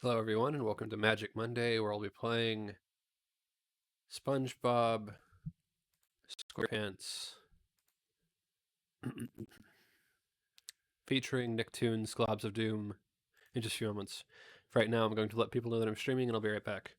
Hello, everyone, and welcome to Magic Monday, where I'll be playing SpongeBob SquarePants, featuring Nicktoons, Globs of Doom, in just a few moments. For right now, I'm going to let people know that I'm streaming, and I'll be right back.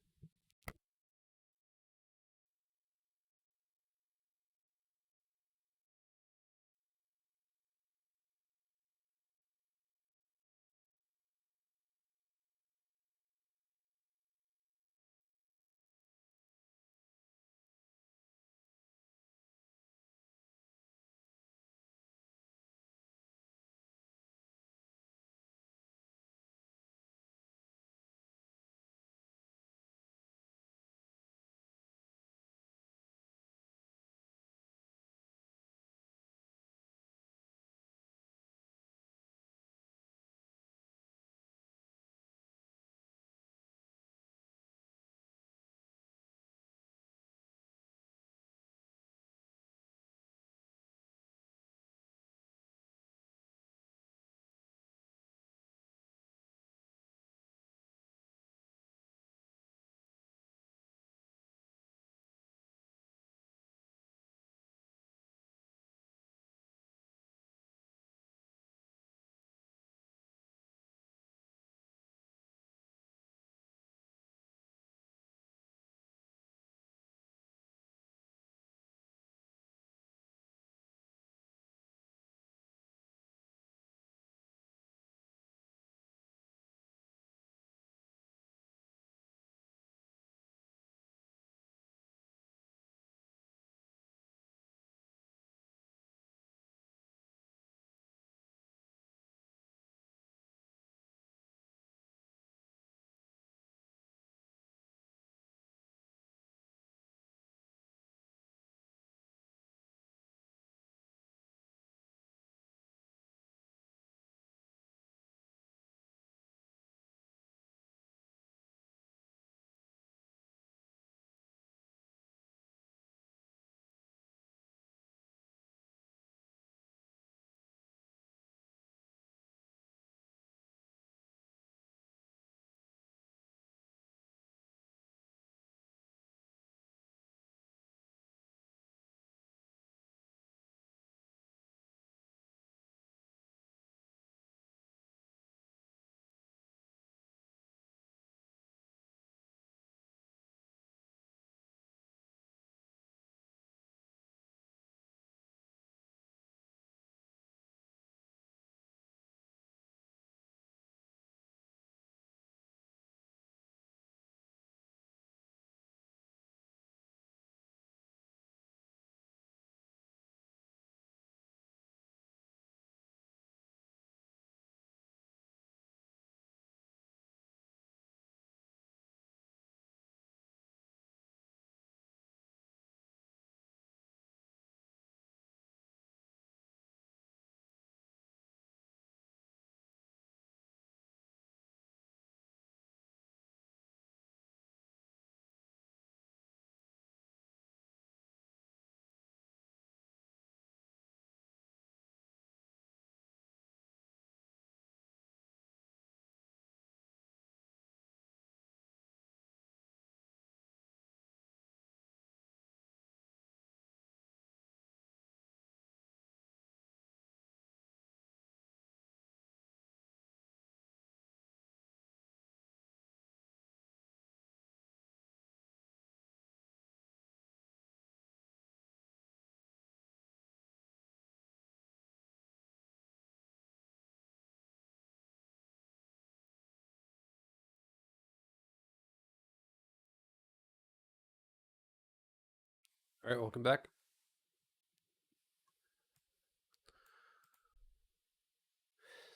All right, welcome back.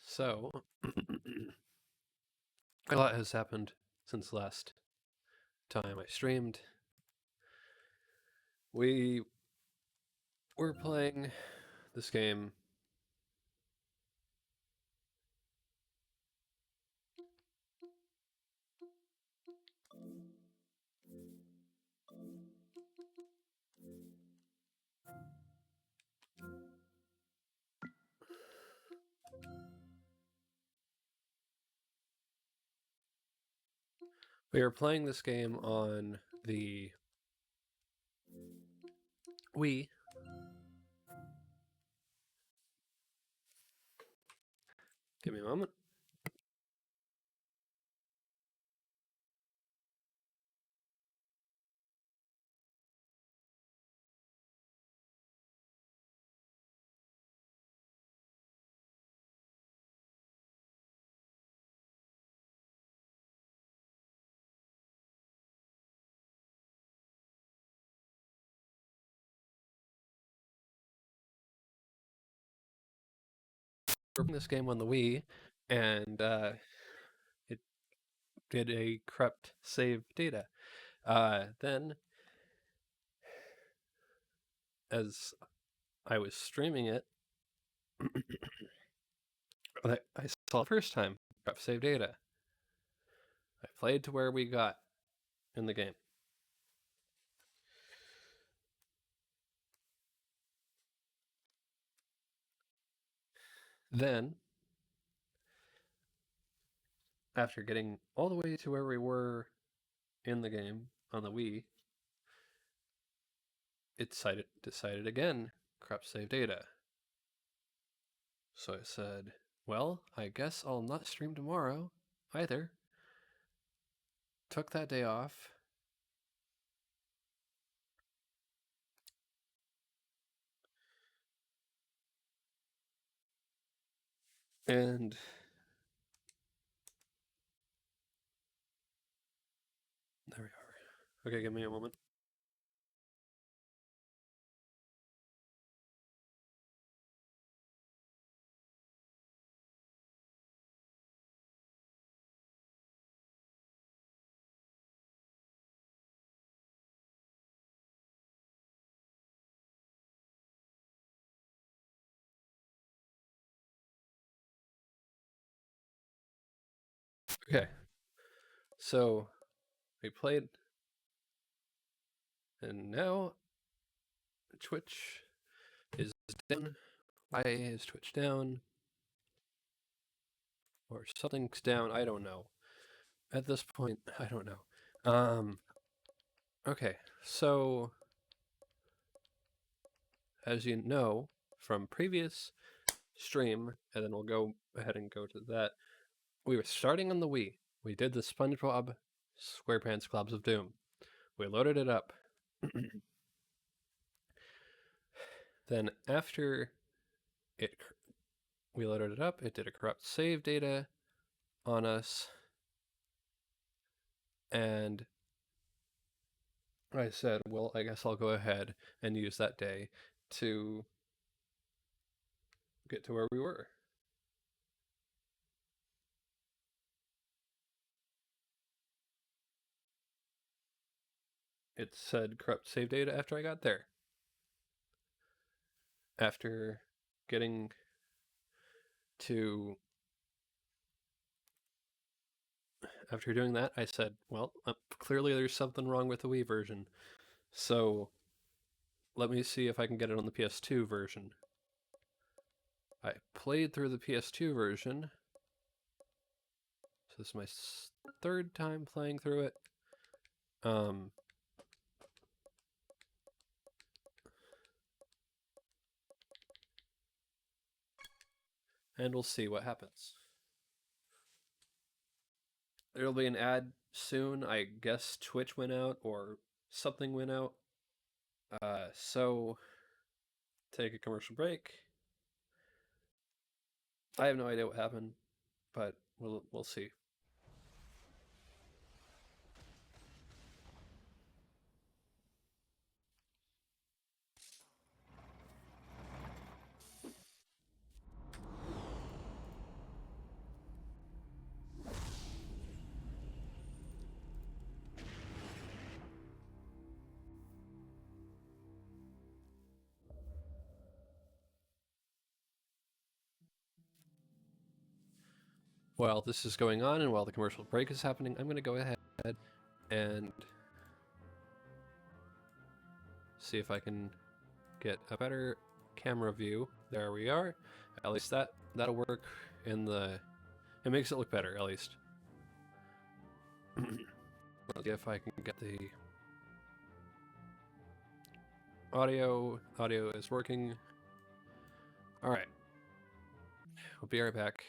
So, a lot has happened since last time I streamed. We were playing this game. We were playing this game on the Wii. Give me a moment. We're playing this game on the Wii, and it did a corrupt save data. Then, as I was streaming it, I saw the first time corrupt save data. I played to where we got in the game. Then, after getting all the way to where we were in the game on the Wii, it decided again, corrupt save data. So I said, well, I guess I'll not stream tomorrow either. Took that day off. And there we are. Okay, give me a moment. Okay. So we played, and now Twitch is down. Why is Twitch down? Or something's down, I don't know. At this point, I don't know. Okay, so as you know from previous stream, and then we'll go ahead and go to that, we were starting on the Wii. We did the SpongeBob SquarePants Clubs of Doom. We loaded it up. Then after we loaded it up, it did a corrupt save data on us. And I said, well, I guess I'll go ahead and use that day to get to where we were. It said corrupt save data after I got there. After getting to... After doing that, I said, well, clearly there's something wrong with the Wii version. So let me see if I can get it on the PS2 version. I played through the PS2 version. So this is my third time playing through it. And we'll see what happens. There'll be an ad soon. I guess Twitch went out or something went out. So take a commercial break. I have no idea what happened, but we'll see. While this is going on and while the commercial break is happening, I'm going to go ahead and see if I can get a better camera view. There we are. At least that'll work in the... It makes it look better, at least. Let's see if I can get the audio. Audio is working. All right. We'll be right back.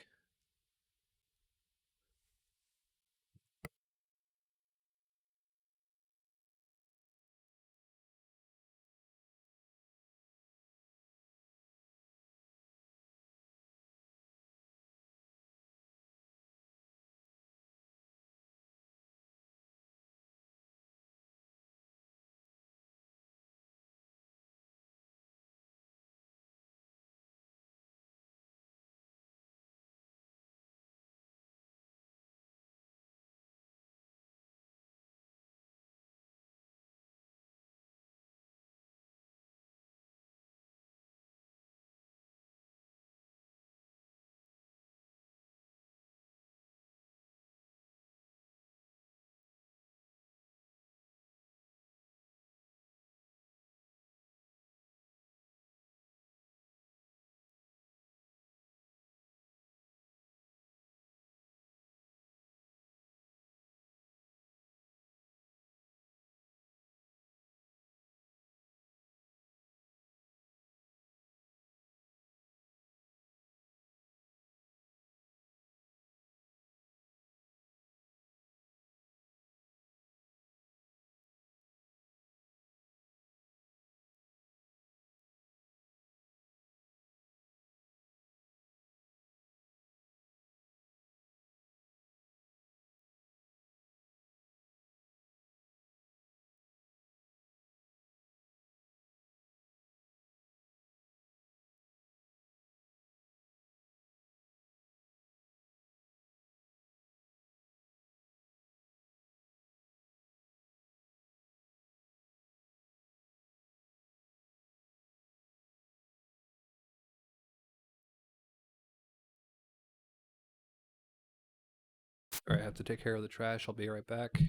All right, I have to take care of the trash. I'll be right back.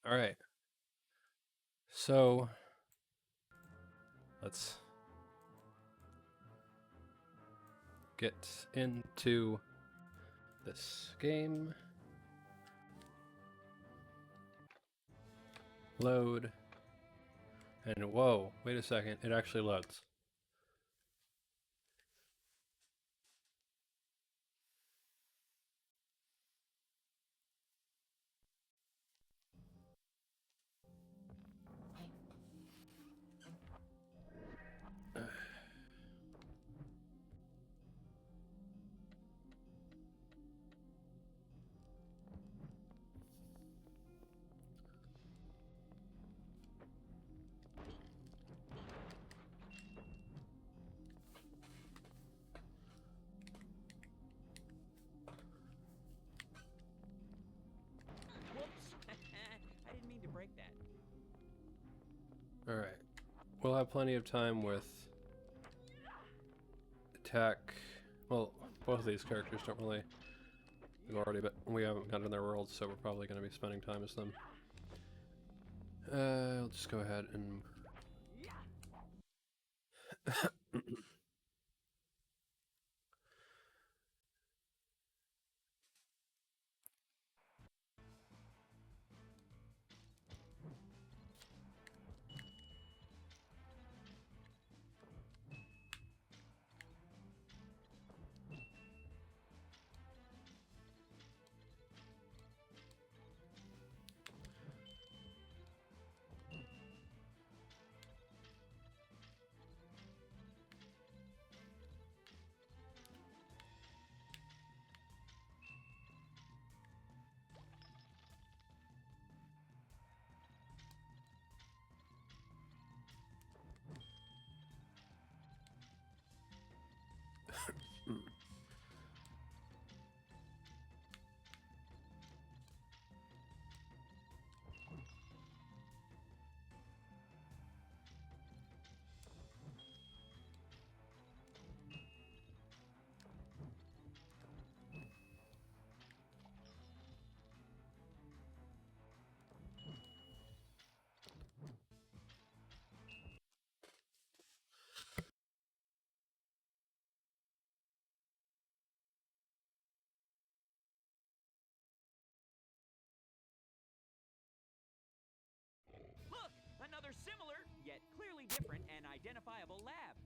All right. So let's get into this game. Load. And whoa, wait a second. It actually loads. Alright. We'll have plenty of time with attack. Well, both of these characters don't really. We haven't gotten their worlds, so we're probably going to be spending time as them. I'll just go ahead and. Look! Another similar, yet clearly different and identifiable lab.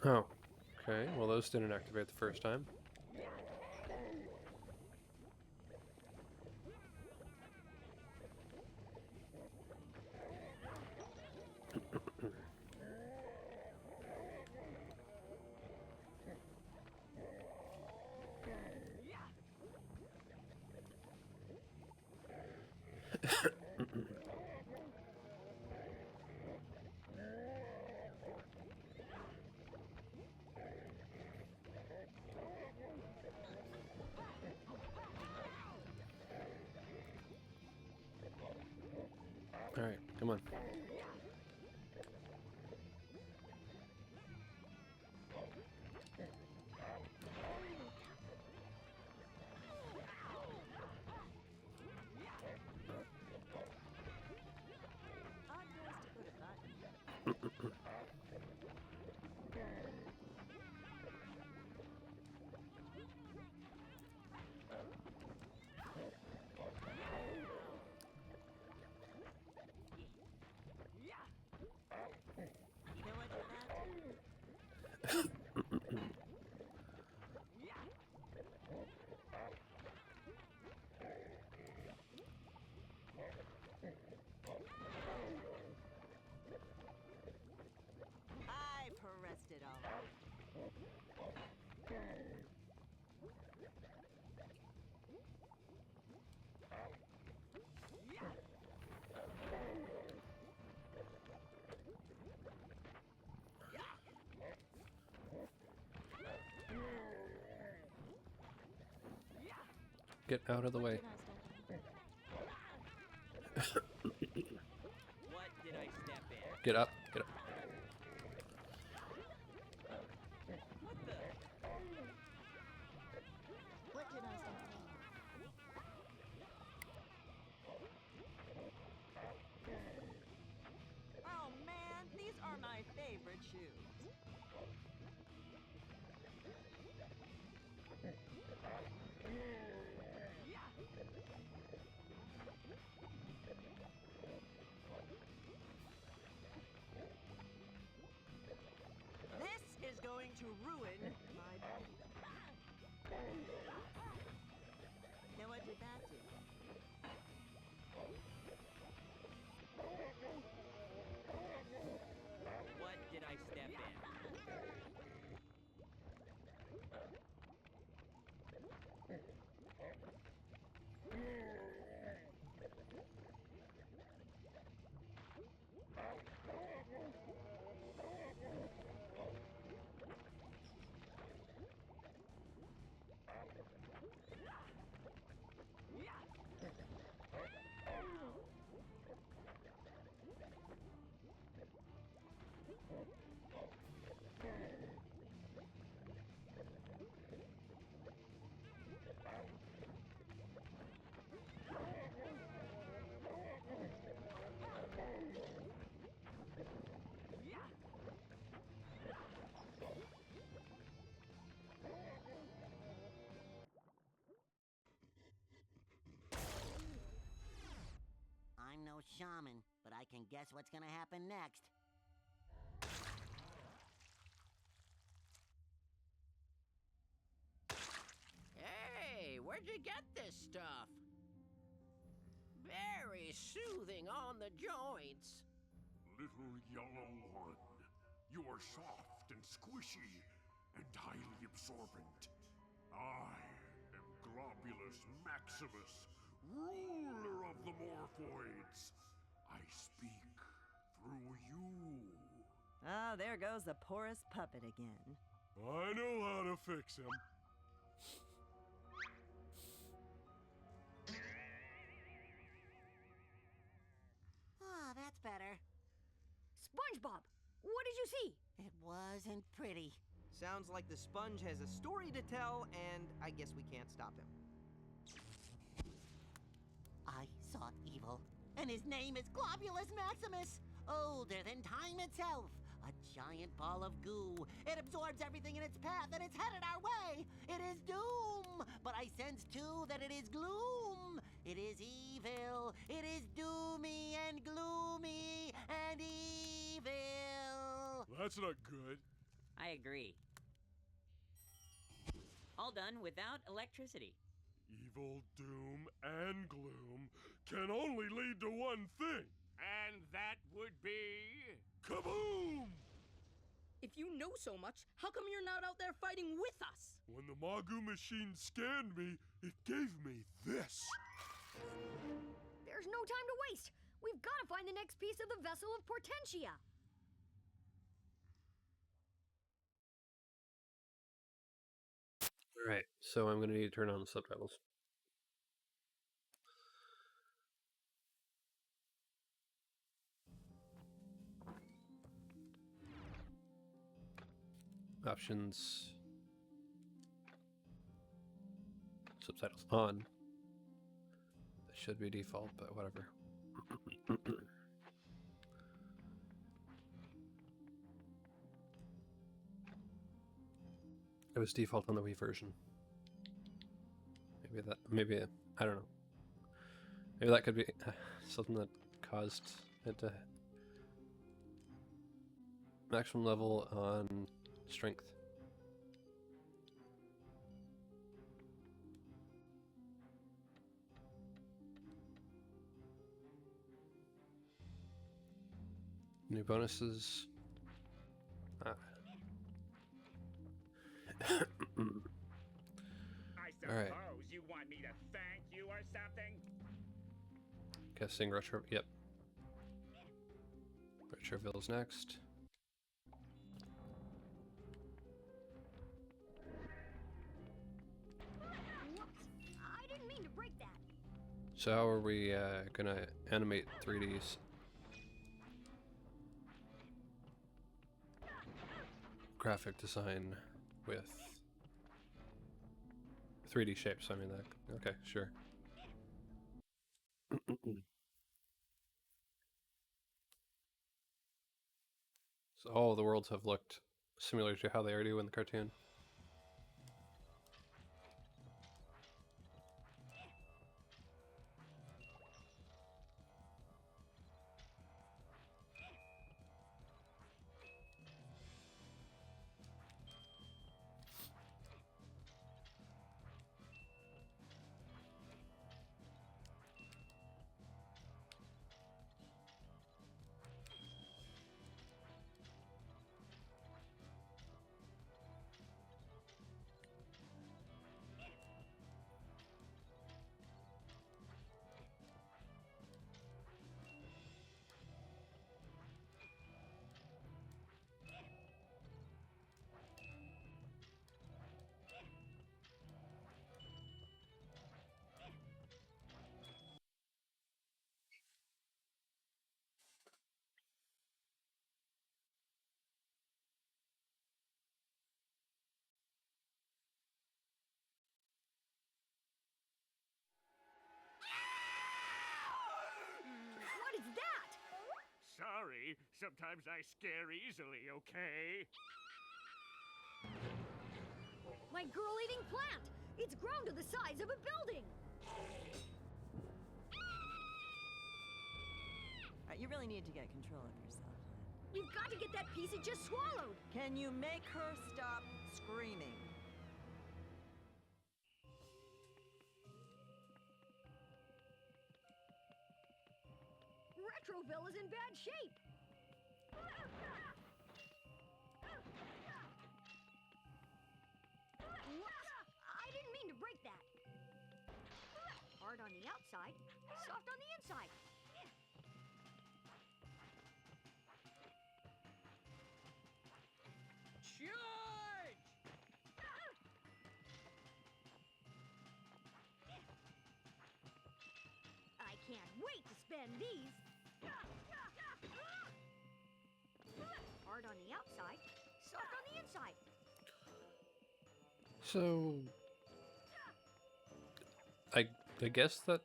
Oh. Okay, well those didn't activate the first time. Come on. I pressed it all. Get out of the way. What did I step in? Get up. Get up. What the? What did I step in? Oh man, these are my favorite shoes. This is going to ruin my day. Now what did that do? What did I step in? I'm no shaman, but I can guess what's gonna happen next. Hey, where'd you get this stuff? Very soothing on the joints. Little yellow one, you are soft and squishy and highly absorbent. I am Globulus Maximus, ruler of the Morphoids. I speak through you. Ah, there goes the porous puppet again. I know how to fix him. Ah, that's better. SpongeBob, what did you see? It wasn't pretty. Sounds like the sponge has a story to tell, and I guess we can't stop him. I saw evil, and his name is Globulus Maximus, older than time itself. A giant ball of goo. It absorbs everything in its path, and it's headed our way. It is doom, but I sense too that it is gloom. It is evil. It is doomy and gloomy and evil. That's not good. I agree. All done without electricity. Evil, doom, and gloom can only lead to one thing. And that would be... Kaboom! If you know so much, how come you're not out there fighting with us? When the Magu machine scanned me, it gave me this. There's no time to waste. We've got to find the next piece of the vessel of Portentia. Alright, so I'm going to need to turn on the subtitles. Options. Subtitles on. That should be default, but whatever. It was default on the Wii version. Maybe I don't know. Maybe that could be something that caused it to maximum level on strength. New bonuses. Ah. I suppose Alright. you want me to thank you or something? Guessing retro. Yep. Retroville's next. Whoops! I didn't mean to break that. So how are we gonna animate 3Ds? Graphic design with 3D shapes. I mean that. Okay, sure. So all of the worlds have looked similar to how they already do in the cartoon. What is that? Sorry, sometimes I scare easily, okay? My girl-eating plant! It's grown to the size of a building! You really need to get control of yourself. We've got to get that piece it just swallowed! Can you make her stop screaming? Retroville is in bad shape! Whoops! I didn't mean to break that. Hard on the outside, soft on the inside. Charge! I can't wait to spend these. Hard on the outside, soft on the inside. So I guess that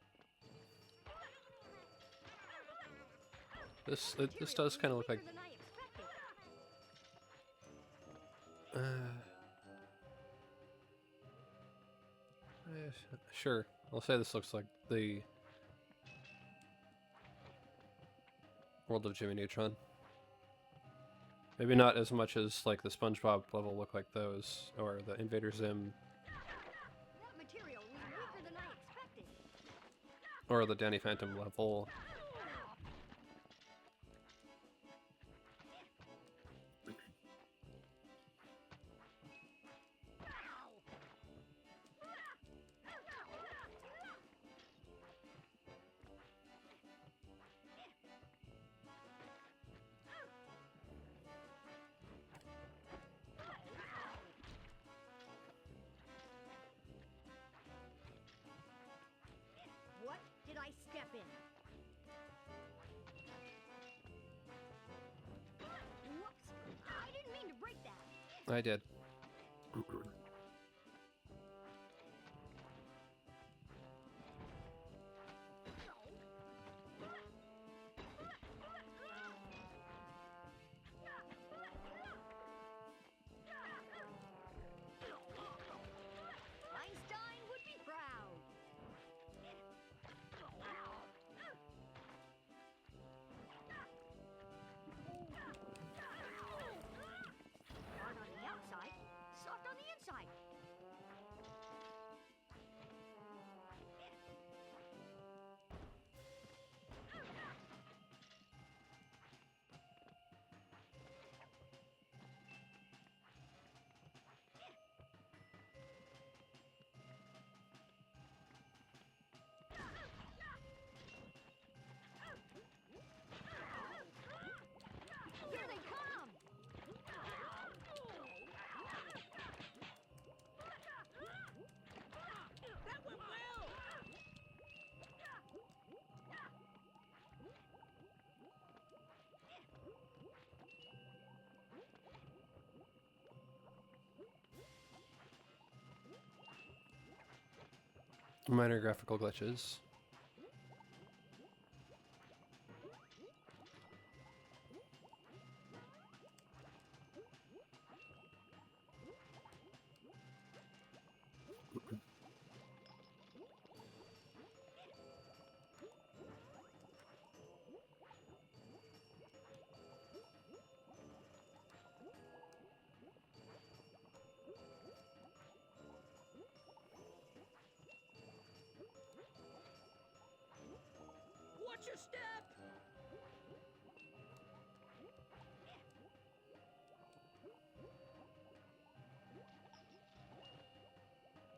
this does kind of look like Weaker than I expected. sure. I'll say this looks like the world of Jimmy Neutron. Maybe not as much as like the SpongeBob level look like those, or the Invader Zim, That material was weaker than I expected. or the Danny Phantom level. What did I step in? Whoops! I didn't mean to break that. I did. Minor graphical glitches. Watch your step!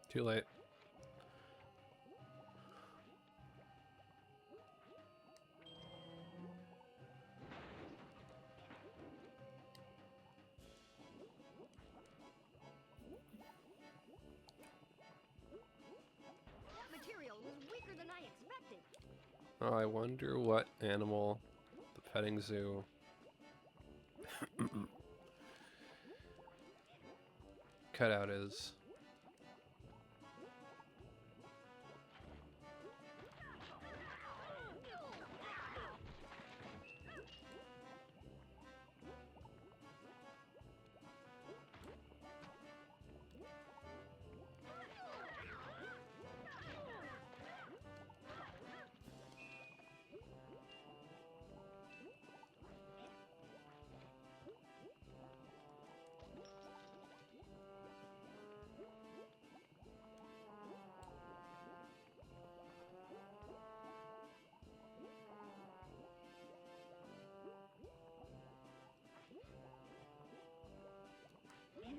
Too late. That material was weaker than I expected. Oh, I wonder what animal the petting zoo cutout is.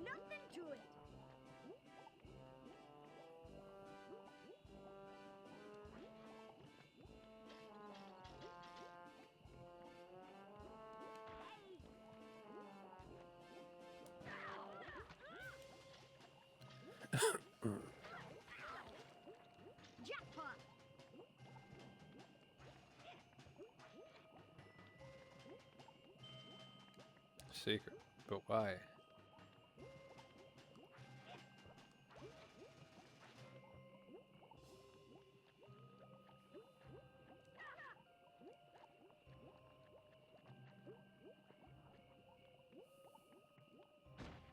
Nothing to it. Jackpot. Secret, but why?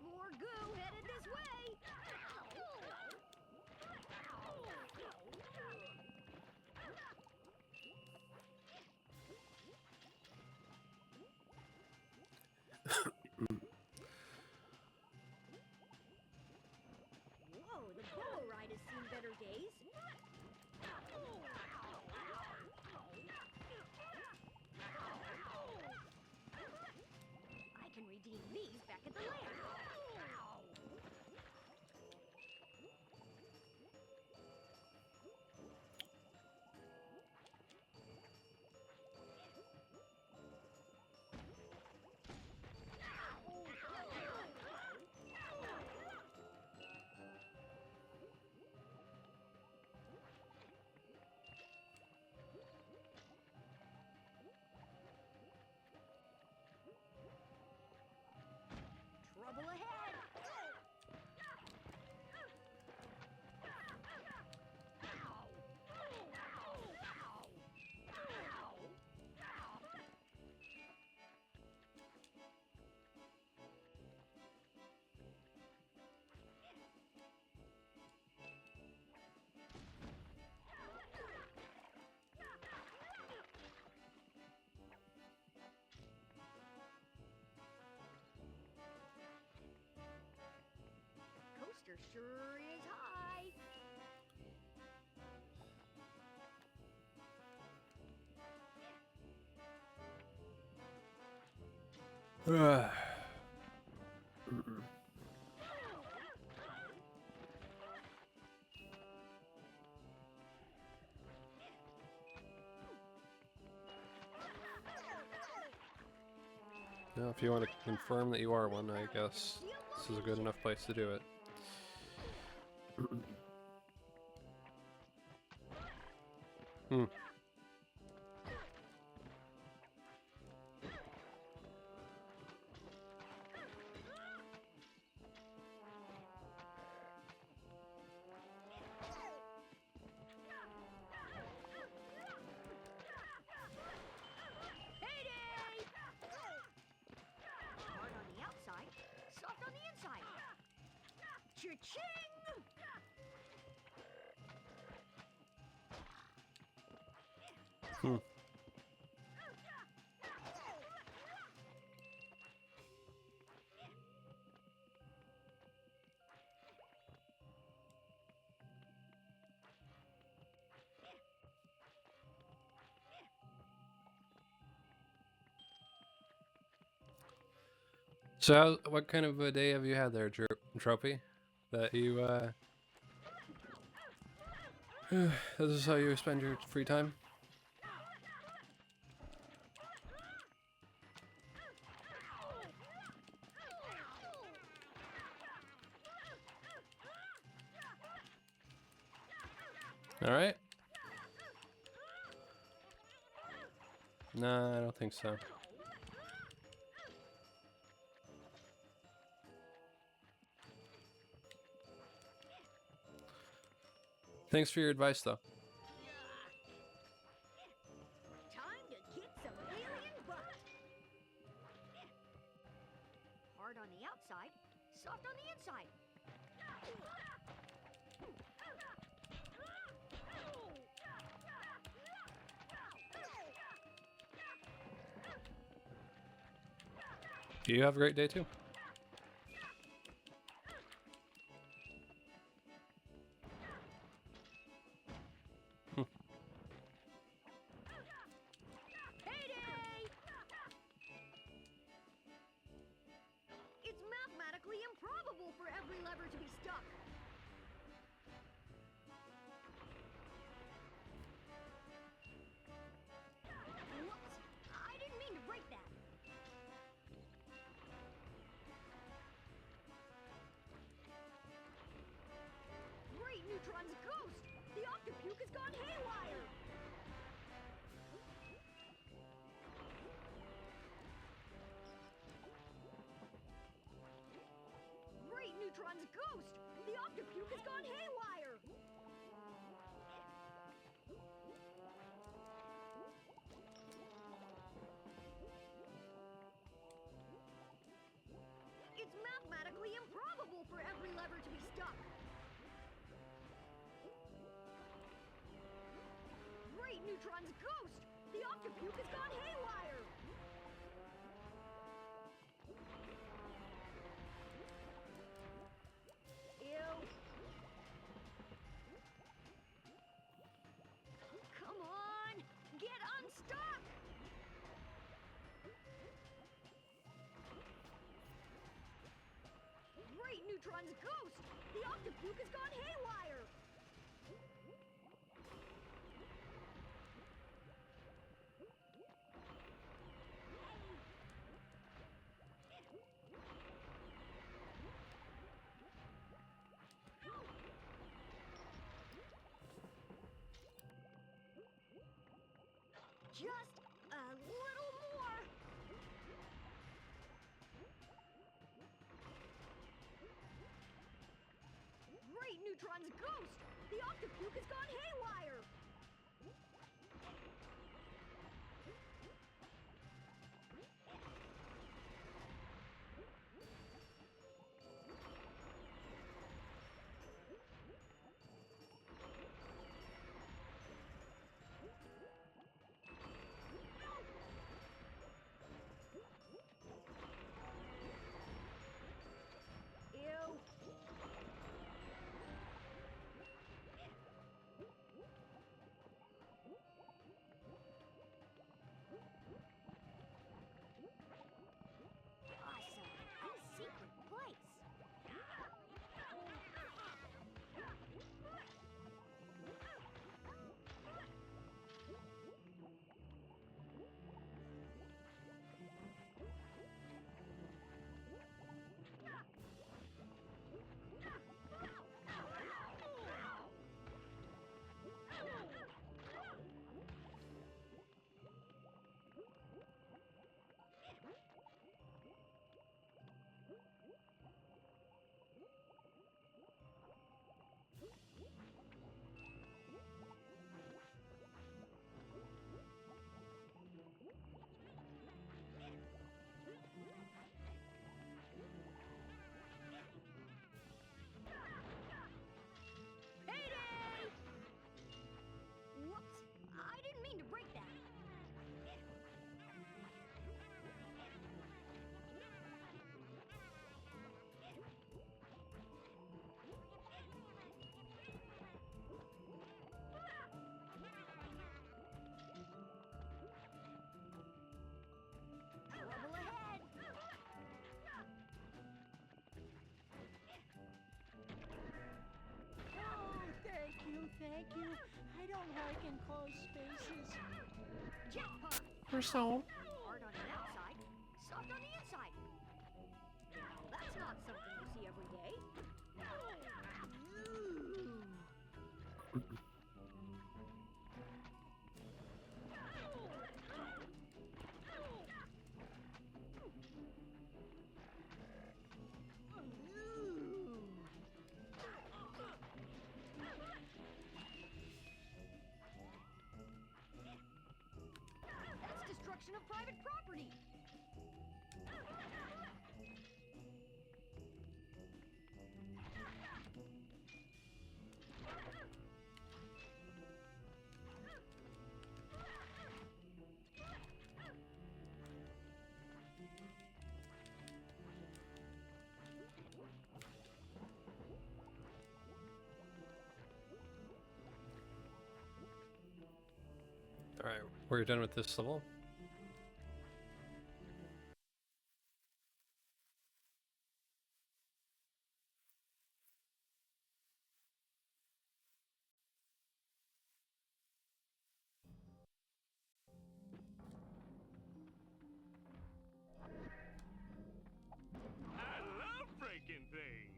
More goo headed this way. Whoa, the Bobo ride has seen better days. I can redeem these back at the lair. Trouble ahead. Coaster sure is high. Now, if you want to confirm that you are one, I guess this is a good enough place to do it. Hmm. Ka-ching! Hmm. So, what kind of a day have you had there, Trophy? That you, this is how you spend your free time? Alright. Nah, I don't think so. Thanks for your advice, though. Time to kick some alien butt. Hard on the outside, soft on the inside. You have a great day, too. Payday! It's mathematically improbable for every lever to be stuck. Whoops! I didn't mean to break that. Great Neutron's ghost! The Octopuke has gone haywire! Great Neutron's ghost! The Octopuke has gone haywire! It's mathematically improbable for every lever to be stuck. Great Neutron's ghost! The Octopuke has gone haywire! Ew. Come on! Get unstuck! Great Neutron's ghost! The Octopuke has gone haywire! Just a little more! Great Neutron's ghost! The Octopuke has gone haywire! Ew. don't like enclosed spaces. Jackpot! Or so. Hard on the outside, soft on the inside. Now that's not something you see every day. That's destruction of private property. Alright, we're done with this level. I love breaking things.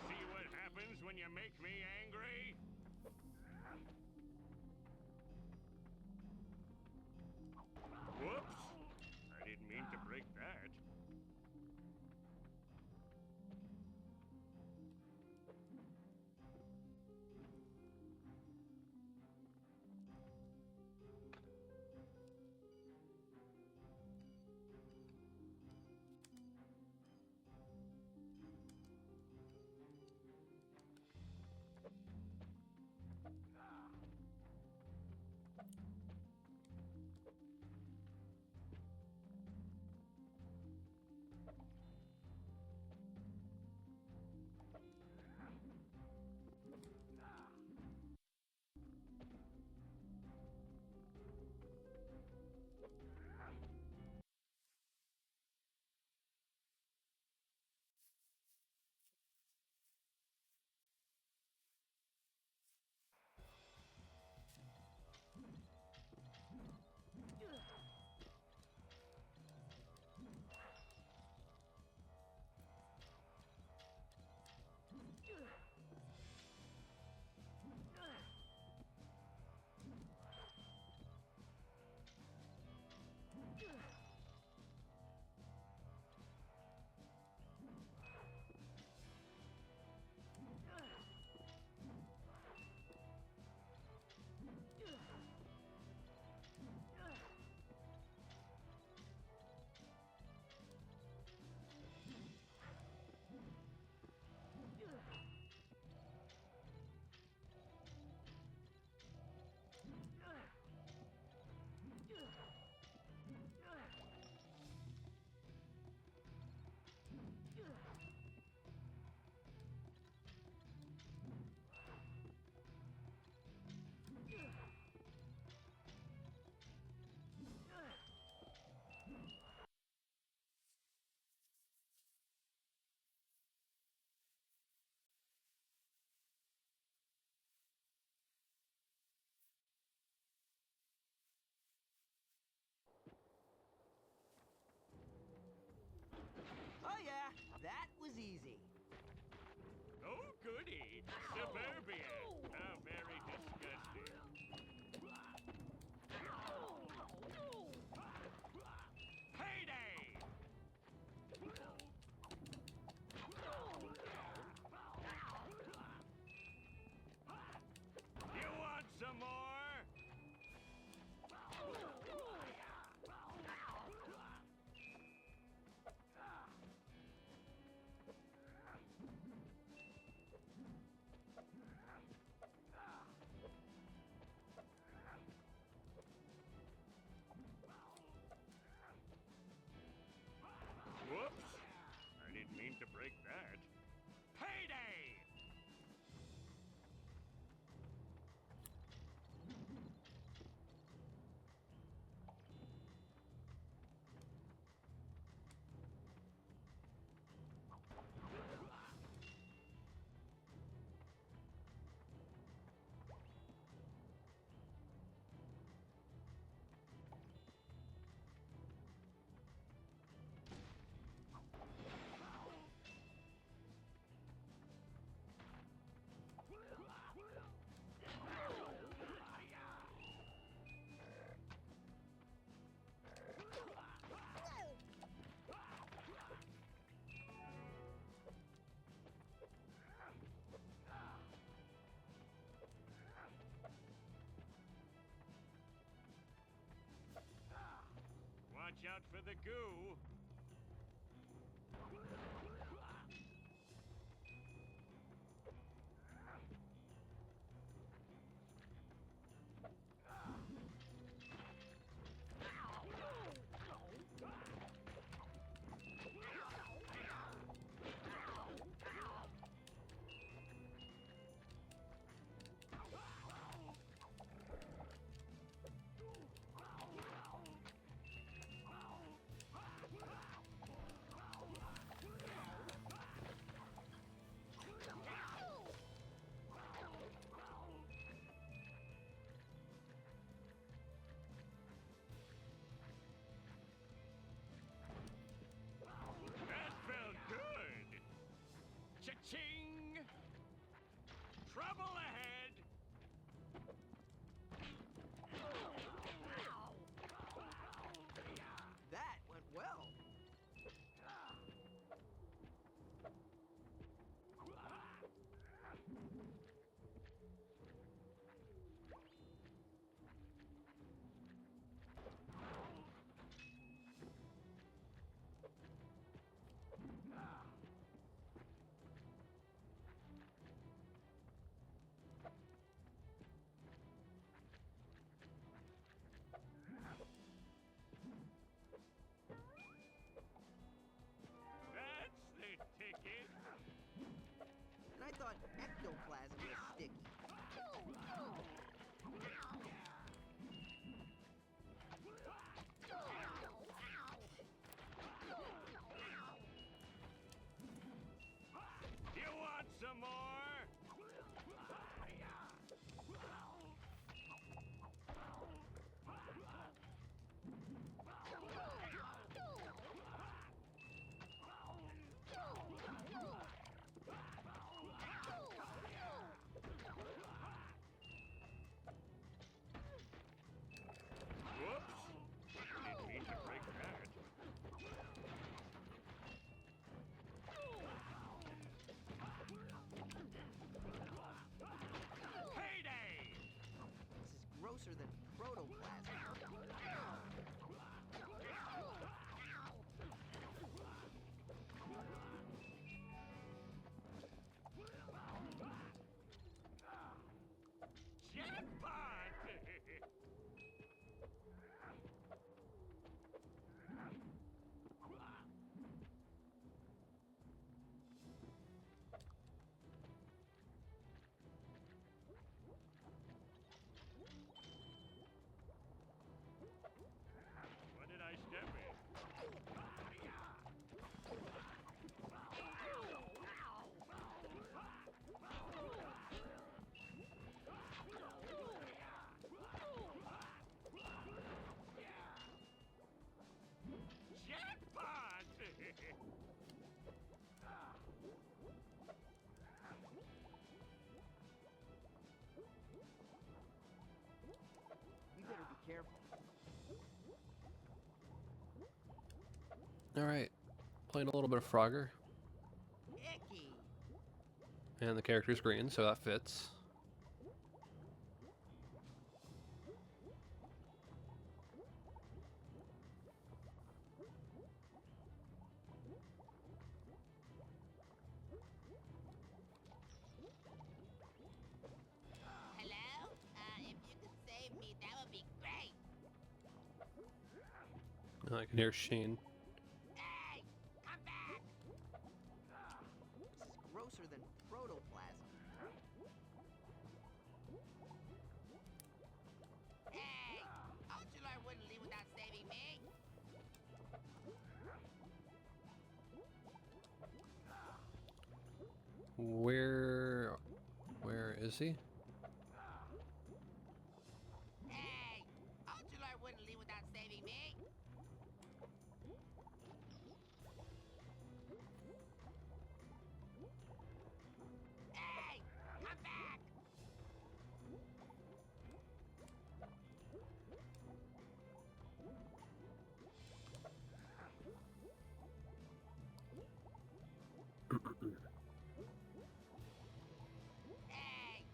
See what happens when you make me angry? watch out for the goo. That felt good. Cha-ching! Trouble ahead! That went well. That's the ticket. And I thought ectoplasm was sticky. You want some more? Whoops. Didn't mean to break that. Payday! This is grosser than protoplasm. Jackpot! What did I step in? Jackpot! We better be careful. All right, playing a little bit of Frogger, Icky. and the character's green, so that fits. Hello? If you could save me, that would be great. I can hear Sheen. Hey, come back! This is grosser than protoplasm. Hey, told you I wouldn't leave without saving me. Where is he? Hey, told you I wouldn't leave without saving me. Hey, come back! Hey,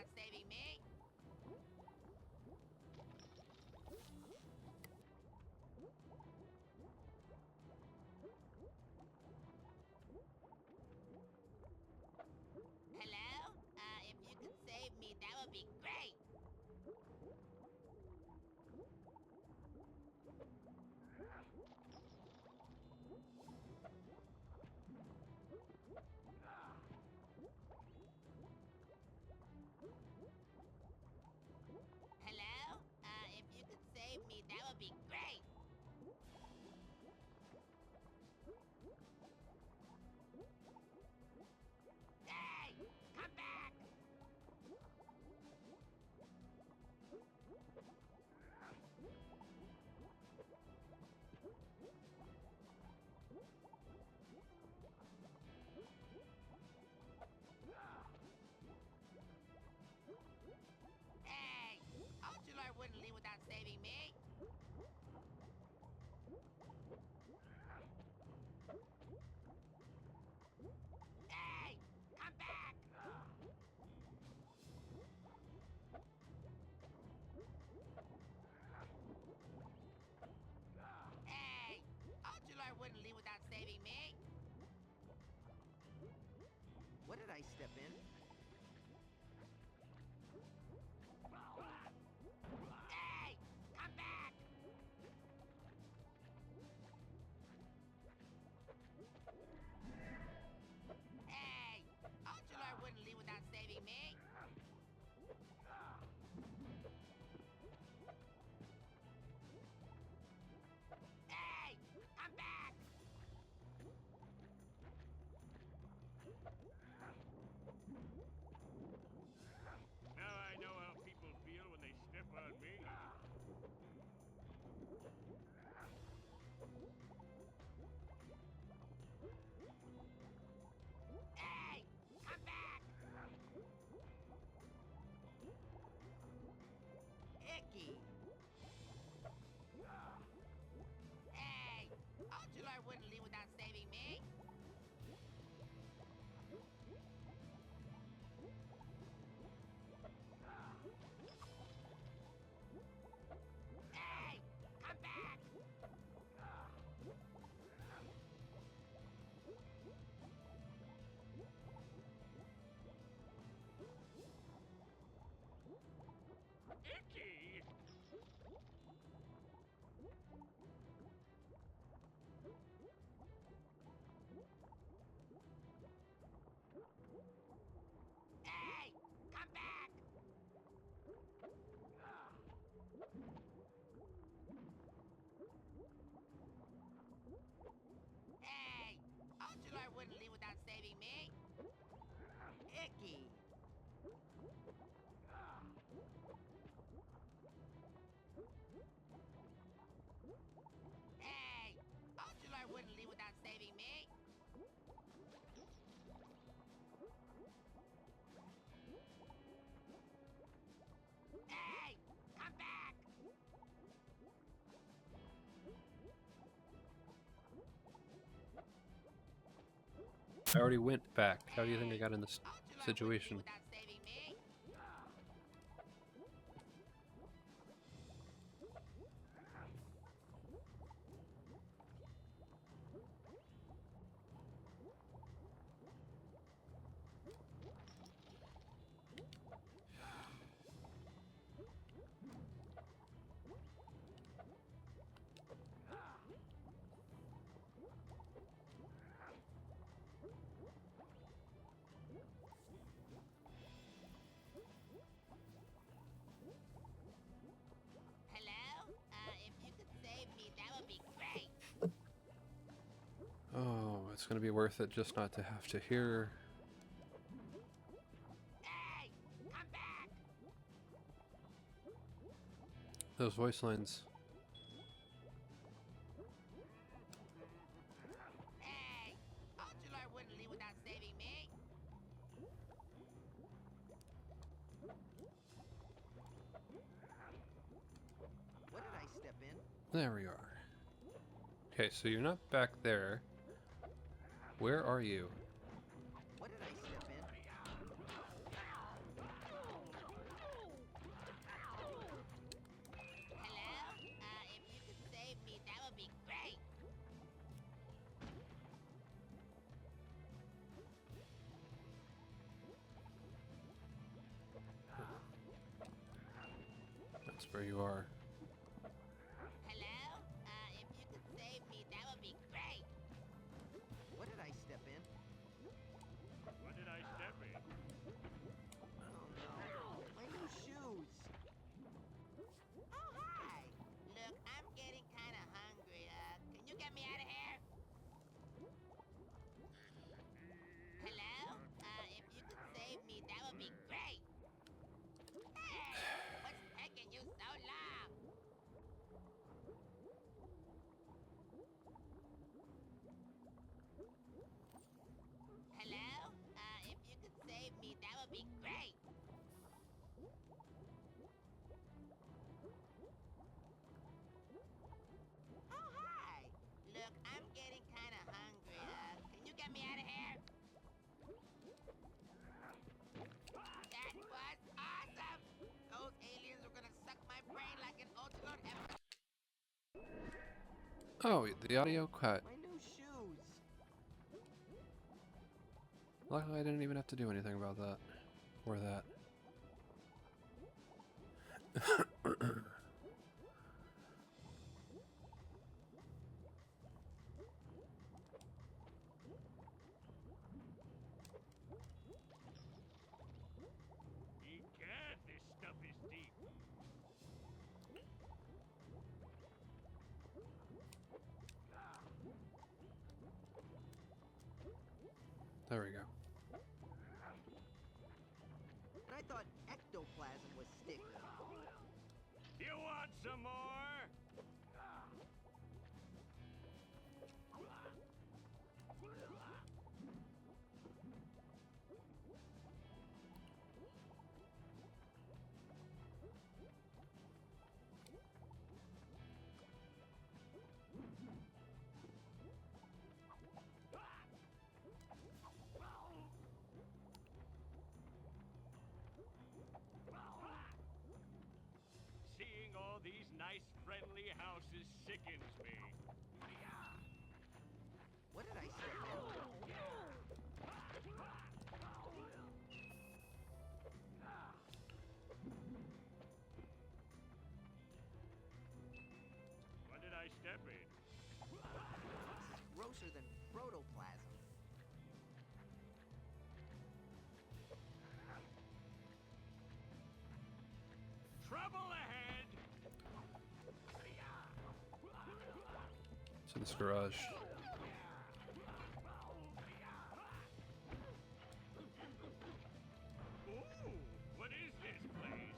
without saving me? Hello? If you could save me, that would be great. Hello? If you could save me, that would be great. Hey! Come back! Hey! Ultralord wouldn't leave without saving me. Hey! Come back! Hey! Ultralord wouldn't leave without saving me. What did I step in? Hey! Come back! Hey! Ultralord wouldn't leave without saving me. Hey! Come back! Now I know how people feel when they step on me. Hey! Come back! Icky! Hey! Ultralord wouldn't leave without saving me. Hey! Come back! Icky! Hey! Come back! Hey! Ultralord wouldn't leave without saving me. Icky! Hey! Ultralord wouldn't leave without saving me. Hey! Come back! I already went back. How do you think I got in this Ultralord situation? wouldn't leave without saving me. Hello? If you could save me, that would be great. Oh, it's gonna be worth it just not to have to hear. Hey! Come back! Those voice lines. Hey! Ultralord wouldn't leave without saving me. What did I step in? There we are. Okay, so you're not back there. Where are you? What did I step in? Where you are. Hello? If you could save me, that would be great. What did I step in? What did I step in? Oh no. My new shoes. Oh, hi. Look, I'm getting kind of hungry. Can you get me out of here? Hello? If you could save me, that would be great. Hey, what's taking you so long? Hello? If you could save me, that would be great. Oh, hi. Look, I'm getting kind of hungry. Can you get me out of here? That was awesome! Those aliens are gonna suck my brain like an ocelot episode. Oh, the audio cut. My new shoes. Luckily, I didn't even have to do anything about that. Or that. Egad, this stuff is deep. There we go. And I thought ectoplasm was sticky. You want some more? Seeing all these nice, friendly houses sickens me. What did I step in? What did I step in? This is grosser than protoplasm. Trouble ahead! It's in this garage. Ooh, what is this place?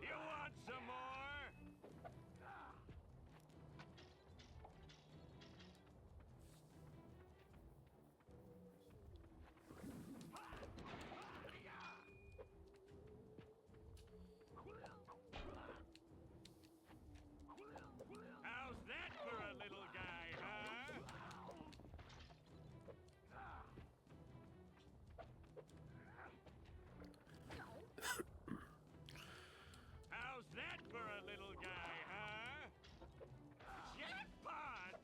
You want some more? How's that for a little guy, huh? How's that for a little guy, huh? Jackpot!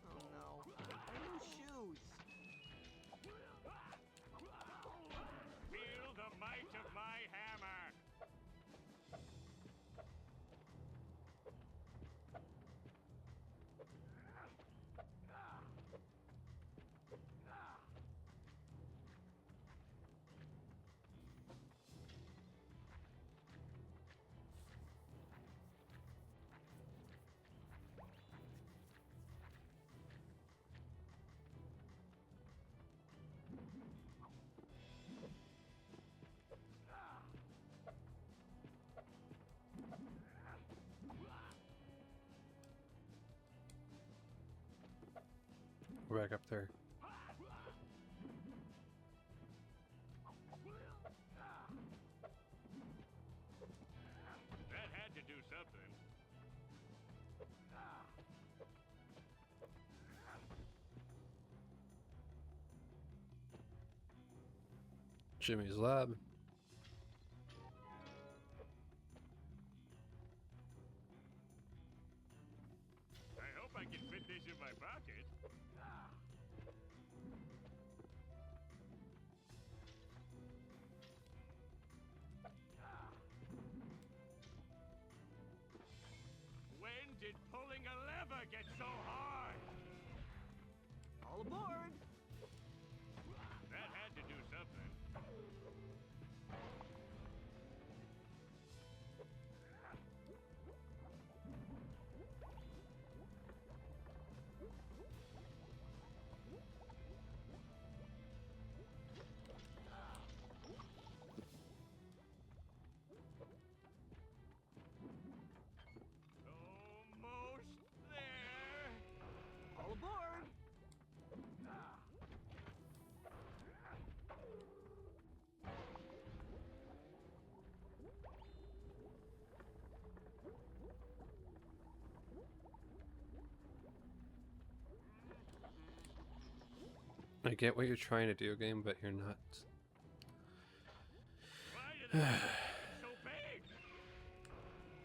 Oh no. My new shoes. Feel the might of my hammer! We're back up there. That had to do something. Jimmy's lab. I hope I can fit this in my pocket. When did pulling a lever get so hard? All aboard! That had to do something. Almost there. All aboard! I get what you're trying to do, game, but you're not. Why did I make it so big?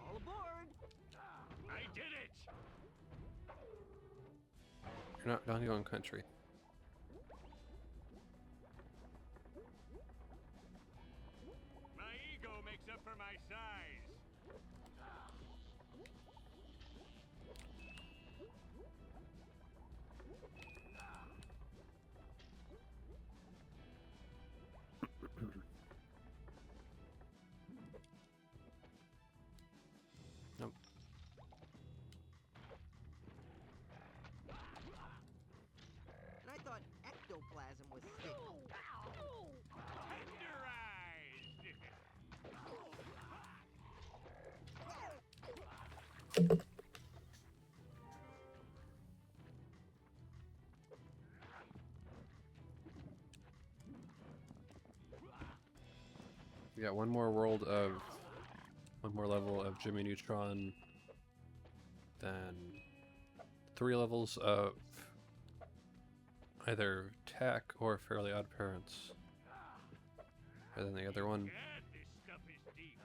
All aboard! I did it! You're not Donkey Kong Country. My ego makes up for my size. Nope. And I thought ectoplasm was sticky. Tenderized! We got one more level of Jimmy Neutron, then 3 levels of either Tack or Fairly Odd Parents. And then the other one. God, this stuff is deep.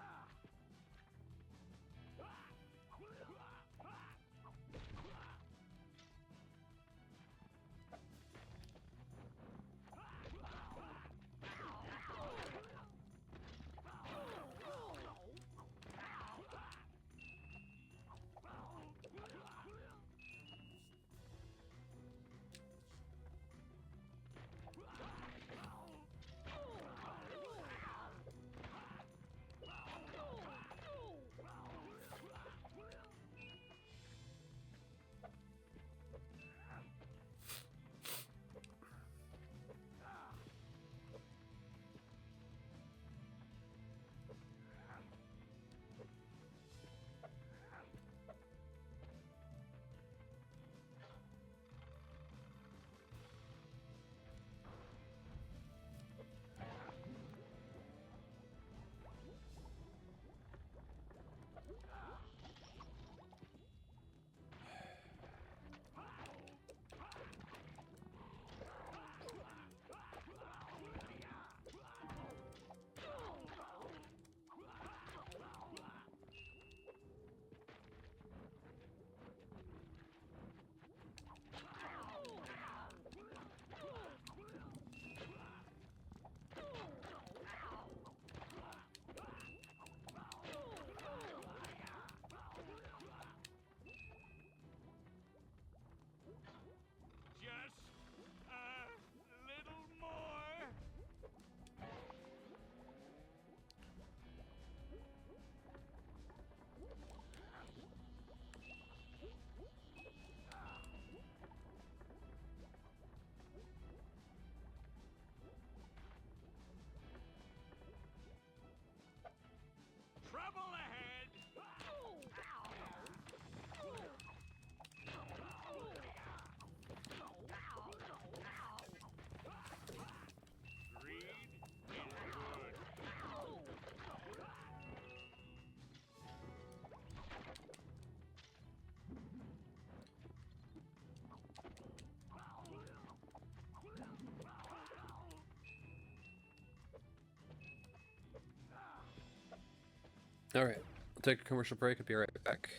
Alright, I'll take a commercial break and be right back.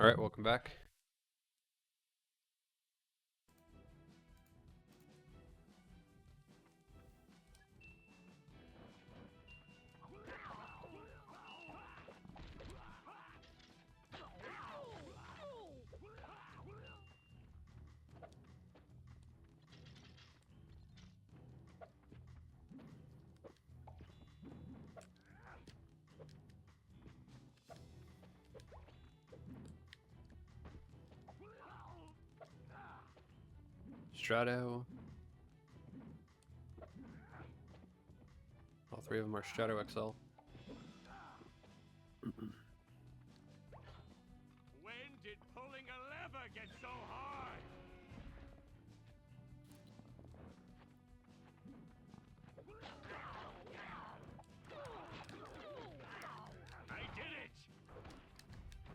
Alright, welcome back. Strato. All three of them are Strato XL. When did pulling a lever get so hard? I did it!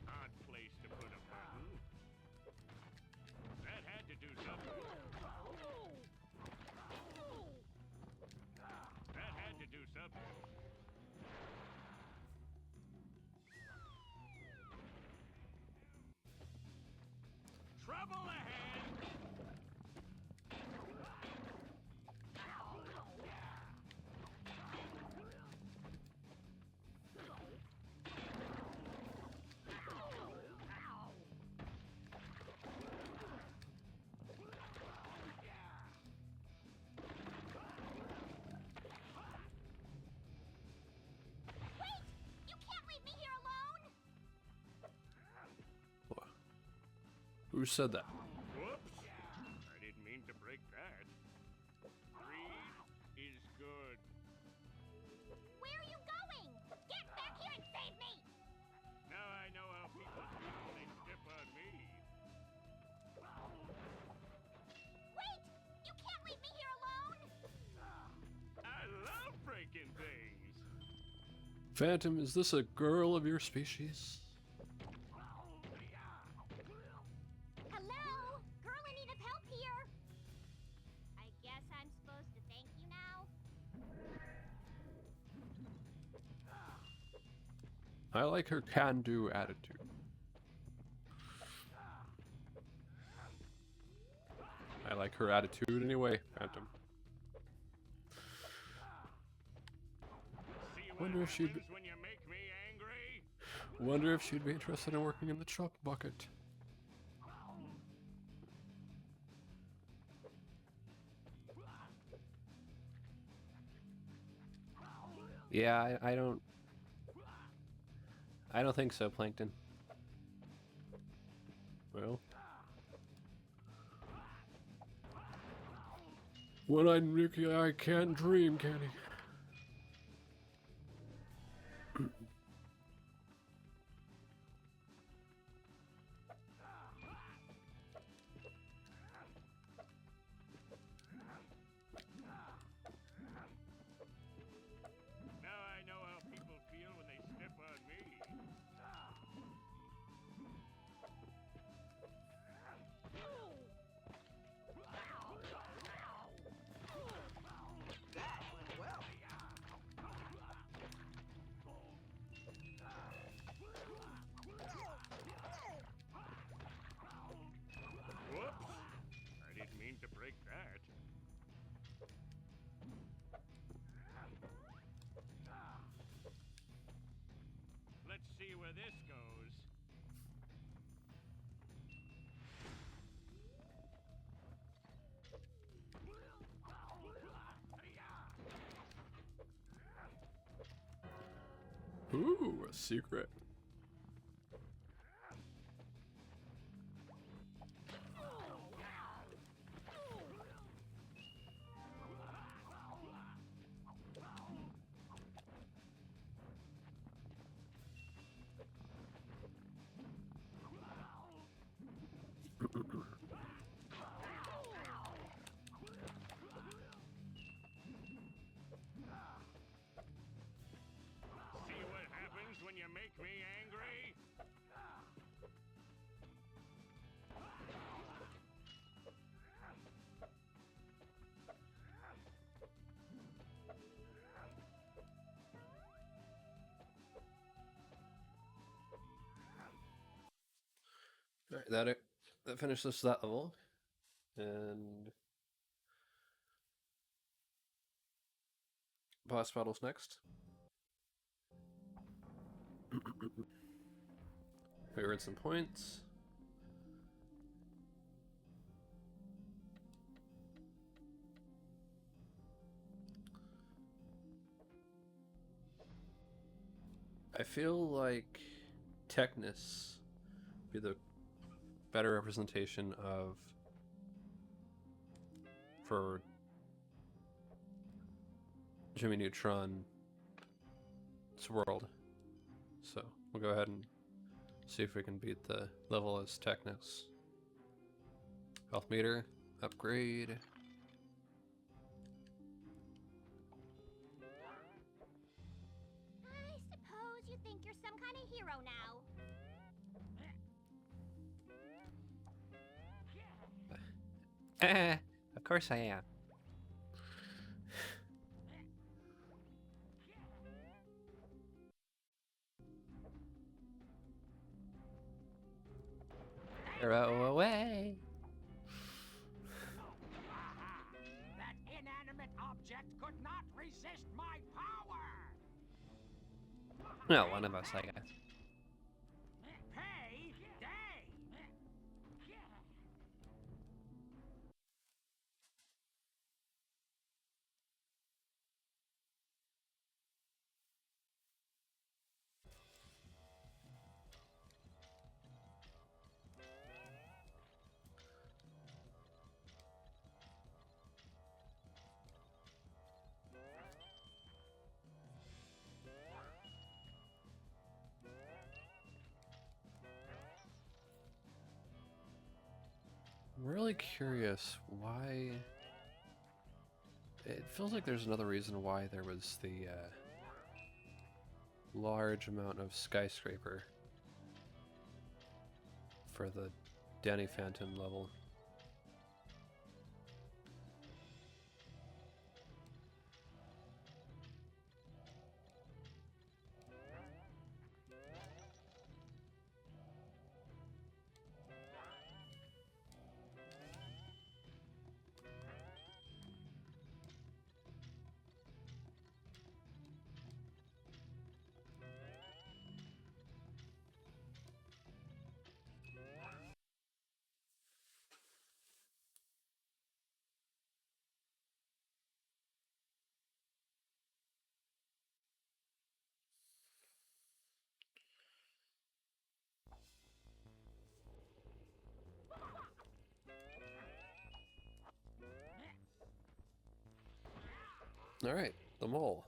Odd place to put a button. That had to do something. That had to do something. Trouble ahead! You can't leave me here alone! Who said that? Whoops! I didn't mean to break that. Greed is good. Where are you going? Get back here and save me! Now I know how people feel when they step on me. Wait! You can't leave me here alone! I love breaking things. Phantom, is this a girl of your species? Hello? Girl in need of help here. I guess I'm supposed to thank you now? I like her can-do attitude. I like her attitude anyway, Phantom. See what Wonder if she'd happens when you make me angry? wonder if she'd be interested in working in the truck bucket. Yeah, I don't I don't think so, Plankton. Well. When I'm Nicky, I can't dream, can he? Now I know how people feel when they step on me. That went well. Whoops! I didn't mean to break that. Let's see where this goes. Ooh, a secret. See what happens when you make me angry? Alright, that finishes that level. And boss battles next. We earned some points. I feel like Technus would be the better representation of for Jimmy Neutron's world. So we'll go ahead and see if we can beat the level as Technus. Health meter, upgrade. I suppose you think you're some kind of hero now. Of course I am. Throw away. That inanimate object could not resist my power! Well, one of us, I guess. Pay day! I'm really curious why. It feels like there's another reason why there was the large amount of skyscraper for the Danny Phantom level. All right, the mole.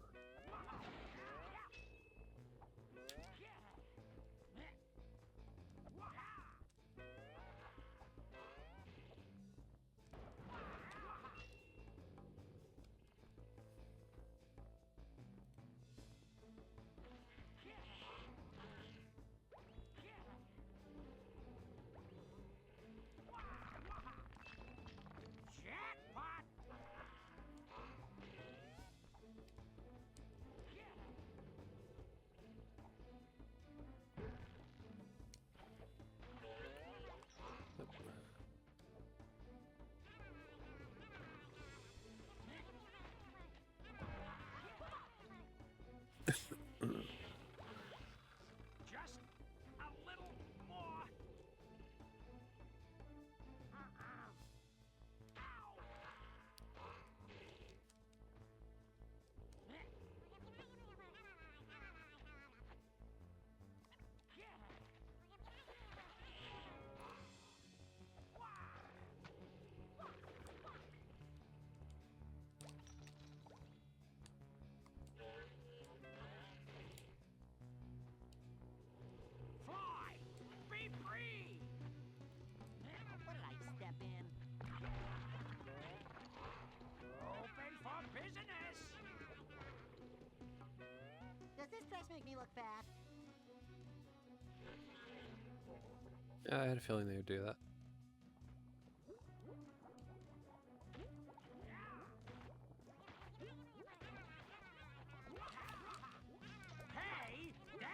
Jackpot! Just a little more. Fly! Be free! What did I step in? Open for business! Does this dress make me look fat? I had a feeling they would do that. Hey, Dad!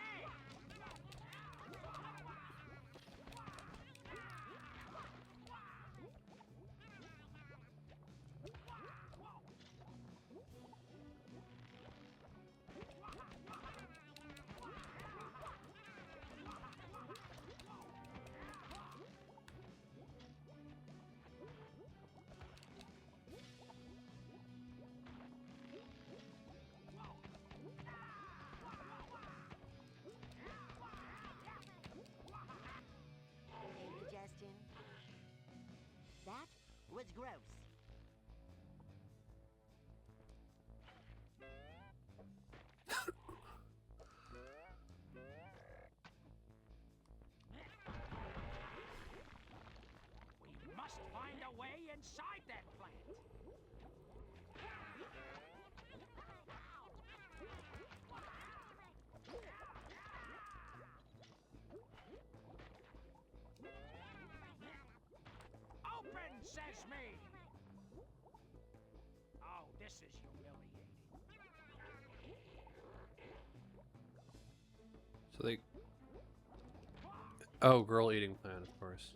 Indigestion. That was gross. We must find a way inside that plant. Open, Sesame! Oh, this is humiliating. So they... Oh, girl eating plant, of course.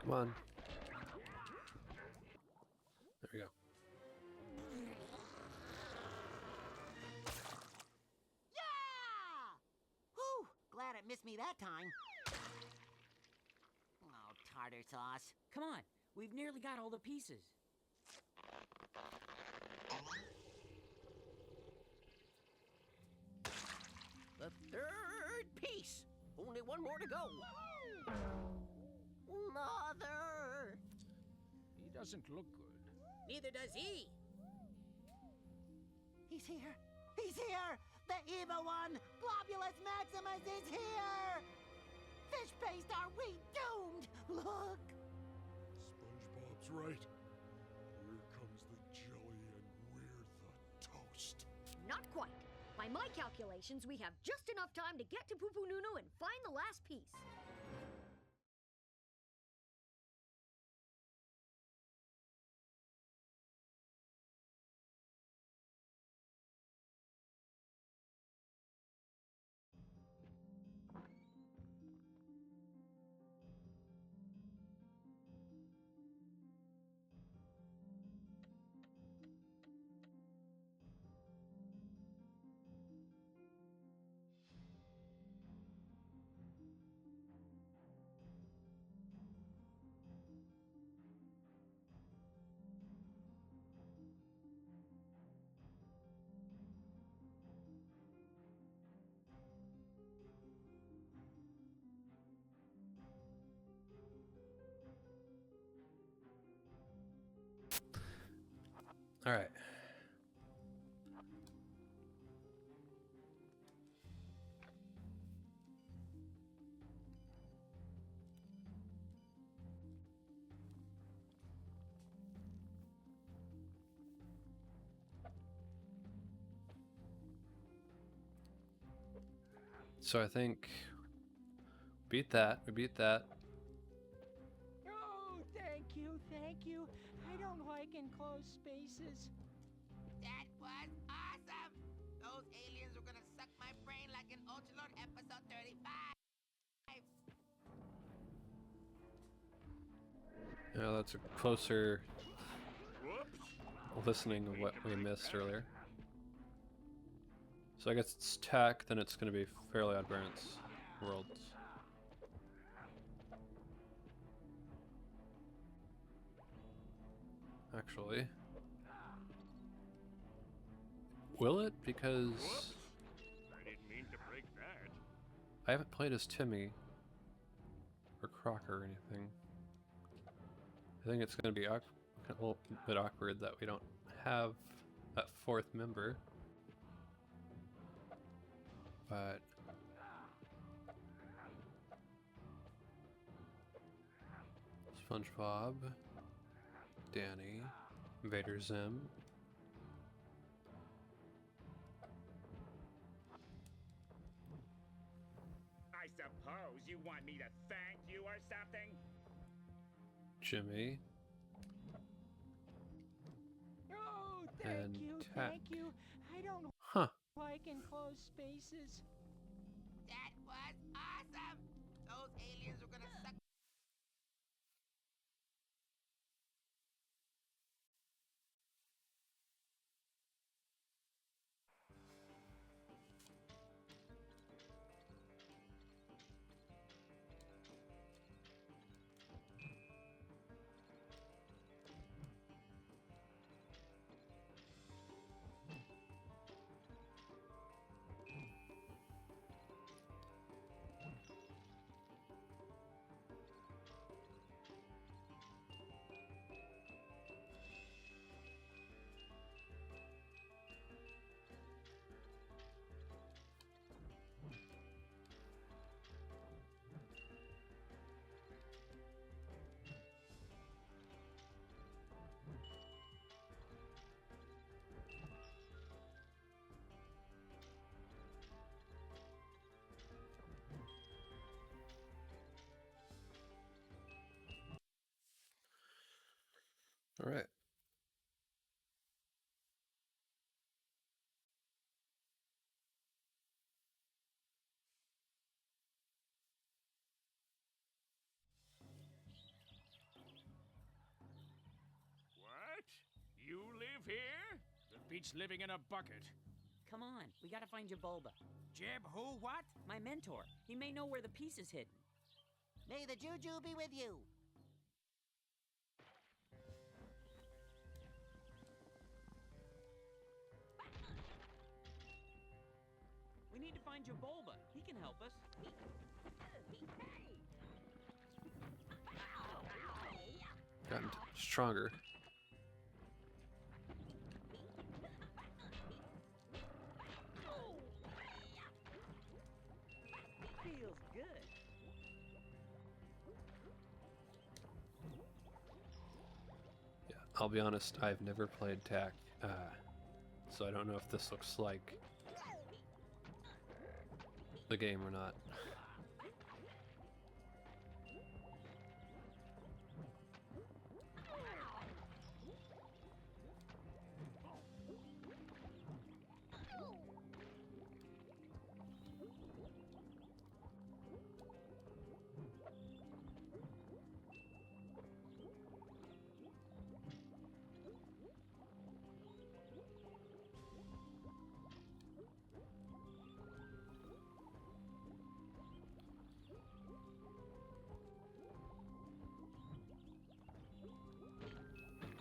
Come on. There we go. Yeah! Whew, glad it missed me that time. Oh, tartar sauce. Come on, we've nearly got all the pieces. The third piece. Only one more to go. Mother! He doesn't look good. Neither does he. He's here. He's here! The evil one! Globulus Maximus is here! Fish paste, are we doomed? Look! SpongeBob's right. Here comes the jelly and we're the toast. Not quite. By my calculations, we have just enough time to get to Poo Poo Nunu and find the last piece. All right. So I think beat that. We beat that. Oh, thank you, thank you. I don't like enclosed spaces. That was awesome. Those aliens were gonna suck my brain like in Ultralord episode 35. Yeah, that's a closer Whoops. listening of what we missed earlier. So I guess it's tech, then it's going to be Fairly Odd Parents Worlds. Actually. Will it? Because Whoops. I didn't mean to break that. I haven't played as Timmy or Crocker or anything. I think it's going to be a little bit awkward that we don't have that fourth member. But SpongeBob, Danny, Vader Zim. I suppose you want me to thank you or something? Jimmy. Oh, And Tech. thank you. I don't Huh. like enclosed spaces. That was awesome. Those aliens were gonna suck. beats living in a bucket. Come on, we gotta find Jabulba. Jib who what? My mentor. He may know where the piece is hidden. May the juju be with you. We need to find Jabulba. He can help us. Gotten stronger. Feels good. Yeah, I'll be honest, I've never played TAC, so I don't know if this looks like the game or not.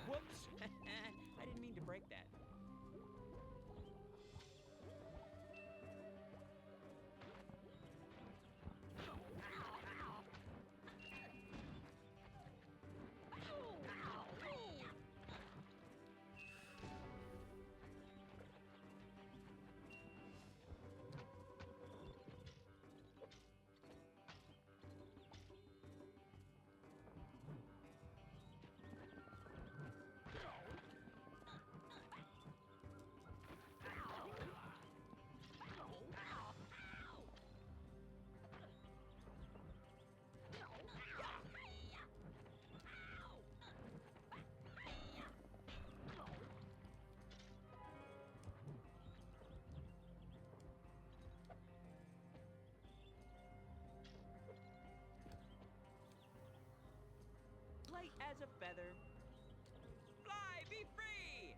Whoops! I didn't mean to break that. Light as a feather. Fly, be free!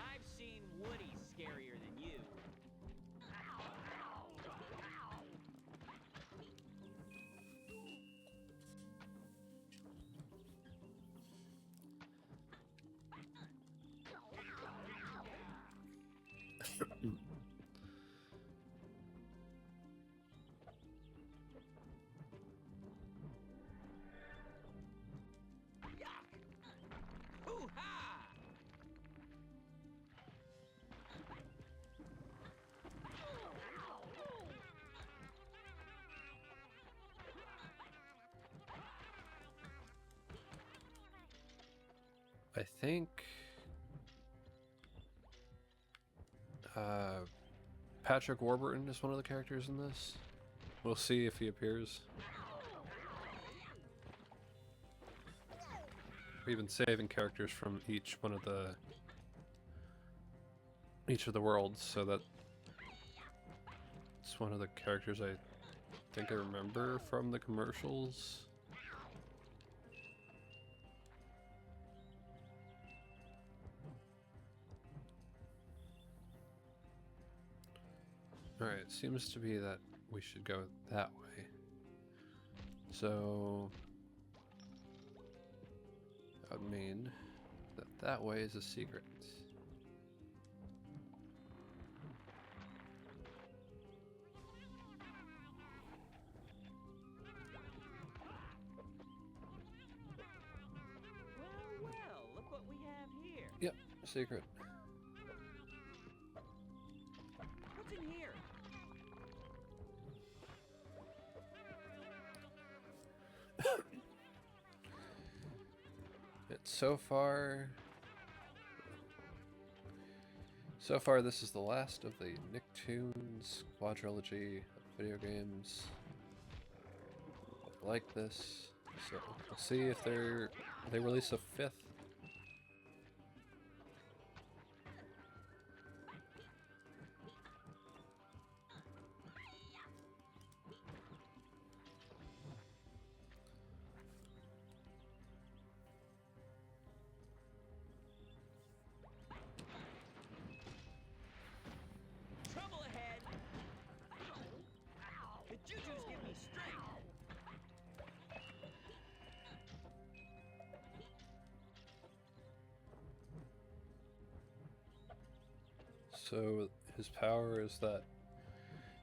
I've seen Woody scarier than you. Hoo-ha! I think Patrick Warburton is one of the characters in this. We'll see if he appears. We've been saving characters from each of the worlds, so that it's one of the characters I think I remember from the commercials. Alright, seems to be that we should go that way. So that would mean that that way is a secret. Well, look what we have here. Yep, secret. What's in here? So far this is the last of the Nicktoons quadrilogy of video games like this. So we'll see if they release a fifth. So his power is that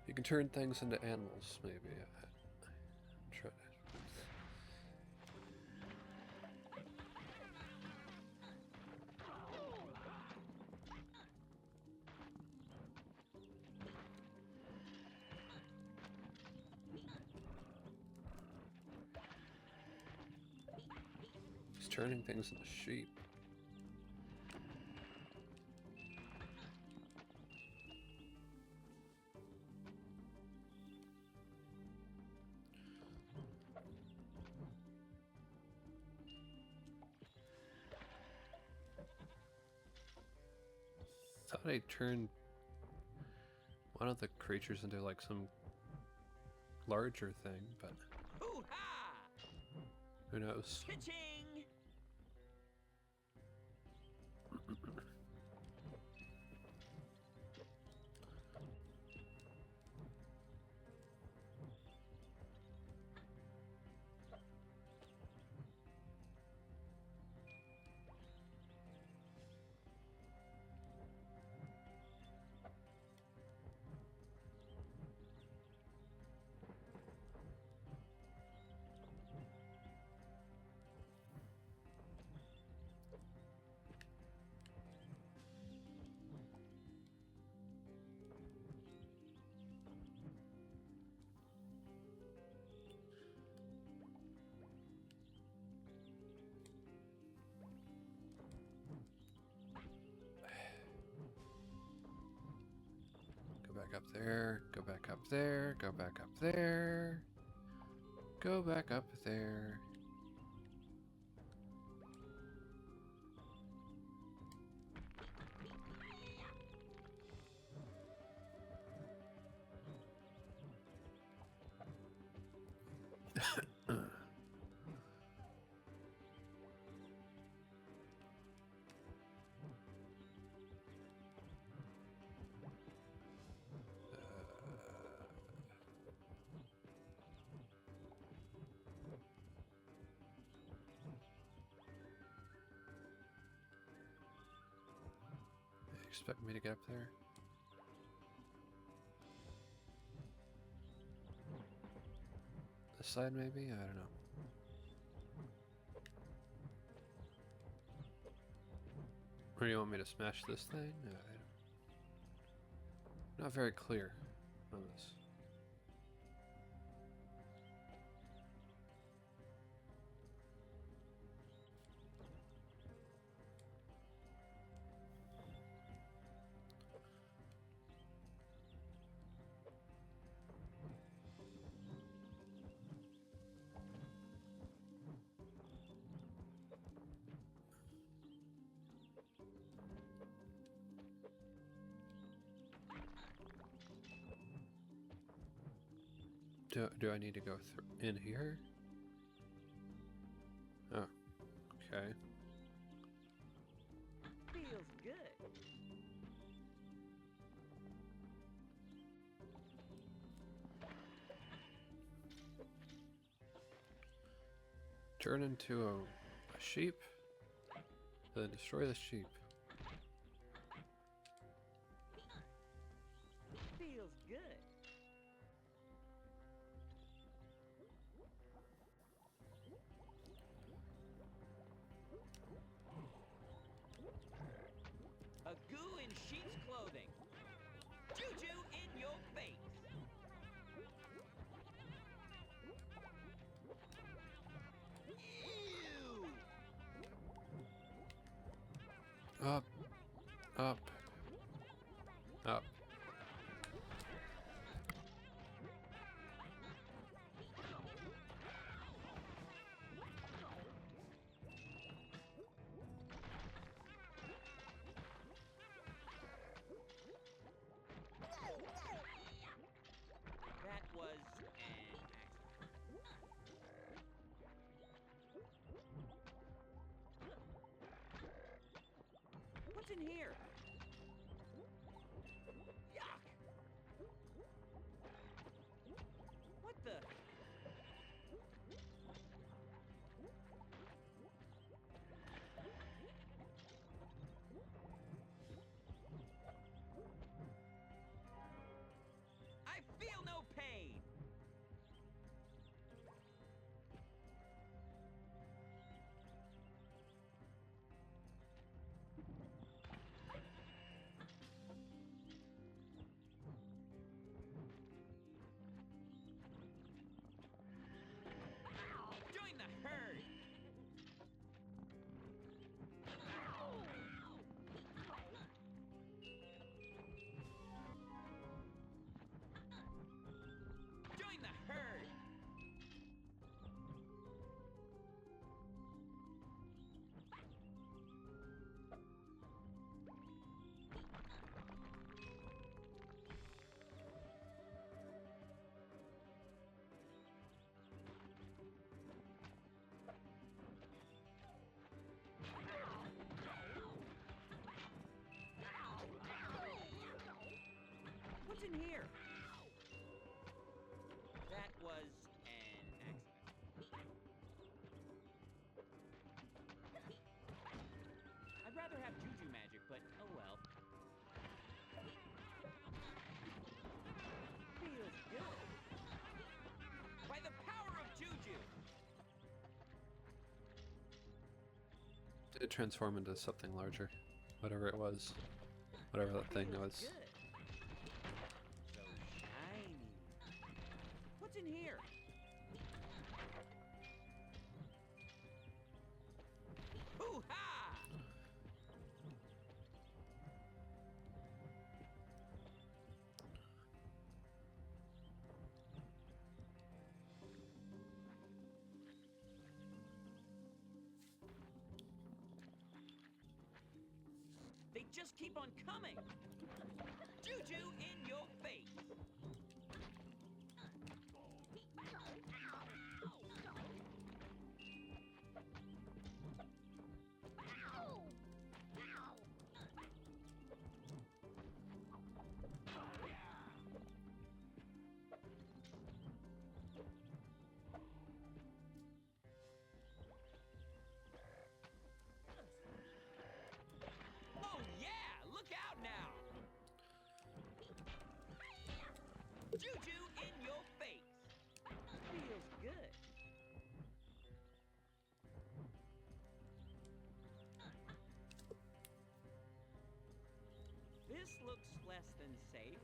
he can turn things into animals, maybe. Try to... He's turning things into sheep. Thought I turned one of the creatures into like some larger thing, but Hoo-ha! who knows? Pitching! Go back up there, go back up there, go back up there, go back up there. Expect me to get up there? This side maybe? I don't know. Or do you want me to smash this thing? Not very clear on this. Do I need to go in here? Oh, okay. Feels good. Turn into a sheep, then destroy the sheep. Feels good. A goo in sheep's clothing. Juju in your face. Ew. Up, up, up. That was an accident. What's in here? Yuck! What the? in here? That was an accident. I'd rather have juju magic, but oh well. Feels good. By the power of juju! It transformed into something larger. Whatever it was. Whatever that thing Feels was. good. So shiny. What's in here? Hoo-ha! They just keep on coming! Juju in your face! Oh yeah! Look out now! Juju in your face! Feels good. This looks less than safe.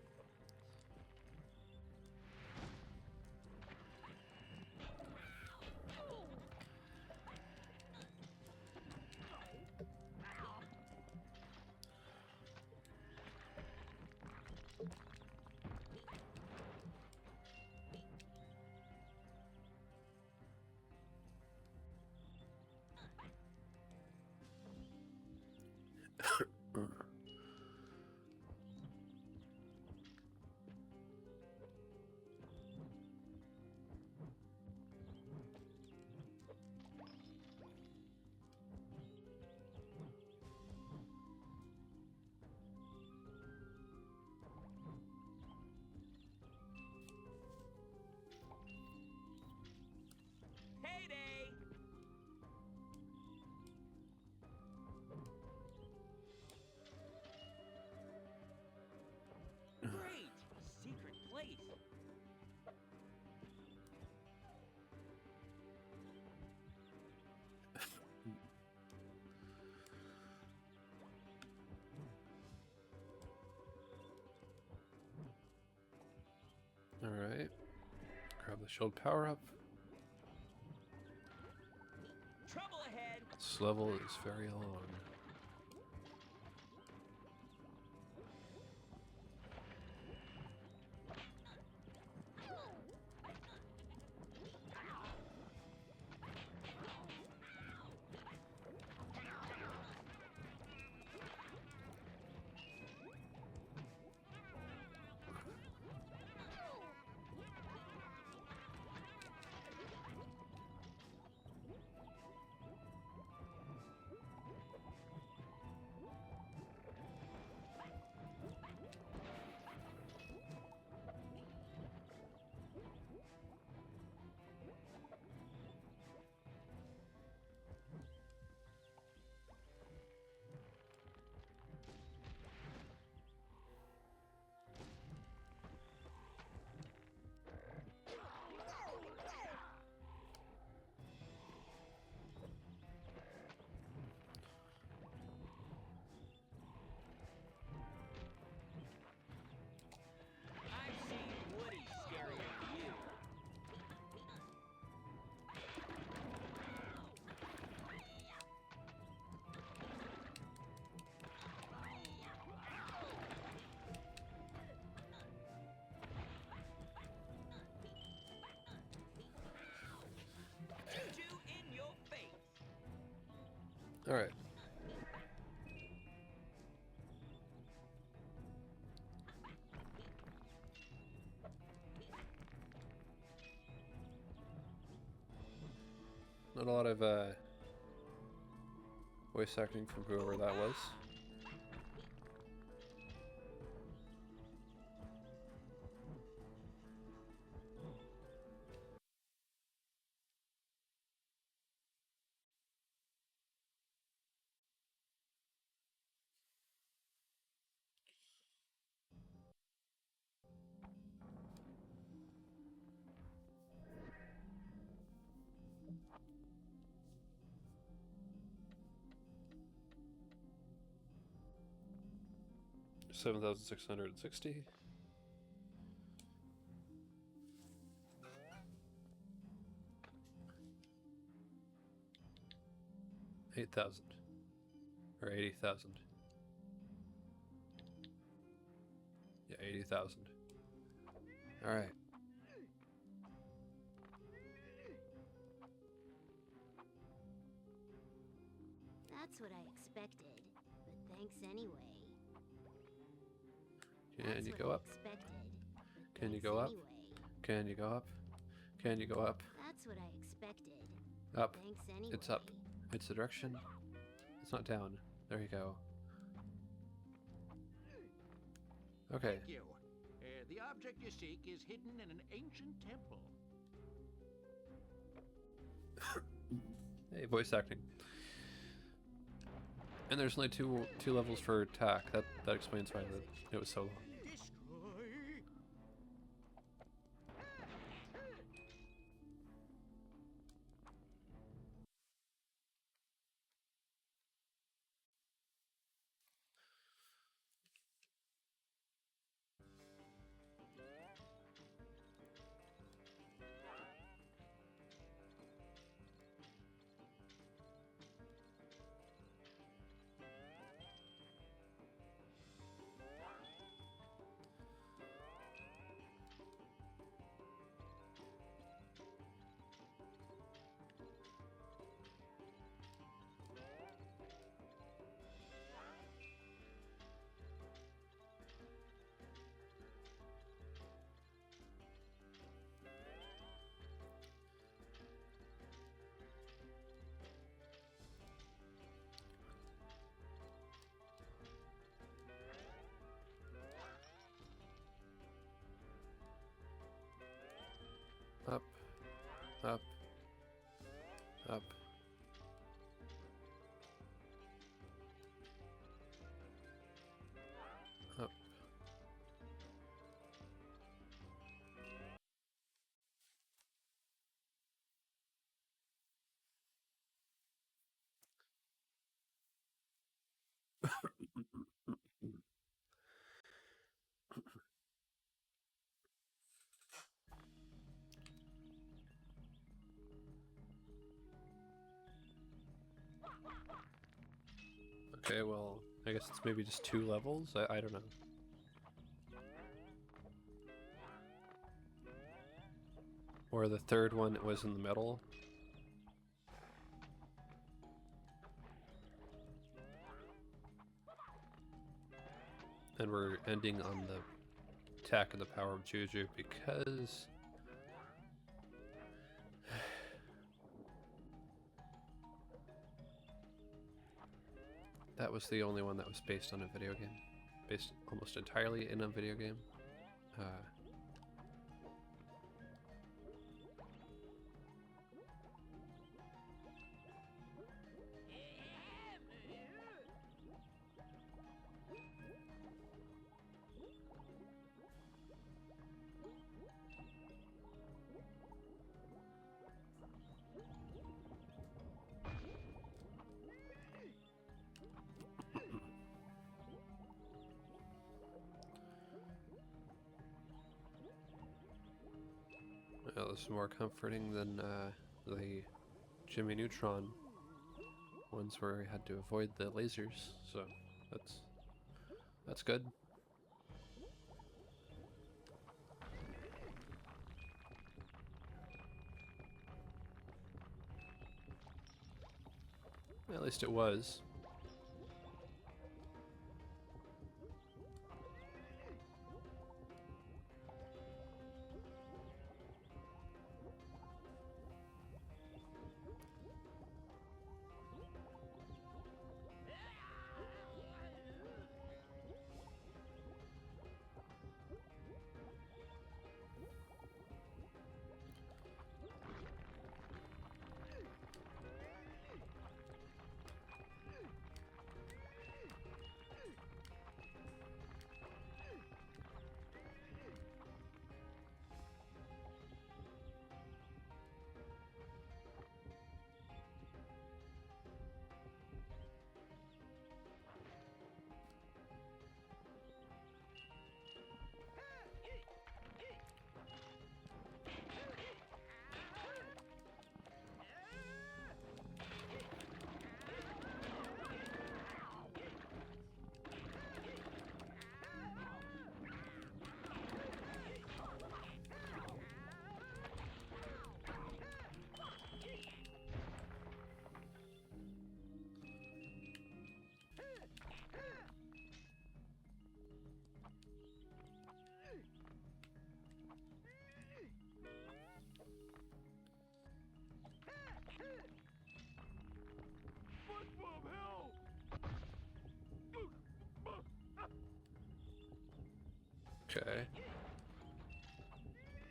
Payday! Great! Secret place. Alright. Grab the shield power up. Trouble ahead! This level is very long. I've seen Woody scarier than you. Juju in your face! Alright. Not a lot of voice acting from whoever that was. 7,660. $8,000 or 80,000. Yeah, 80,000. All right. That's what I expected, but thanks anyway. Can you go up? Can you go up? Can you go up? Can you go up? That's what I expected. Up. Thanks anyway. It's up. It's the direction. It's not down. There you go. Okay. Thank you. The object you seek is hidden in an ancient temple. Hey, voice acting. And there's only two levels for attack. That explains why it was so long. Up, up, up. Up. Okay, well, I guess it's maybe just 2 levels? I don't know. Or the third one was in the middle. And we're ending on the attack and the power of Juju because... that was the only one that was based on a video game. Based almost entirely in a video game. Well, this is more comforting than the Jimmy Neutron ones where we had to avoid the lasers, so that's good. At least it was.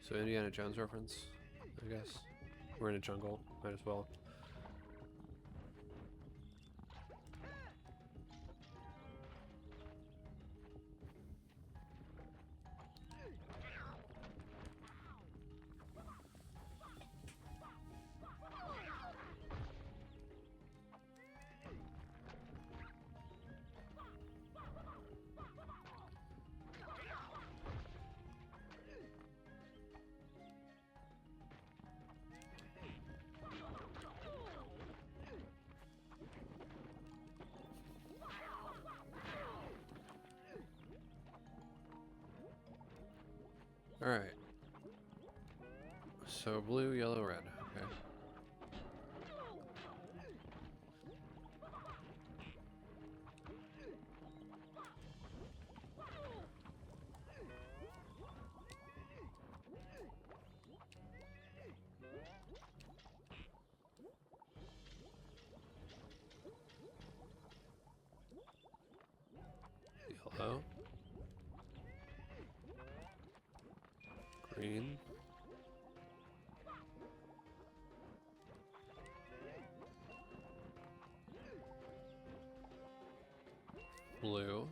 So Indiana Jones reference, I guess. We're in a jungle, might as well. Alright. So blue, yellow, red. Okay. Yellow. Green. Blue.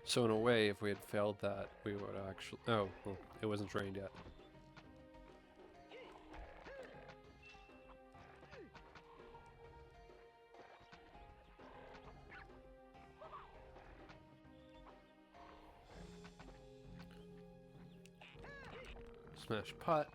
So in a way, if we had failed that, we would actually... Oh, well, it wasn't drained yet. Smash pot.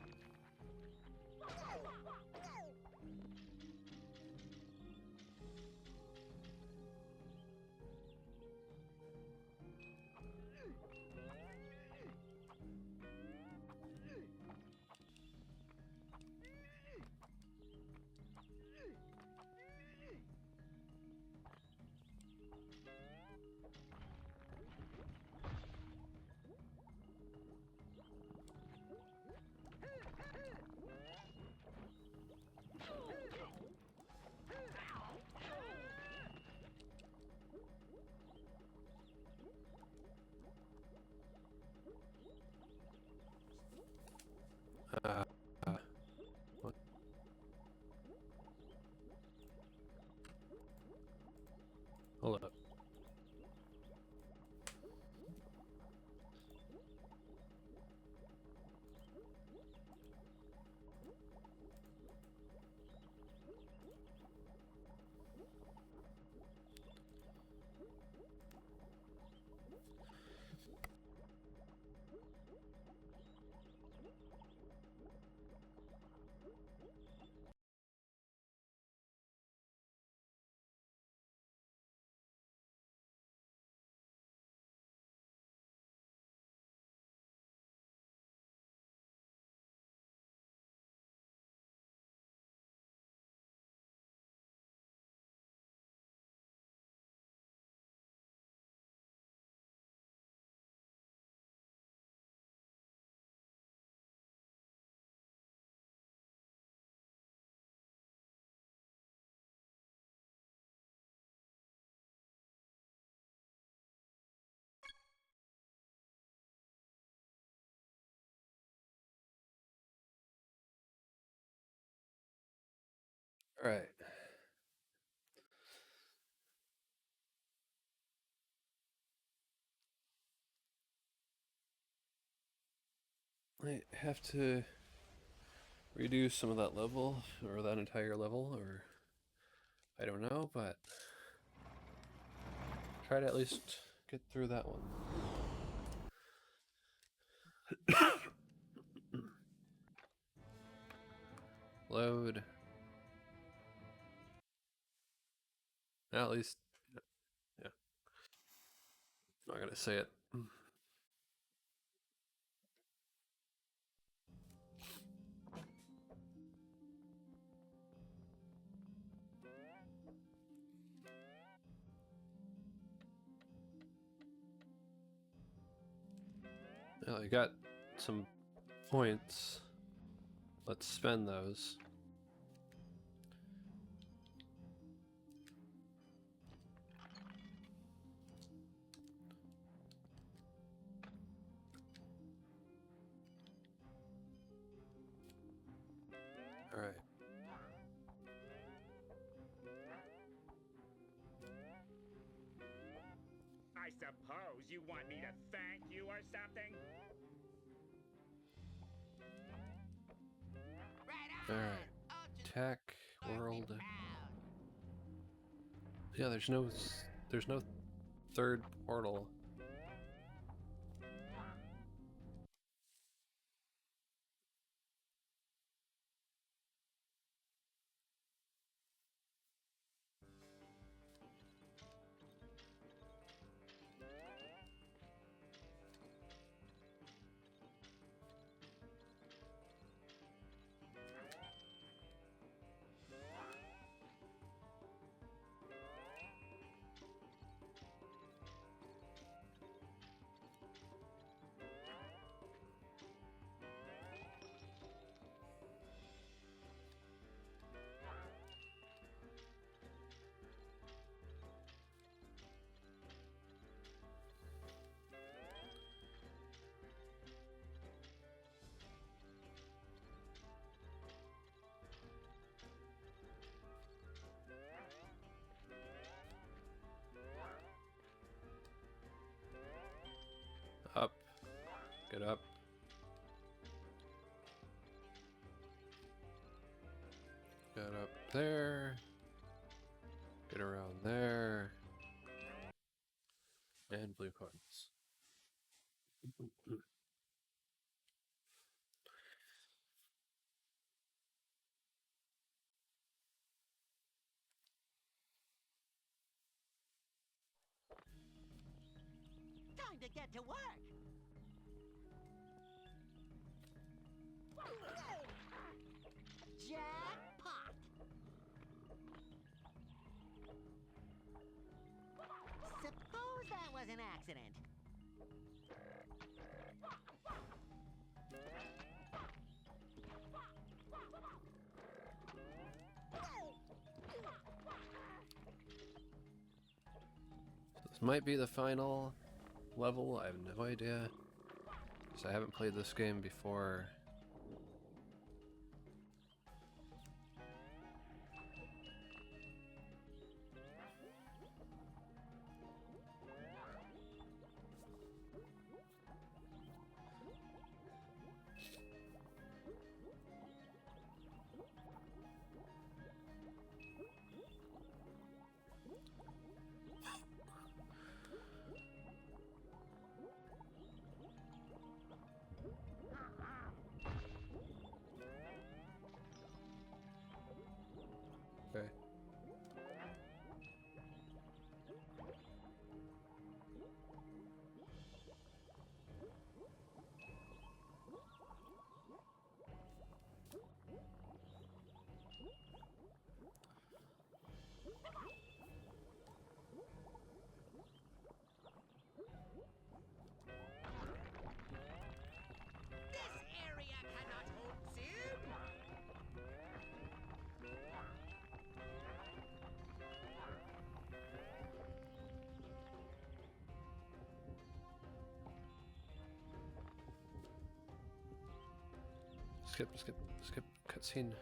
What? Hold up. All right. I have to redo some of that level, or that entire level, or I don't know, but try to at least get through that one. Load. At least, yeah. I'm not gonna say it. Well, I got some points. Let's spend those. All right. I suppose you want me to thank you or something? All right. Tech world. Yeah, there's no third portal. Up. Get up. Get up there. Get around there. And blue coins. Time to get to work. Jackpot! Suppose that was an accident. This might be the final level. I have no idea, because I haven't played this game before. Okay. This area cannot hold Zoom. Skip cutscene.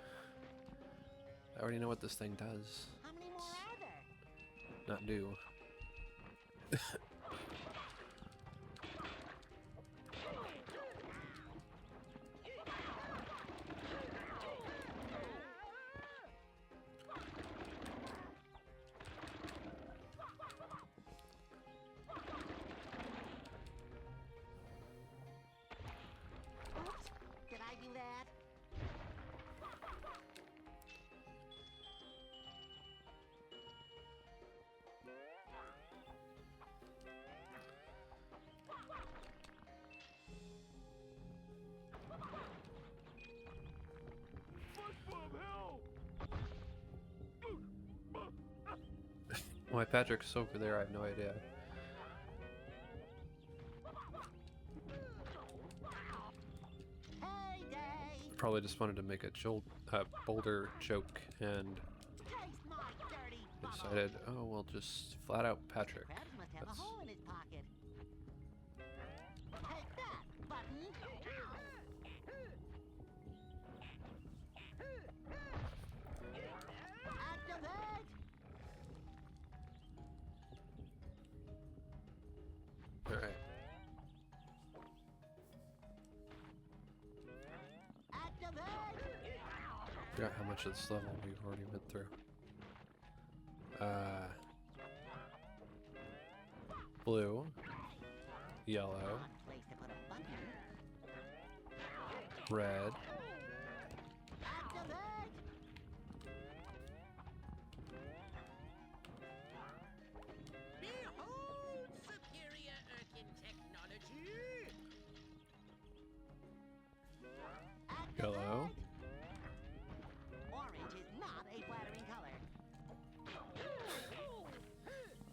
I already know what this thing does. How many more are there? Not new. Oops, did I do that? SpongeBob, help! Why Patrick's over there, I have no idea. probably just wanted to make a boulder joke and Taste my dirty bubble. decided, oh, we'll just flat out Patrick. Krabs must have That's- a hole in his pocket. Take that, button. Activate. Alright. Activate. Forgot how much of this level we've already went through. Blue, yellow, Odd place to put a button. red, Activate. Behold superior Erkin technology! yellow, Orange is not a flattering color.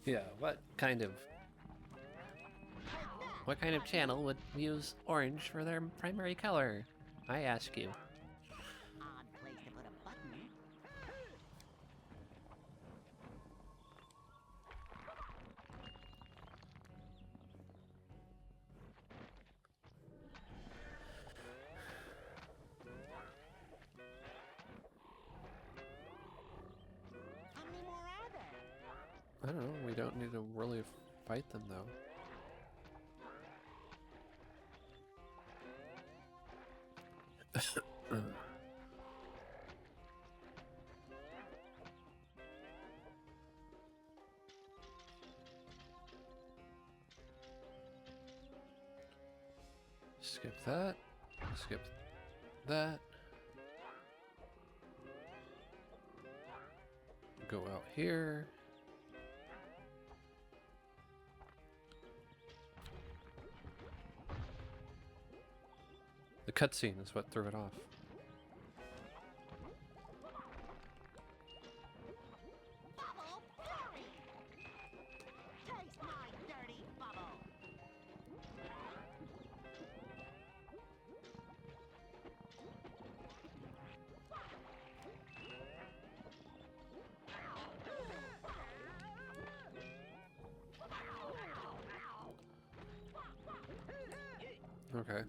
yeah, what kind of channel would use orange for their primary color? I ask you. Odd place to put a button. How many more are there? I don't know, we don't need to really fight them though. Skip that. Skip that. Go out here. The cutscene is what threw it off. Bubble Fury! Taste my dirty bubble! Okay.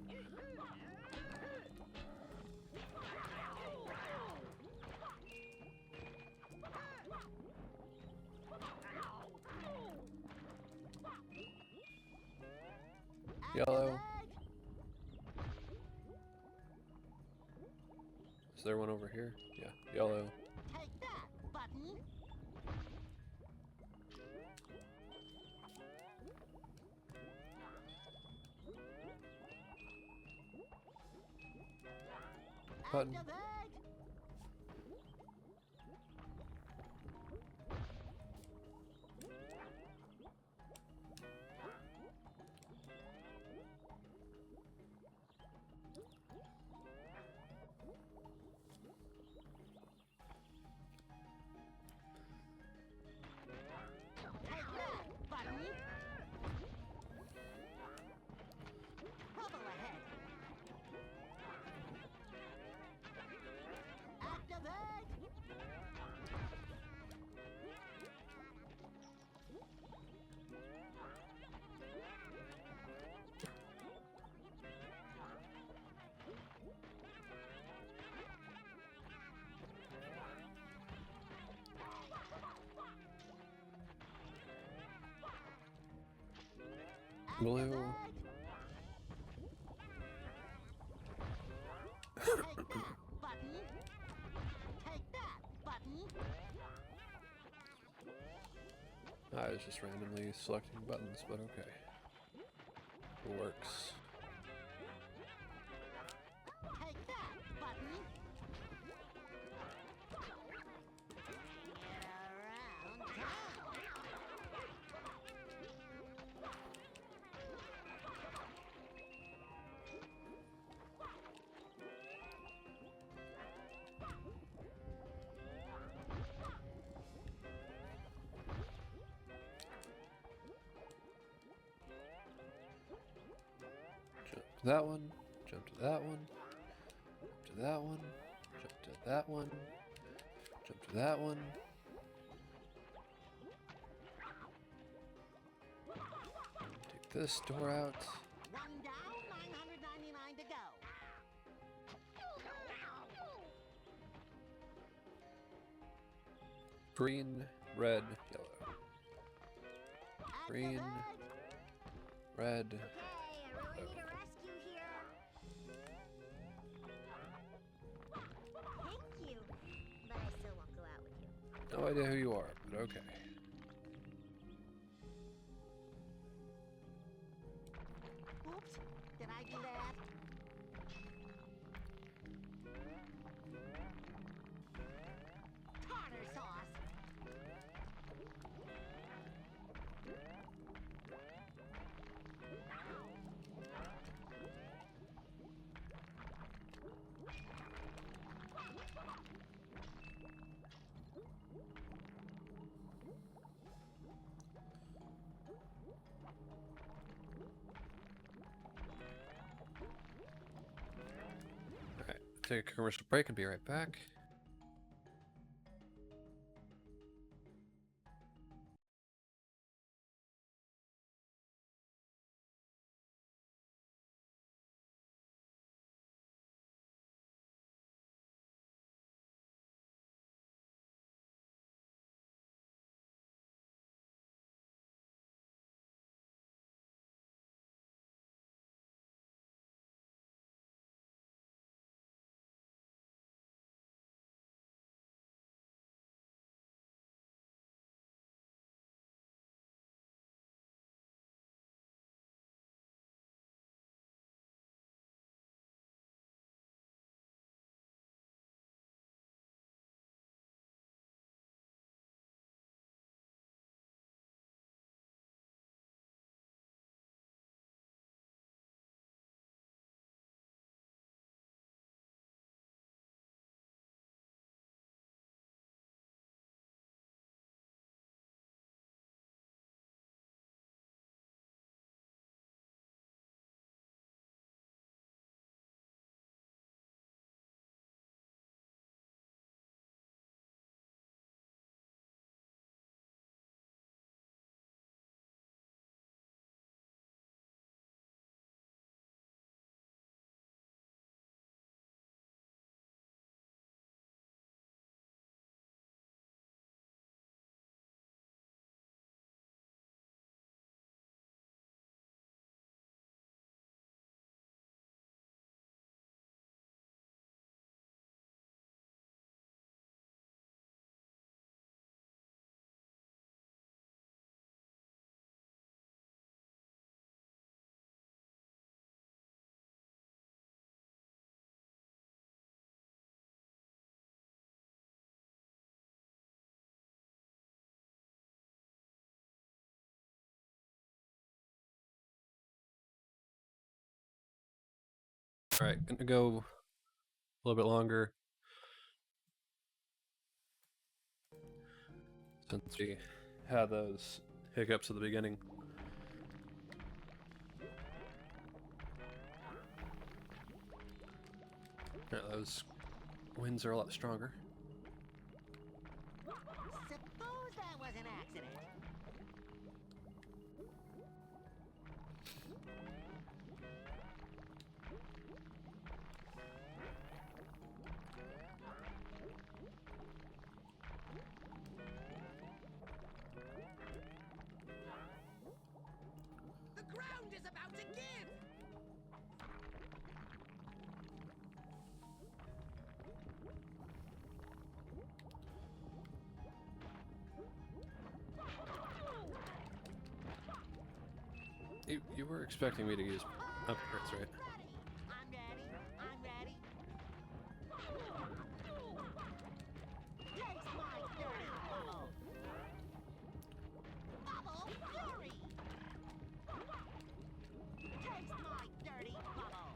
Yellow. Is there one over here? Yeah, yellow. Take that, button! Button. Activate! Take that, button! Bubble ahead! Activate! Blue. Take that, button! Take that, button! I was just randomly selecting buttons, but okay. It works. Take that, button! Get around town! Jump to that one. Jump to that one. To to that one. Jump to that one. Jump to that one. Take this door out. One down, 999 to go. Green, red, yellow. Green, red. Okay, I really need a rescue here. Thank you, but I still won't go out with you. No idea who you are, but okay. Oops, did I do that? Tartar sauce. Alright, take a commercial break and be right back. Alright, gonna go a little bit longer. Since we had those hiccups at the beginning. Yeah, those winds are a lot stronger. Suppose that was an accident. The ground is about to give! You were expecting me to use upgrades, right? I'm ready. I'm ready. Taste my dirty bubble. Bubble fury. Taste my dirty bubble.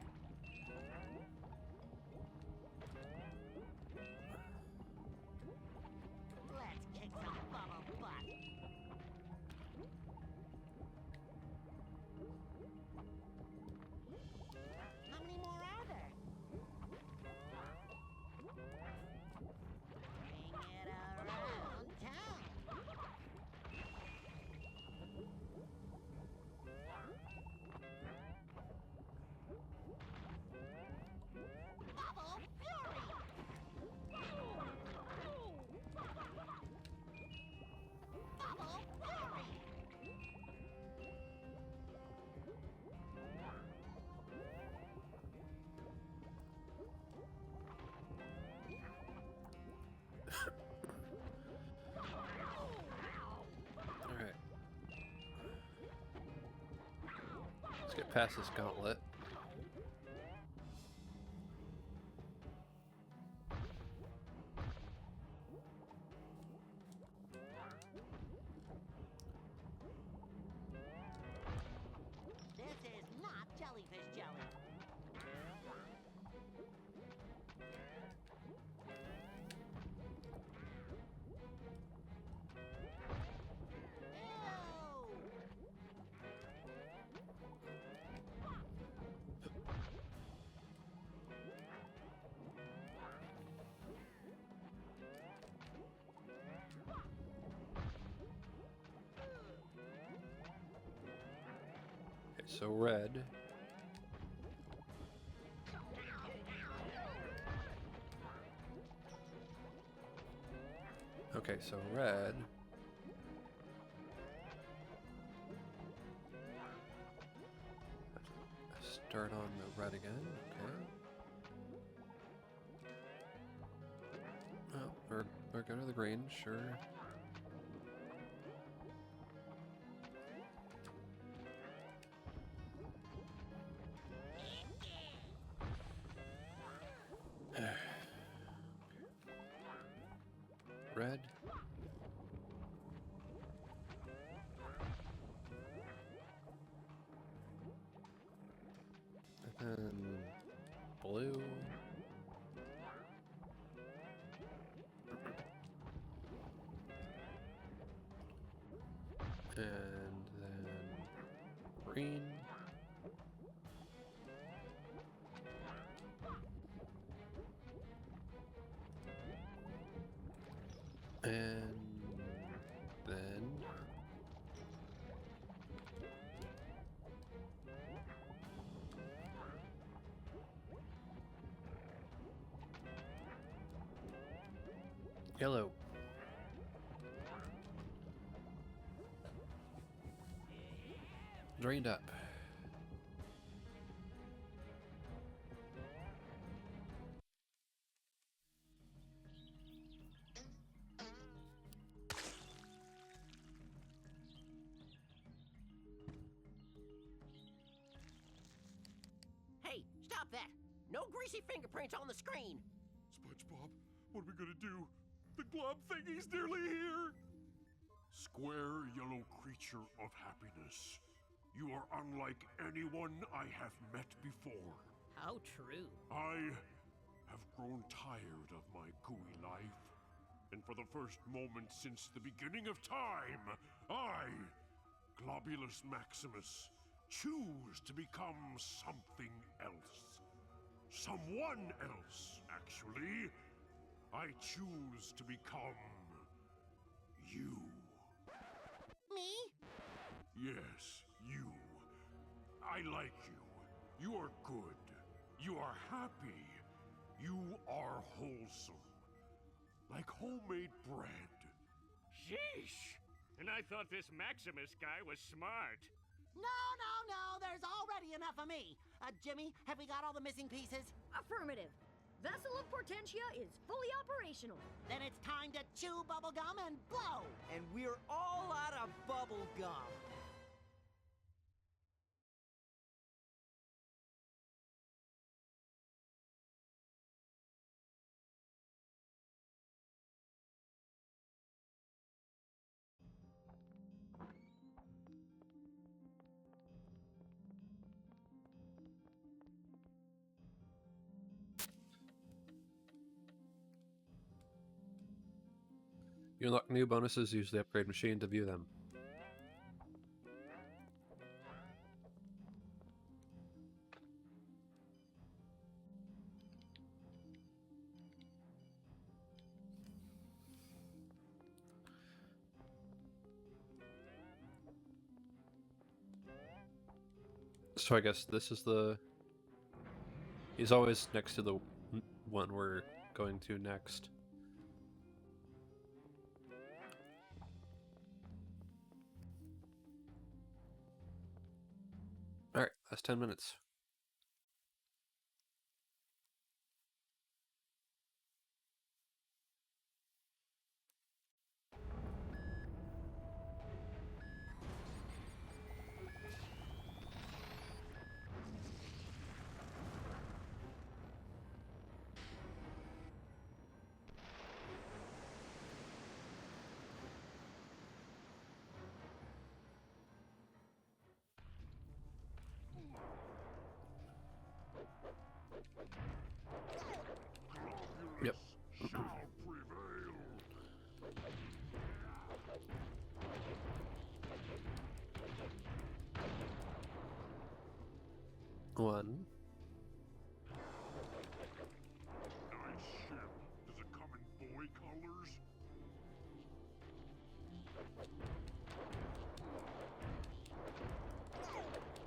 Let's kick some bubble butt. Get past this gauntlet. This is not jellyfish jelly. Okay, so red. Okay, so red. Start on the red again. Okay. Oh, or go to the green, sure. Red. And then blue. And then green. And then yellow. Drained up. Hey, stop that! No greasy fingerprints on the screen! SpongeBob, what are we gonna do? The glob thingy's nearly here! Square yellow creature of happiness. You are unlike anyone I have met before. How true. I have grown tired of my gooey life. And for the first moment since the beginning of time, I, Globulus Maximus, choose to become something else. Someone else, actually. I choose to become you. Me? Yes, you. I like you. You are good. You are happy. You are wholesome. Like homemade bread. Sheesh! And I thought this Maximus guy was smart. No, there's already enough of me. Jimmy, have we got all the missing pieces? Affirmative. Vessel of Portentia is fully operational. Then it's time to chew bubble gum and blow. And we're all out of bubble gum. You unlock new bonuses, use the upgrade machine to view them. So I guess this is the... He's always next to the one we're going to next. Alright, that's 10 minutes. 1. Nice ship. Does it come in boy colors?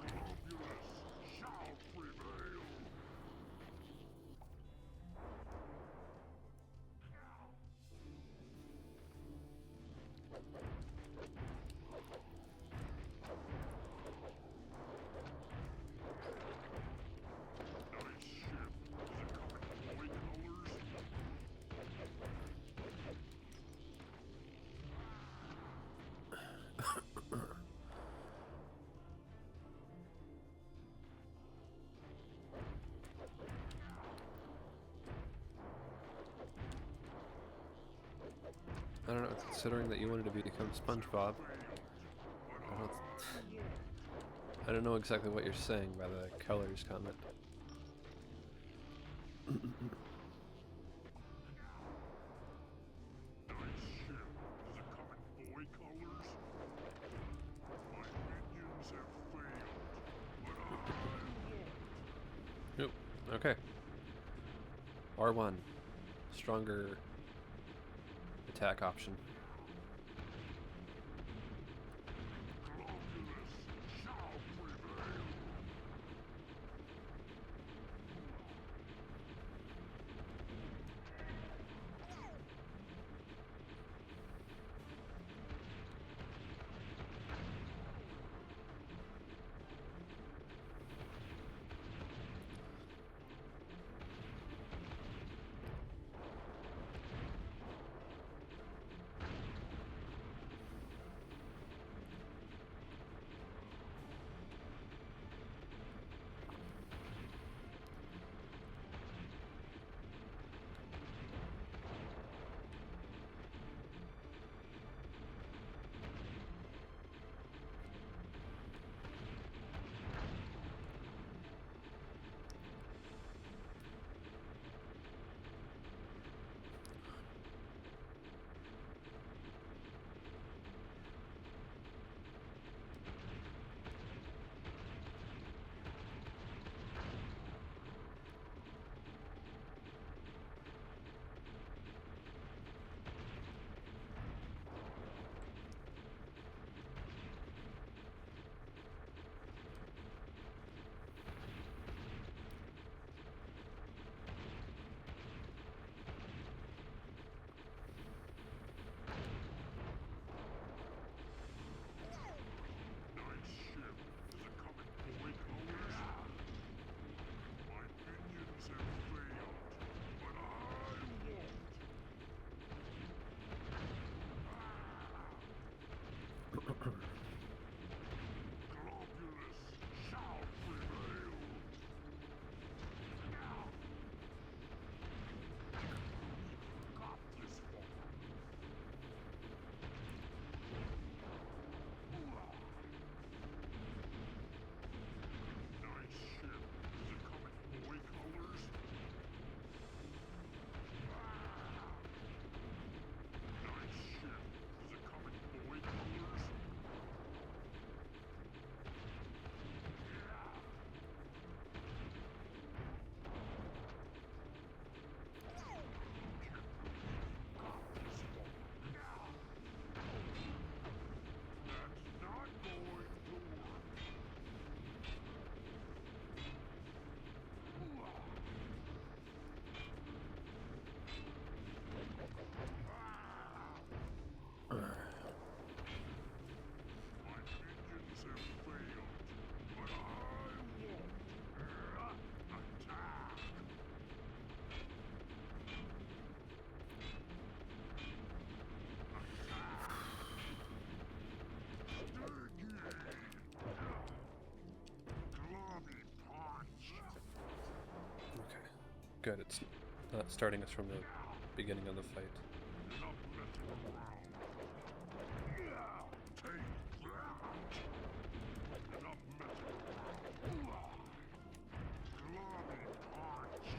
Globulus shall prevail. Nice ship. Does it come in boy colors? I don't know, considering that you wanted to become SpongeBob, I don't know exactly what you're saying by the colors comment. Nice ship. Does it come in boy colors? My minions have failed, but I won't. Nope. Okay. R1. Stronger attack option. Globulus shall prevail. Nice ship. Does it come in boy colors? My minions have failed, but I won't. Globulus shall prevail. Got this one. Nice ship. Does it come in boy colors? Nice ship. Does it come in boy colors? That's not going to work. My minions have failed, but I won't. Attack! Globby punch! Okay. Good, it's not starting us from the beginning of the fight. Enough messing around. Take that! Enough messing around. Globby punch!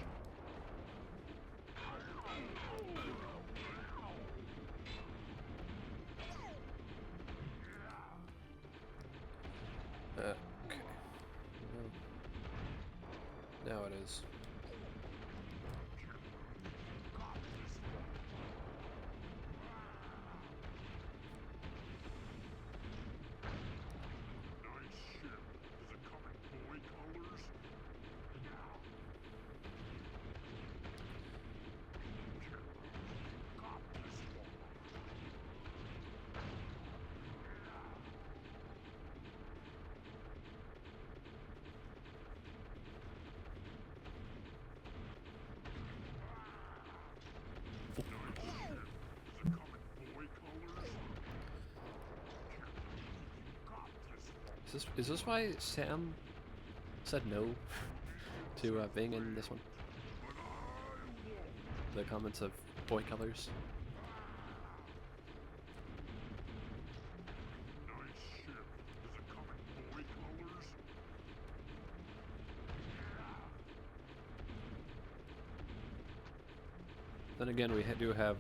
Okay. Well, is. Nice ship. Does it come in boy colors? Got this one. Is this why Sam said no to being in this one? The comments of boy colors. Then again, we do have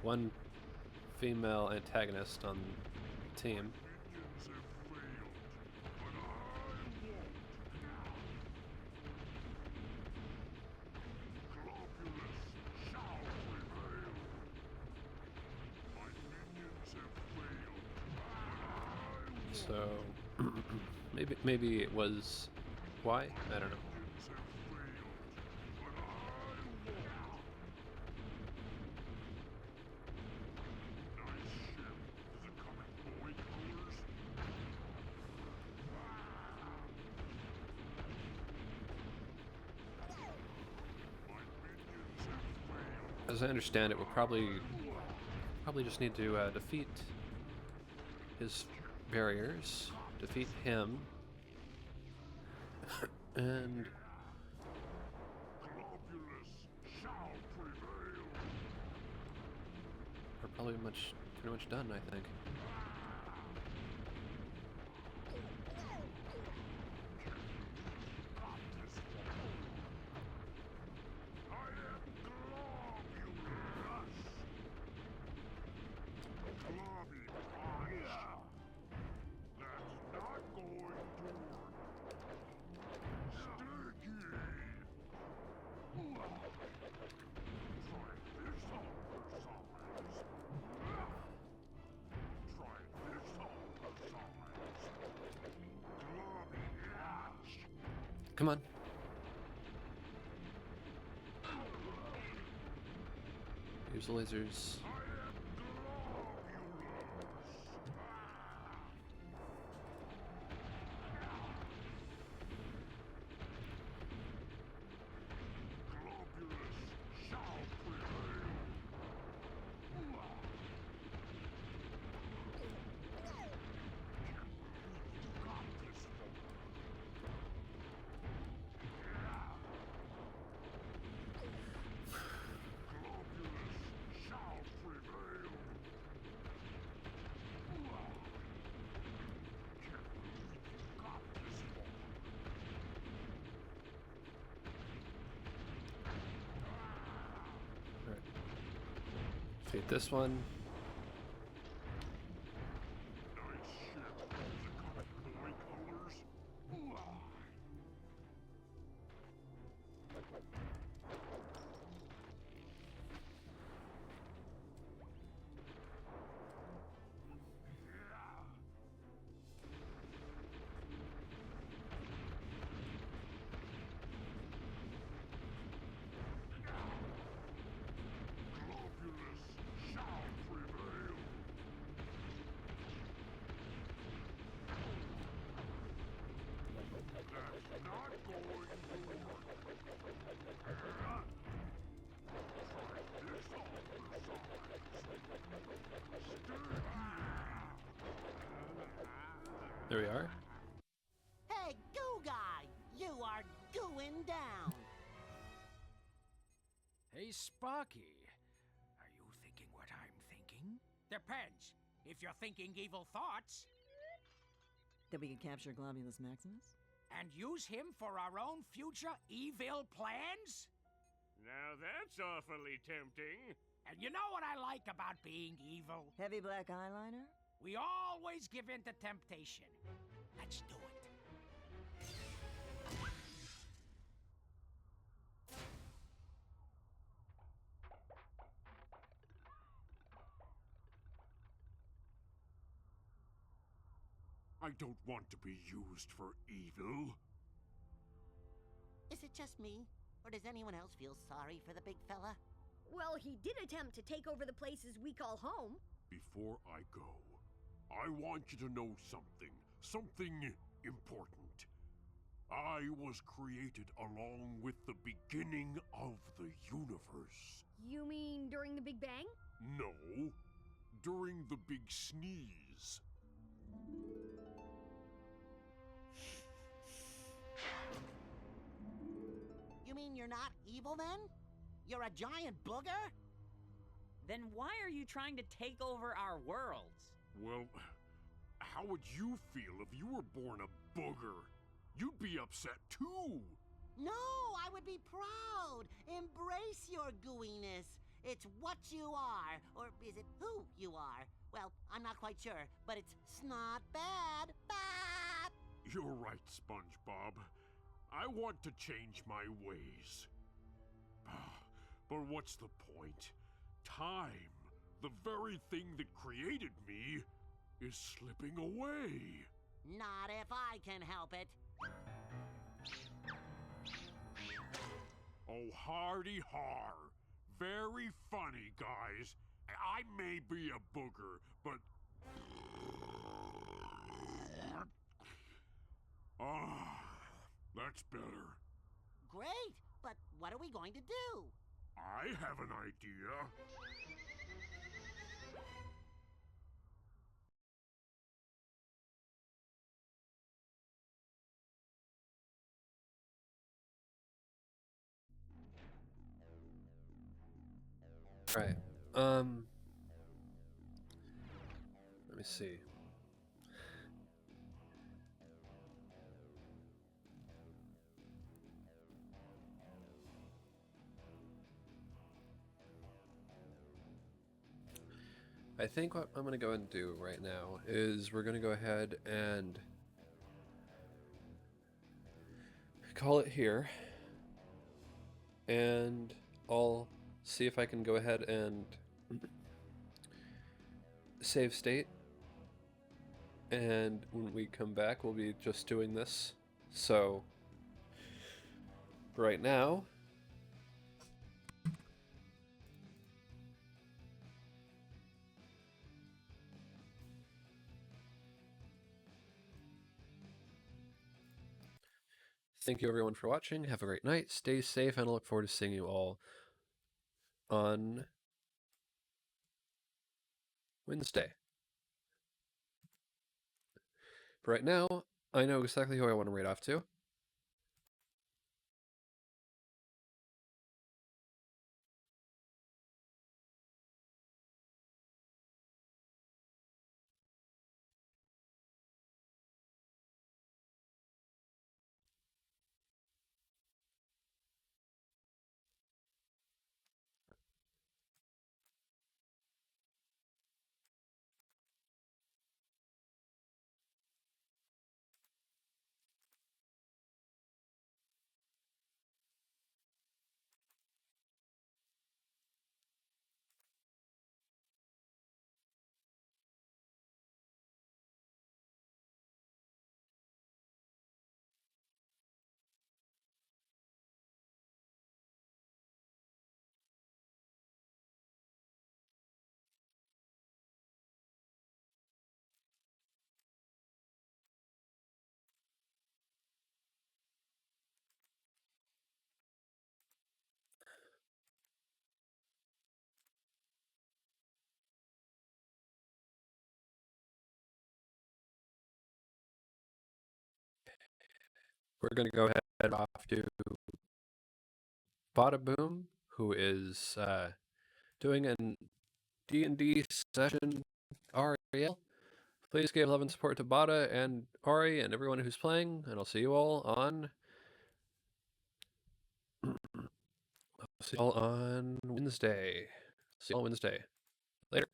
one female antagonist on the team. So maybe it was why? I don't know. As I understand it, we'll probably just need to defeat his barriers, defeat him, and we're probably pretty much done, I think. Come on. Use the lasers. Defeat this one. There we are. Hey, Goo Guy! You are gooing down! Hey, Sparky. Are you thinking what I'm thinking? Depends. If you're thinking evil thoughts. That we can capture Globulus Maximus? And use him for our own future evil plans? Now that's awfully tempting. And you know what I like about being evil? Heavy black eyeliner? We always give in to temptation. Let's do it. I don't want to be used for evil. Is it just me? Or does anyone else feel sorry for the big fella? Well, he did attempt to take over the places we call home. Before I go, I want you to know something. Something important. I was created along with the beginning of the universe. You mean during the Big Bang? No, during the big sneeze. You mean you're not evil then? You're a giant booger? Then why are you trying to take over our worlds? Well, how would you feel if you were born a booger? You'd be upset too. No, I would be proud. Embrace your gooiness. It's what you are, or is it who you are? Well, I'm not quite sure, but it's not bad. Bad! You're right, SpongeBob. I want to change my ways. But what's the point? Time, the very thing that created me, is slipping away. Not if I can help it. Oh, hardy har. Very funny, guys. I may be a booger, but... that's better. Great, but what are we going to do? I have an idea. Right. Let me see. I think what I'm going to go and do right now is we're going to go ahead and call it here, and I'll see if I can go ahead and save state, and when we come back we'll be just doing this. So right now thank you everyone for watching. Have a great night, stay safe, and I look forward to seeing you all on Wednesday. For right now, I know exactly who I want to raid off to. We're going to go ahead off to Bada Boom, who is doing an D&D session. Ariel, please give love and support to Bada and Ari and everyone who's playing, and I'll see you all on Wednesday. See you all Wednesday. Later.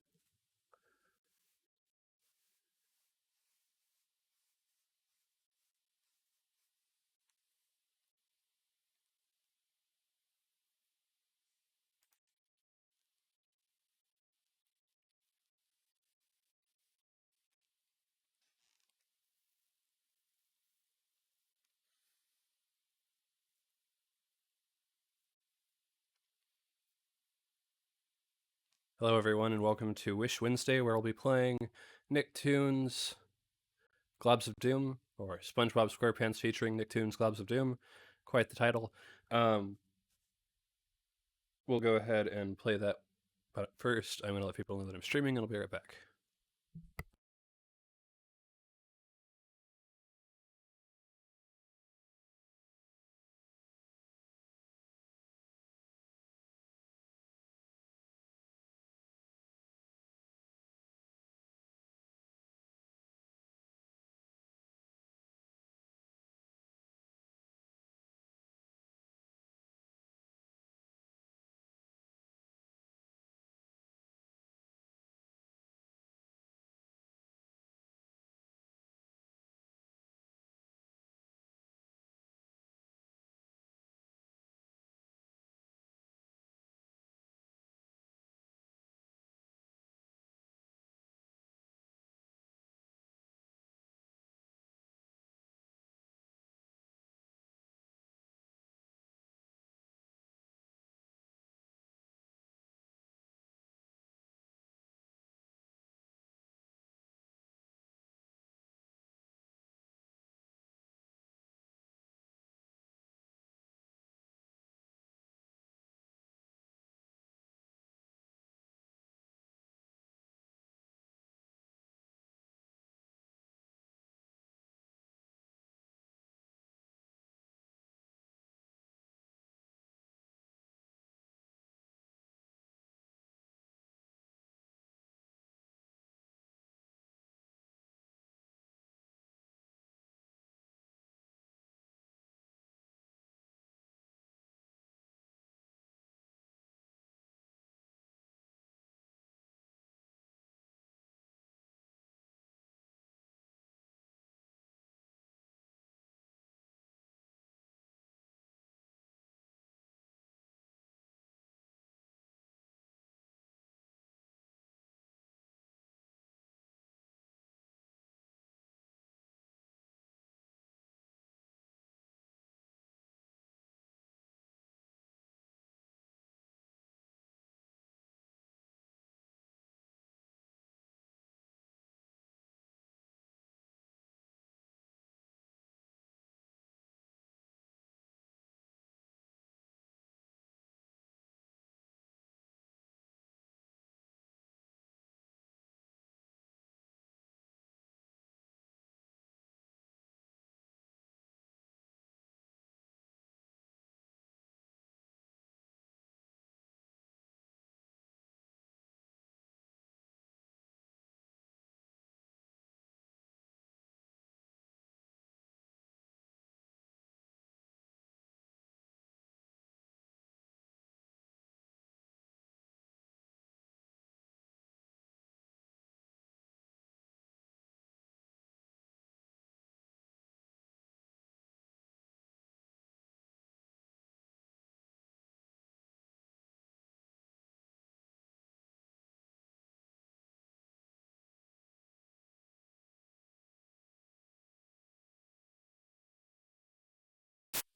Hello, everyone, and welcome to Wish Wednesday, where I'll be playing Nicktoons Globs of Doom, or SpongeBob SquarePants featuring Nicktoons Globs of Doom. Quite the title. We'll go ahead and play that, but first, I'm going to let people know that I'm streaming, and I'll be right back.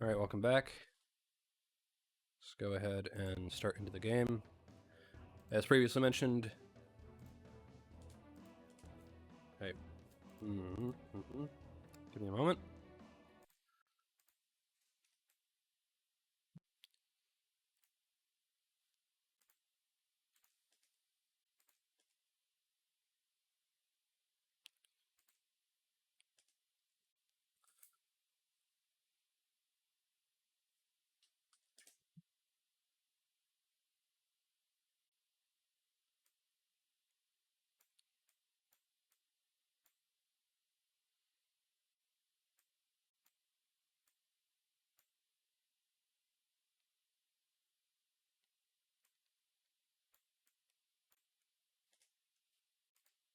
Alright, welcome back. Let's go ahead and start into the game. As previously mentioned... Hey. Give me a moment.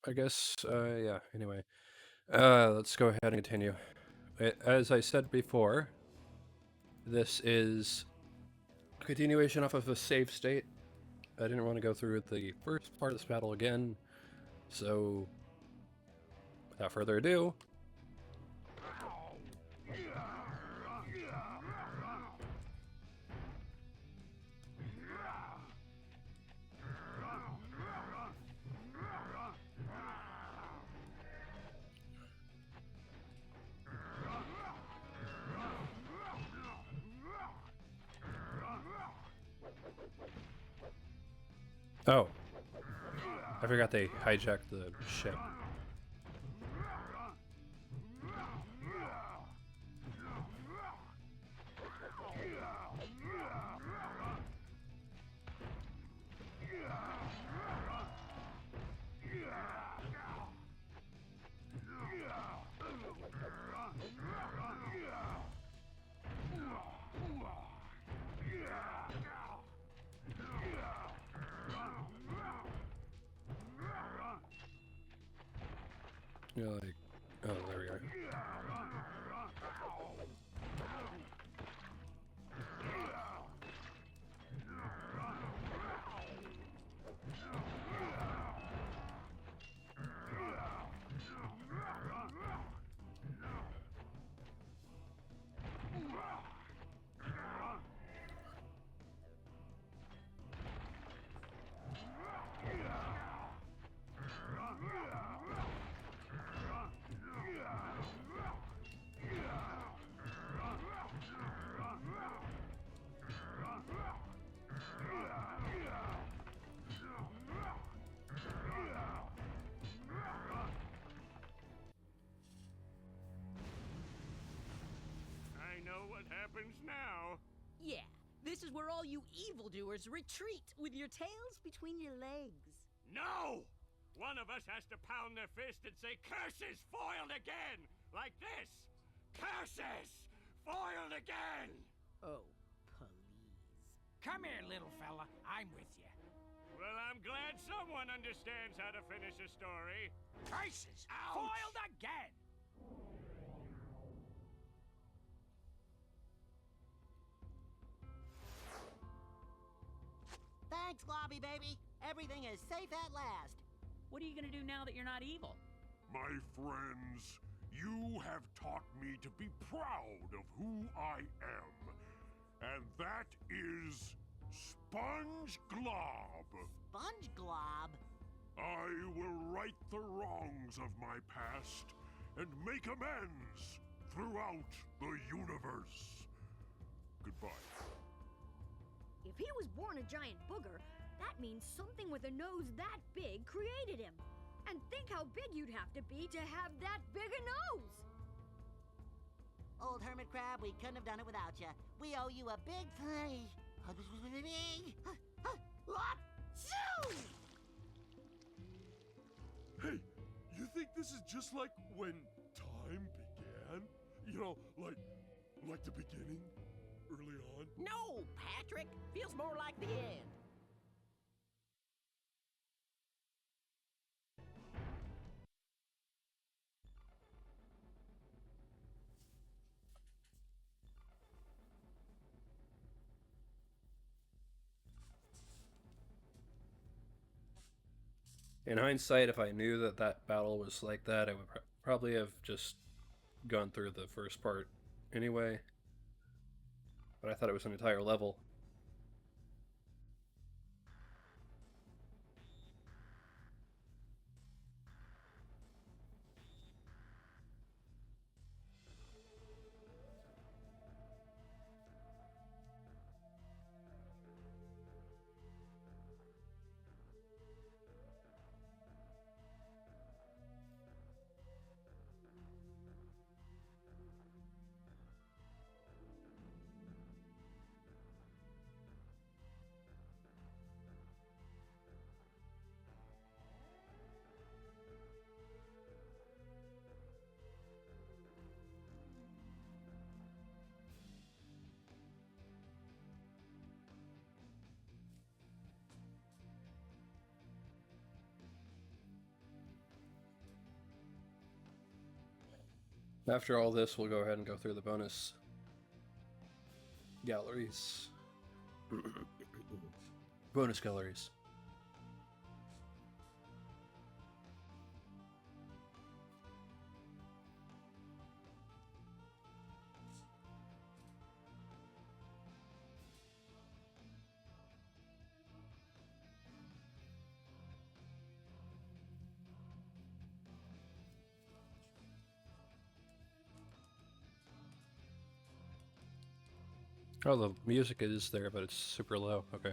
I guess, yeah, anyway. Let's go ahead and continue. As I said before, this is a continuation off of a save state. I didn't want to go through the first part of this battle again, so without further ado... Oh. I forgot they hijacked the ship. Yeah, like, oh, there we go. I know what happens now. Yeah, this is where all you evildoers retreat with your tails between your legs. No! One of us has to pound their fist and say, "Curses foiled again!" Like this. Curses foiled again! Oh, please. Come here, little fella. I'm with you. Well, I'm glad someone understands how to finish a story. Curses! Ouch! Foiled again! Thanks, Globby baby. Everything is safe at last. What are you gonna do now that you're not evil? My friends, you have taught me to be proud of who I am. And that is Sponge Glob. Sponge Glob? I will right the wrongs of my past and make amends throughout the universe. Goodbye. If he was born a giant booger, that means something with a nose that big created him. And think how big you'd have to be to have that big a nose! Old Hermit Crab, we couldn't have done it without you. We owe you a big thing. Hey, you think this is just like when time began? You know, like the beginning? Early on? No, Patrick. Feels more like the end. In hindsight, if I knew that that battle was like that, I would probably have just gone through the first part anyway. But I thought it was an entire level. After all this, we'll go ahead and go through the bonus galleries. Bonus galleries. Oh, the music is there, but it's super low. Okay.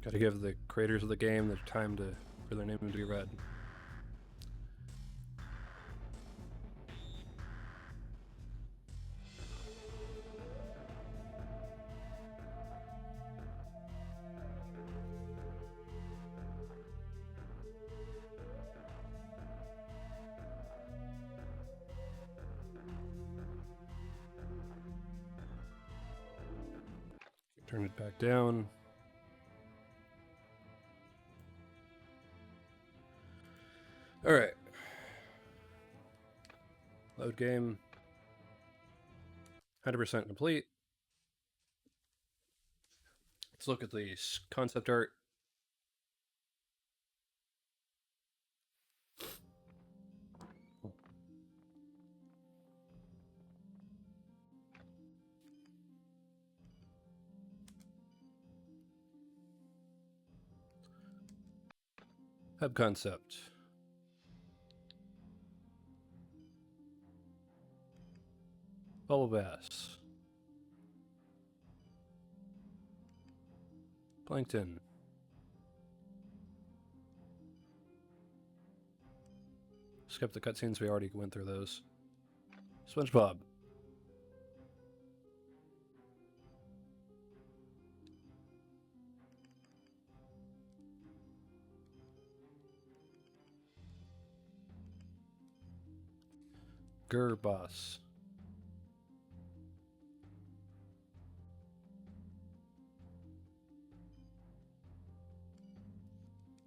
Gotta give the creators of the game the time for their name to be read. Turn it back down. Alright. Load game. 100% complete. Let's look at the concept art. Hub concept. Bubble bass. Plankton. Skip the cutscenes, we already went through those. SpongeBob. Boss.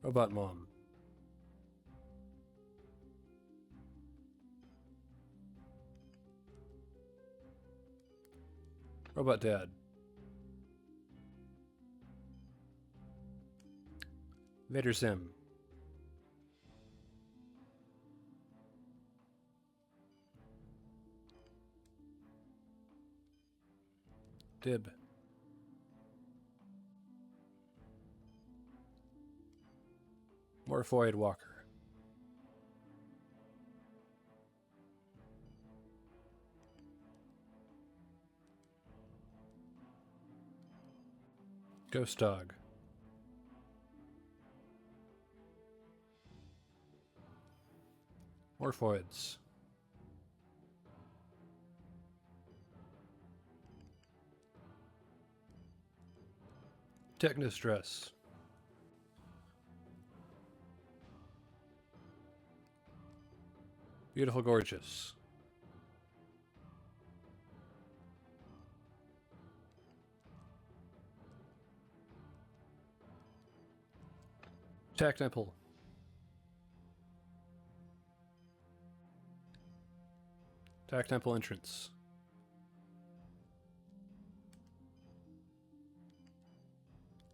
Robot Mom. Robot Dad. Vader Sim. Dib. Morphoid Walker. Ghost Dog. Morphoids. Technostress. Beautiful Gorgeous. Tack Nipple. Tack Temple entrance.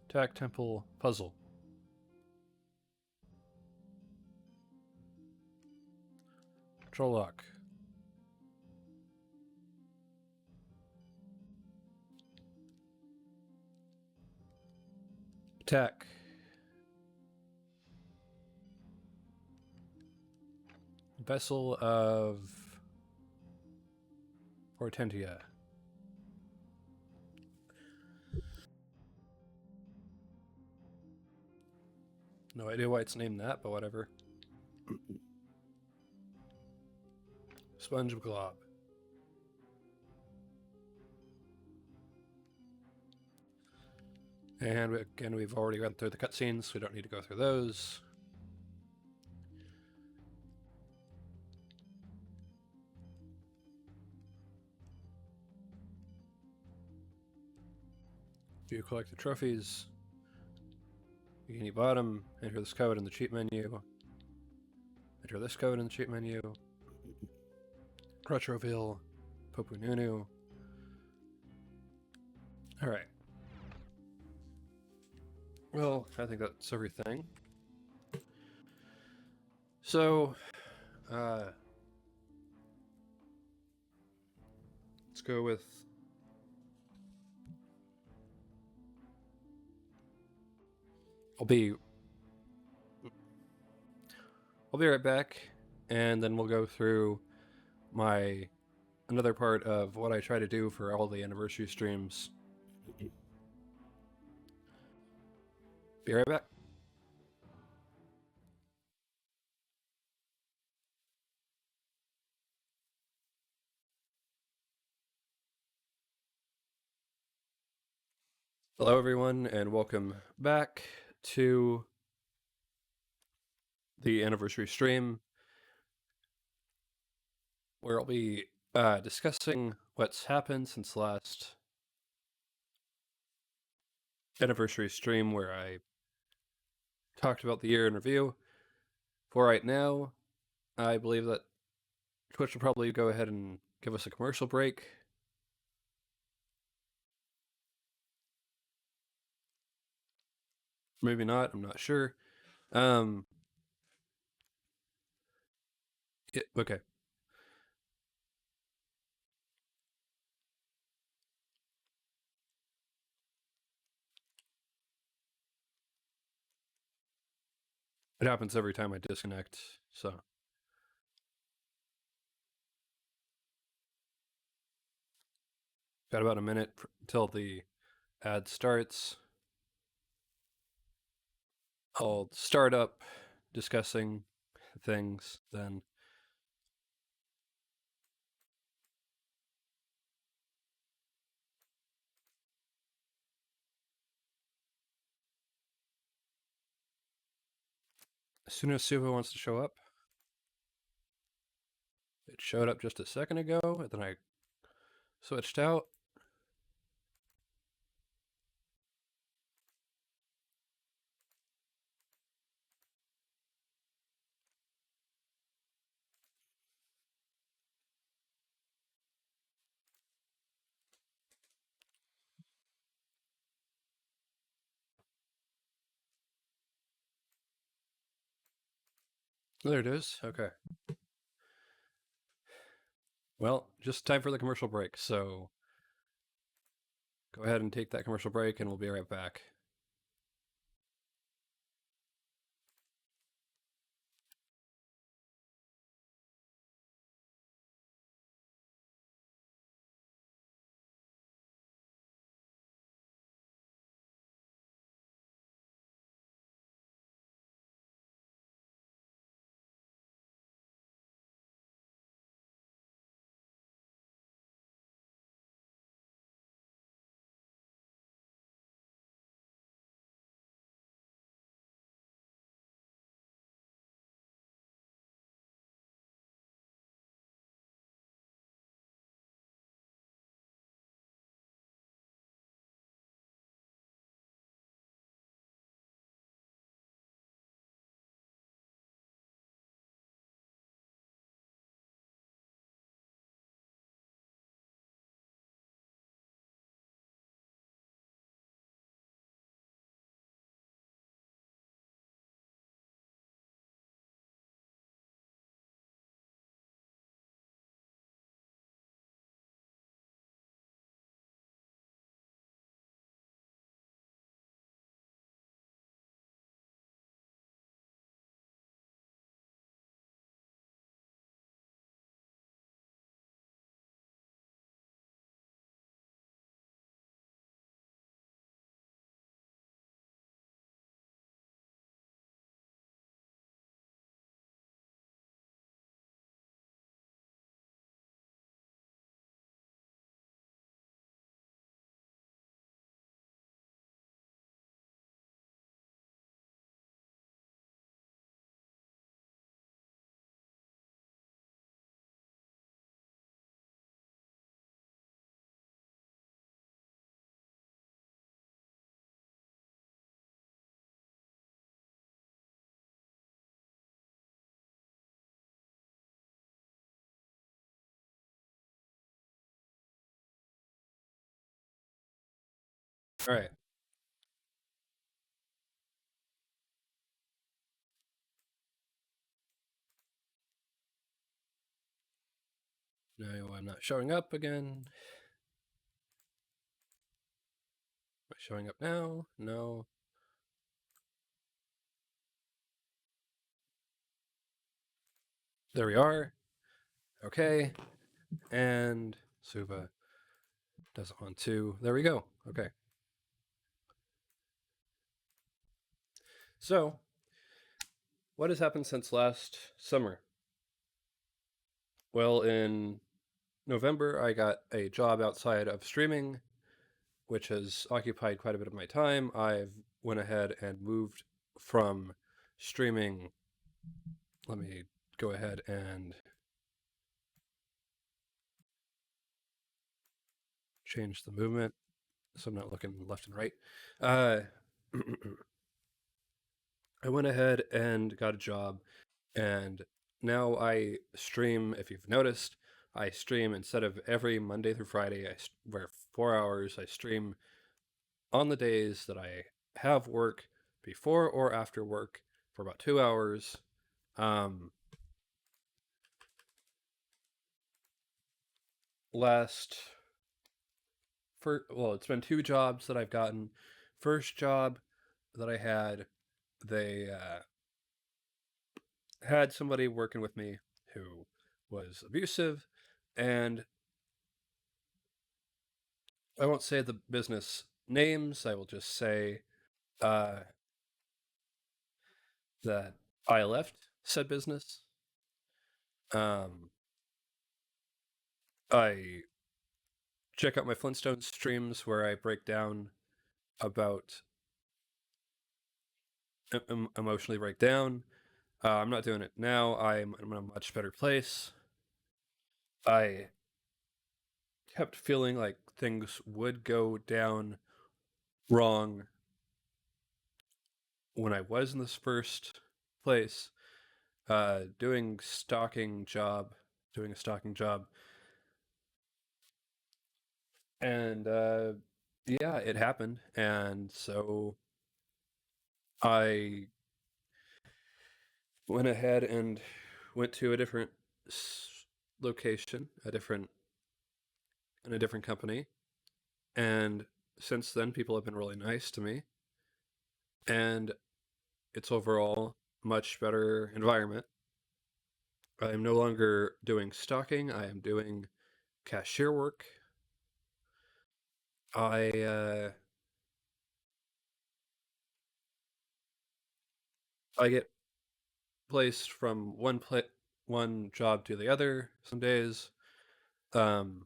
Tack Temple puzzle. Trolloc. Tack. Vessel of Hortensia. No idea why it's named that, but whatever. SpongeBob. And again, we've already gone through the cutscenes, so we don't need to go through those. You collect the trophies. Bikini Bottom. Enter this code in the cheat menu. Enter this code in the cheat menu. Retroville. Popu Nunu. Alright. Well, I think that's everything. So, let's go with I'll be right back, and then we'll go through another part of what I try to do for all the anniversary streams. Be right back. Hello, everyone, and welcome back to the anniversary stream, where I'll be discussing what's happened since the last anniversary stream, where I talked about the year in review. For right now, I believe that Twitch will probably go ahead and give us a commercial break. Maybe not, I'm not sure. Yeah, okay. It happens every time I disconnect, so. Got about a minute until the ad starts. I'll start up discussing things then. As soon as Suva wants to show up. It showed up just a second ago, and then I switched out. There it is. Okay. Well, just time for the commercial break, so go ahead and take that commercial break, and we'll be right back. All right. No, I'm not showing up again. Am I showing up now? No. There we are. Okay. And Suva doesn't want to. There we go. Okay. So, what has happened since last summer? Well, in November, I got a job outside of streaming, which has occupied quite a bit of my time. I've went ahead and moved from streaming. Let me go ahead and change the movement so I'm not looking left and right. I went ahead and got a job, and now I stream. If you've noticed, I stream instead of every Monday through Friday, where 4 hours, I stream on the days that I have work before or after work for about 2 hours. Last well, it's been 2 jobs that I've gotten. First job that I had, they had somebody working with me who was abusive, and I won't say the business names. I will just say that I left said business. I check out my Flintstones streams where I break down about emotionally break down. I'm not doing it now. I'm in a much better place. I kept feeling like things would go down wrong when I was in this first place, doing a stalking job, and yeah, it happened, and so I went ahead and went to a different location, in a different company, and since then, people have been really nice to me, and it's overall much better environment. I am no longer doing stalking. I am doing cashier work. I get placed from one job to the other some days. But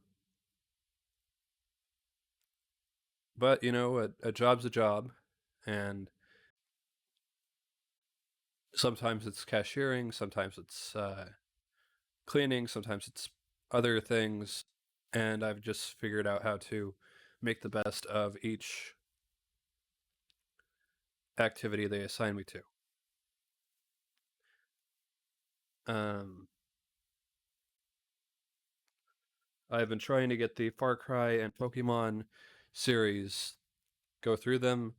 you know, a job's a job, and sometimes it's cashiering, sometimes it's cleaning, sometimes it's other things, and I've just figured out how to make the best of each activity they assign me to. I've been trying to get the Far Cry and Pokemon series, go through them.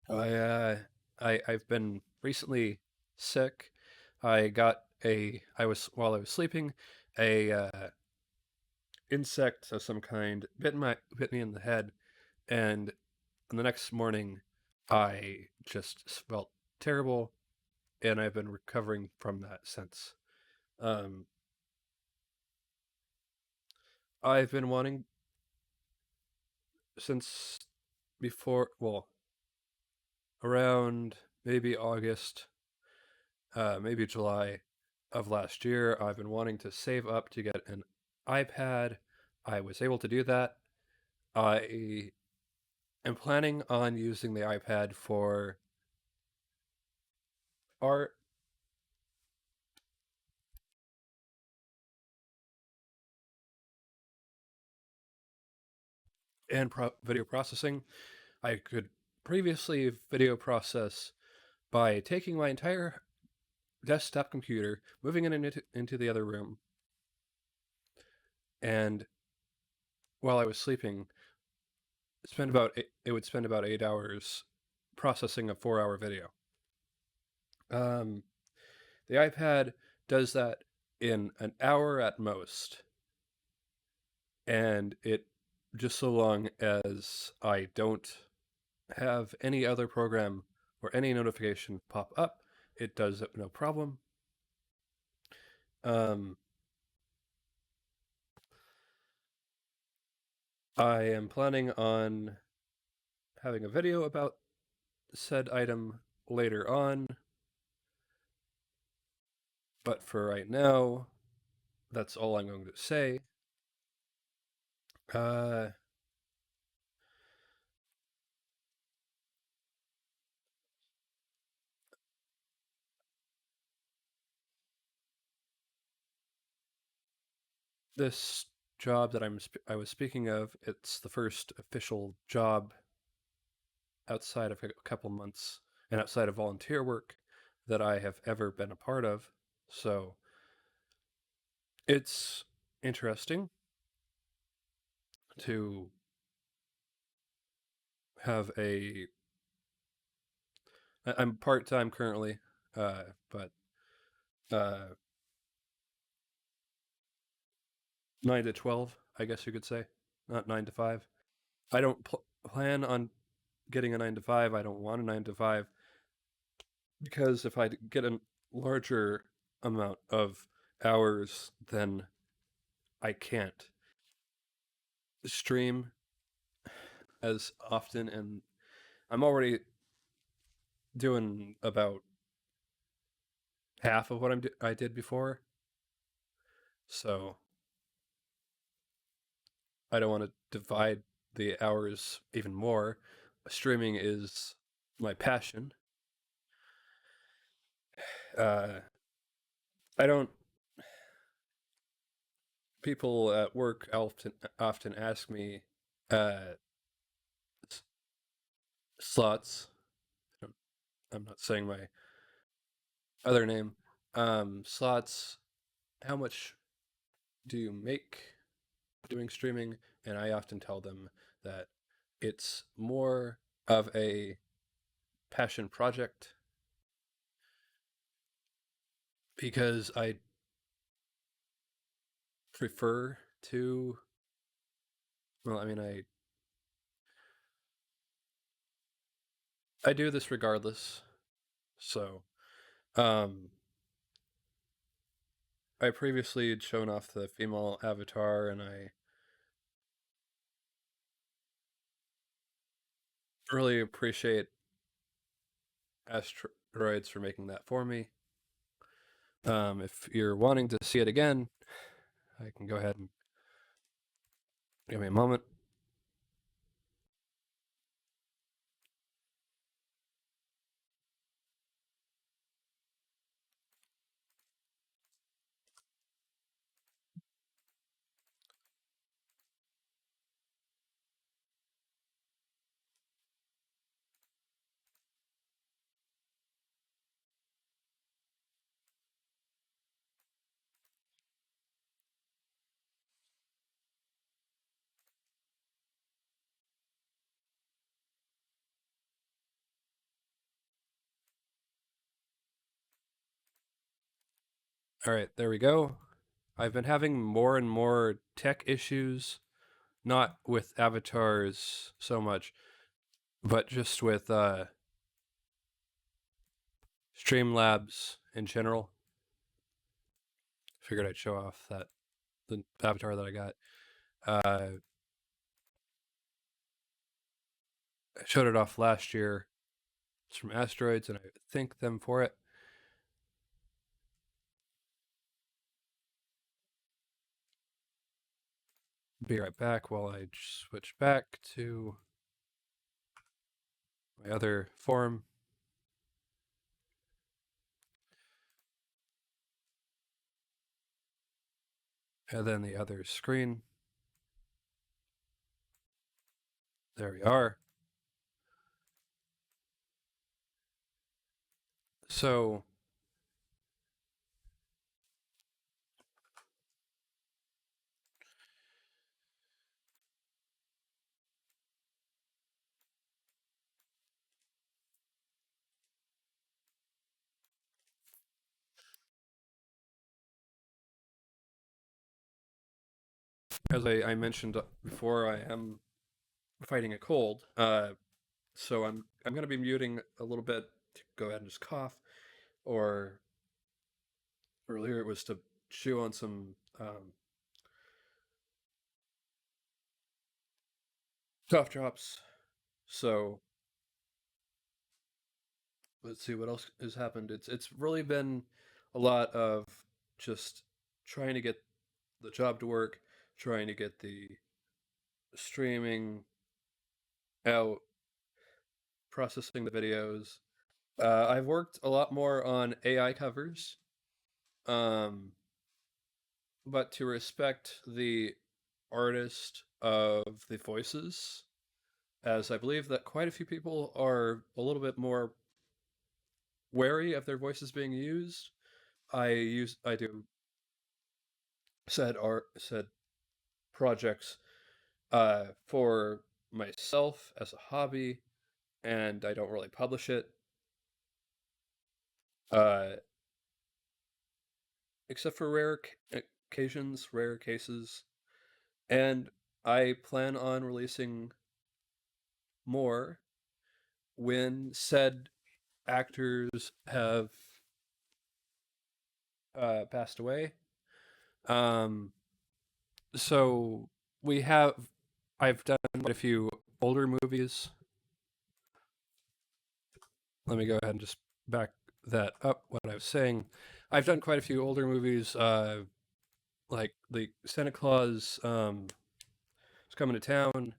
I've been recently sick. While I was sleeping, a insect of some kind bit me in the head, and the next morning I just felt terrible, and I've been recovering from that since. I've been wanting since before, well, around maybe August, maybe July of last year, I've been wanting to save up to get an iPad. I was able to do that. I am planning on using the iPad for art and video processing. I could previously video process by taking my entire desktop computer, moving it into the other room, and while I was sleeping, it would spend about 8 hours processing a 4-hour video. The iPad does that in an hour at most, and it just so long as I don't have any other program or any notification pop up, it does it no problem. I am planning on having a video about said item later on. But for right now, that's all I'm going to say. This job that I was speaking of, it's the first official job outside of a couple months and outside of volunteer work that I have ever been a part of. So it's interesting to have I'm part-time currently, but 9 to 12, I guess you could say, not 9 to 5. I don't plan on getting a 9 to 5. I don't want a 9 to 5 because if I get a larger amount of hours, then I can't stream as often, and I'm already doing about half of what I did before, so I don't want to divide the hours even more. Streaming is my passion. I don't. People at work often ask me, Slots. I'm not saying my other name. Slots, how much do you make doing streaming? And I often tell them that it's more of a passion project because I prefer to, well, I mean, I do this regardless. So, I previously had shown off the female avatar, and I really appreciate Asteroids for making that for me. If you're wanting to see it again, I can go ahead and give me a moment. All right, there we go. I've been having more and more tech issues, not with avatars so much, but just with Streamlabs in general. Figured I'd show off the avatar that I got. I showed it off last year. It's from Asteroids, and I thank them for it. Be right back while I switch back to my other forum. And then the other screen. There we are. So as I mentioned before, I am fighting a cold. So I'm going to be muting a little bit to go ahead and just cough, or earlier it was to chew on some cough drops. So let's see what else has happened. It's really been a lot of just trying to get the job to work, trying to get the streaming out, processing the videos. I've worked a lot more on AI covers, um, but to respect the artist of the voices, as I believe that quite a few people are a little bit more wary of their voices being used. I do said projects for myself as a hobby, and I don't really publish it. Uh, except for rare occasions, rare cases. And I plan on releasing more when said actors have passed away. Um, so we have, I've done quite a few older movies. Let me go ahead and just back that up. What I was saying, I've done quite a few older movies, like the Santa Claus is coming to town.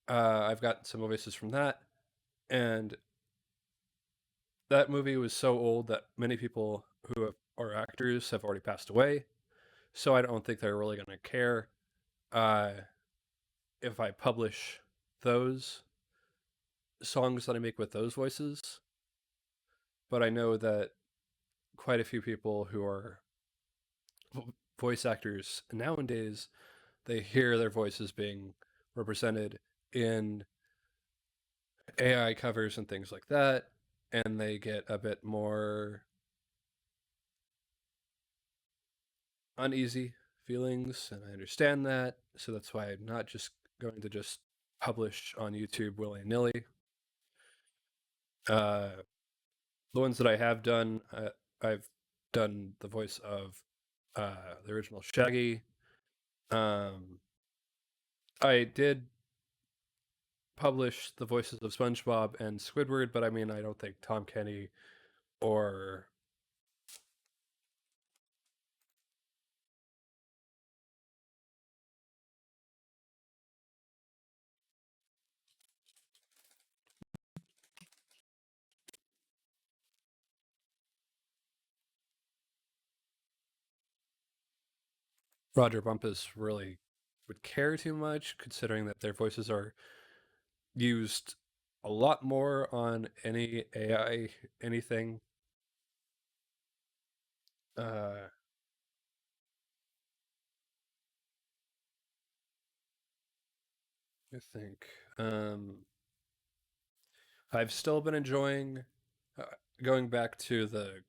I've got some voices from that, and that movie was so old that many people are actors have already passed away. So I don't think they're really going to care uh, if I publish those songs that I make with those voices. But I know that quite a few people who are voice actors nowadays, they hear their voices being represented in AI covers and things like that, and they get a bit more uneasy feelings, and I understand that. So that's why I'm not just going to just publish on YouTube willy nilly. The ones that I have done, I've done the voice of the original Shaggy. I did publish the voices of SpongeBob and Squidward, but I mean, I don't think Tom Kenny or Roger Bumpus really would care too much, considering that their voices are used a lot more on any AI anything. I think I've still been enjoying going back to the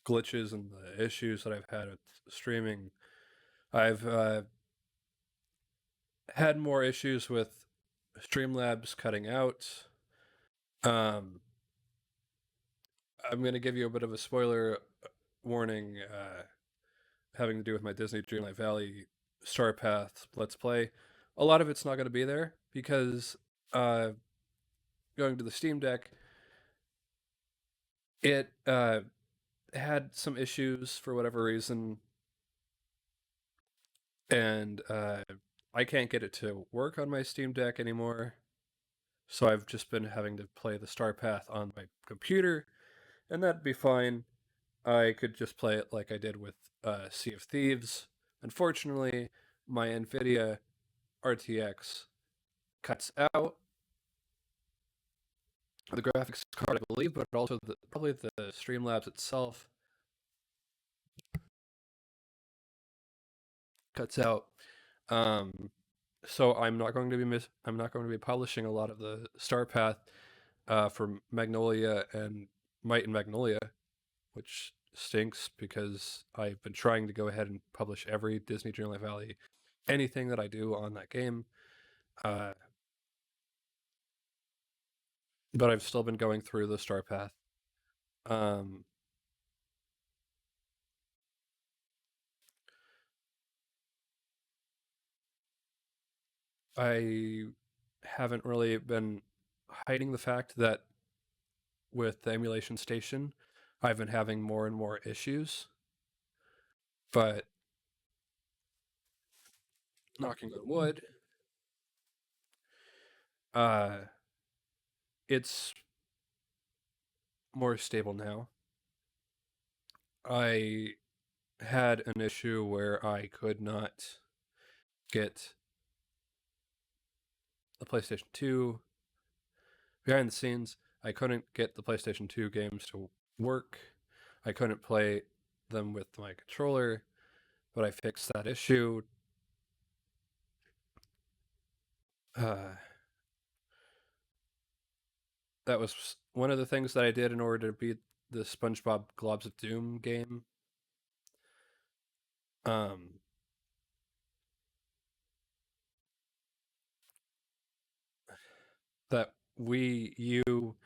glitches and the issues that I've had with streaming. I've had more issues with Streamlabs cutting out. I'm going to give you a bit of a spoiler warning having to do with my Disney Dreamlight Valley Star Path Let's Play. A lot of it's not going to be there because going to the Steam Deck, it had some issues for whatever reason, and I can't get it to work on my Steam Deck anymore. So I've just been having to play the Star Path on my computer, and that'd be fine. I could just play it like I did with Sea of Thieves. Unfortunately, my NVIDIA RTX cuts out the graphics card, I believe, but also probably the Streamlabs itself cuts out. So I'm not going to be publishing a lot of the Star Path for Magnolia and Might and Magnolia, which stinks because I've been trying to go ahead and publish every Disney Dreamlight Valley anything that I do on that game. But I've still been going through the Star Path. I haven't really been hiding the fact that with the emulation station, I've been having more and more issues. But knocking on wood, it's more stable now. I had an issue where I could not get the PlayStation 2 behind the scenes. I couldn't get the PlayStation 2 games to work. I couldn't play them with my controller, but I fixed that issue. That was one of the things that I did in order to beat the SpongeBob Globs of Doom game. That Wii U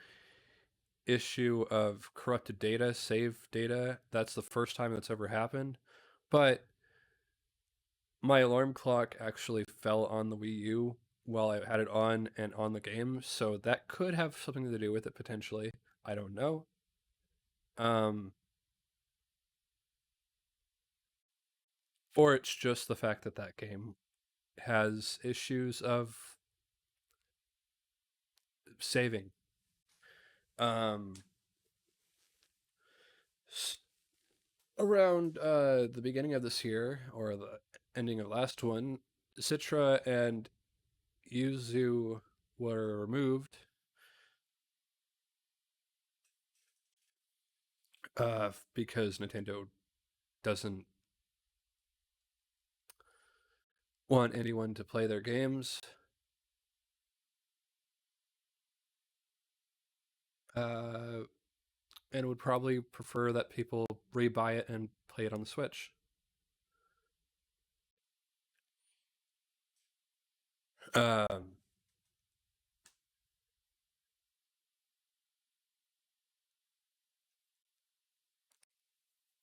issue of corrupted data, save data, that's the first time that's ever happened. But my alarm clock actually fell on the Wii U while I had it on and on the game, so that could have something to do with it potentially. I don't know. Or it's just the fact that that game has issues of saving. Around the beginning of this year, or the ending of last one, Citra and Yuzu were removed because Nintendo doesn't want anyone to play their games. And would probably prefer that people rebuy it and play it on the Switch.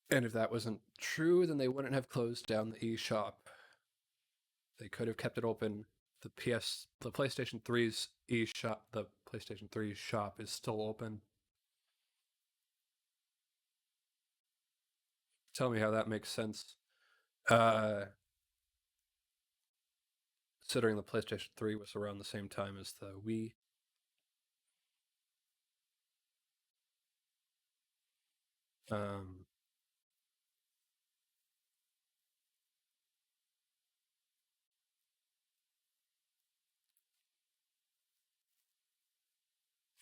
And if that wasn't true, then they wouldn't have closed down the eShop. They could have kept it open. The PlayStation 3's eShop, the PlayStation 3 shop is still open. Tell me how that makes sense. Considering the PlayStation 3 was around the same time as the Wii.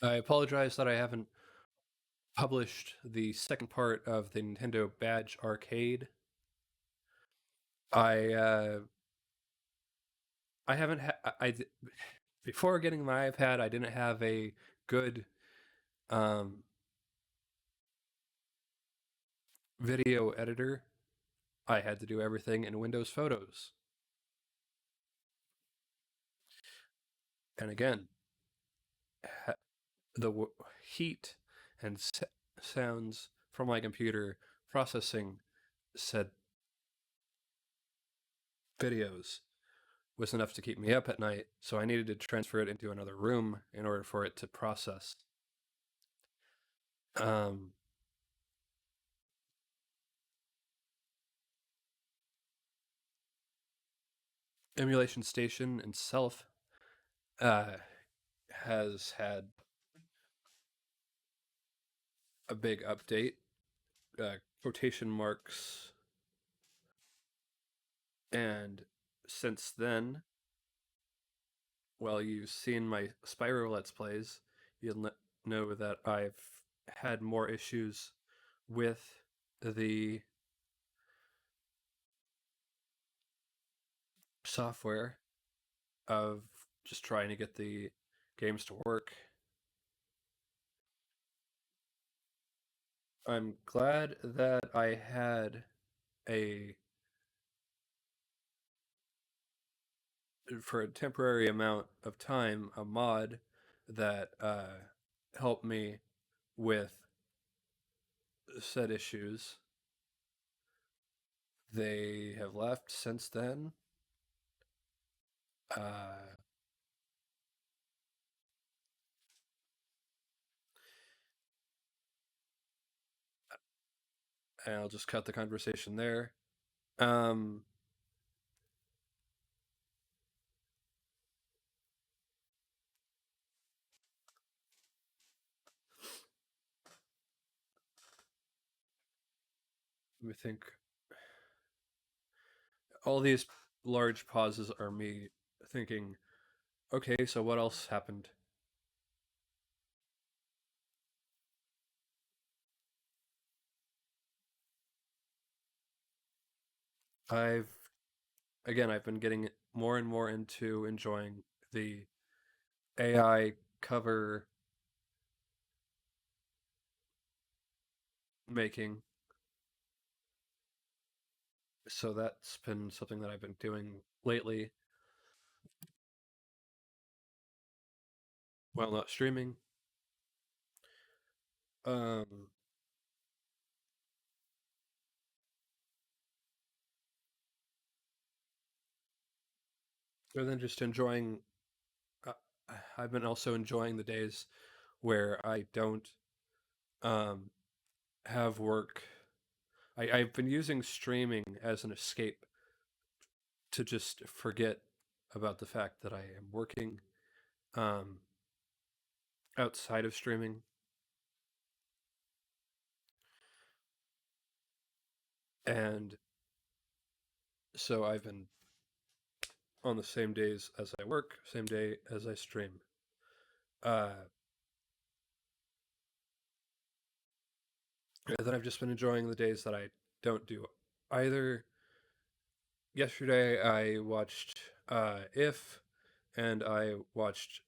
I apologize that I haven't published the second part of the Nintendo Badge Arcade. I haven't before getting my iPad, I didn't have a good video editor. I had to do everything in Windows Photos. And again, the heat and sounds from my computer processing said videos was enough to keep me up at night, so I needed to transfer it into another room in order for it to process. Emulation Station itself has had a big update. Quotation marks. And since then, well, you've seen my Spyro Let's Plays, you'll know that I've had more issues with the software of just trying to get the games to work. I'm glad that I had for a temporary amount of time, a mod that helped me with said issues. They have left since then. and I'll just cut the conversation there. Um, Let me think. All these large pauses are me thinking, okay, so what else happened? I've I've been getting more and more into enjoying the AI cover making. So that's been something that I've been doing lately while not streaming. Um, and then just enjoying. Uh, I've been also enjoying the days where I don't um, have work. I've been using streaming as an escape to just forget about the fact that I am working um, outside of streaming. And so I've been on the same days as I work, same day as I stream. Uh, and then I've just been enjoying the days that I don't do either. Yesterday I watched If, and I watched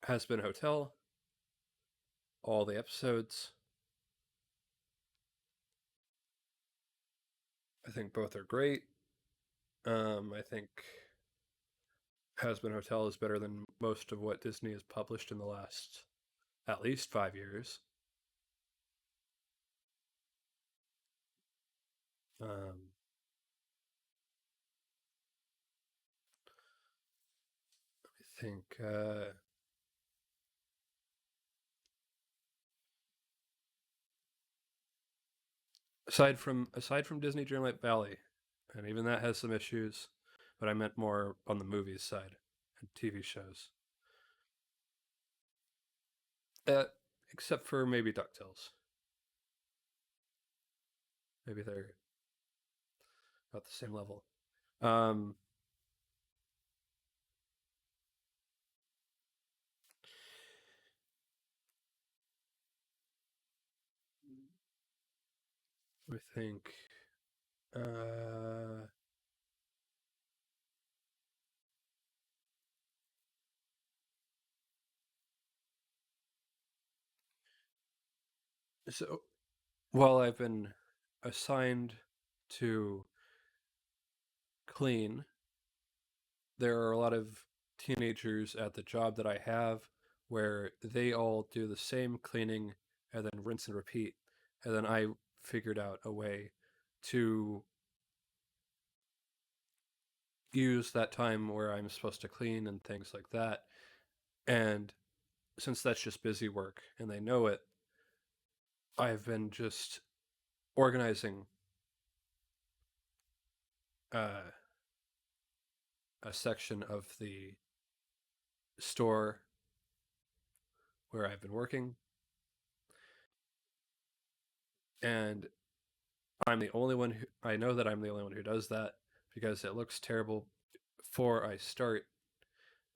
Has Been Hotel, all the episodes. I think both are great. I think Has Been Hotel is better than most of what Disney has published in the last at least 5 years. Um, I think aside from Disney Dreamlight Valley, and even that has some issues, but I meant more on the movies side and TV shows. Uh, except for maybe DuckTales. Maybe they're about the same level. Um, I think. Uh, so while I've been assigned to clean, there are a lot of teenagers at the job that I have where they all do the same cleaning and then rinse and repeat. And then I figured out a way to use that time where I'm supposed to clean and things like that. And since that's just busy work and they know it, I've been just organizing uh, a section of the store where I've been working. And I know that I'm the only one who does that because it looks terrible before I start.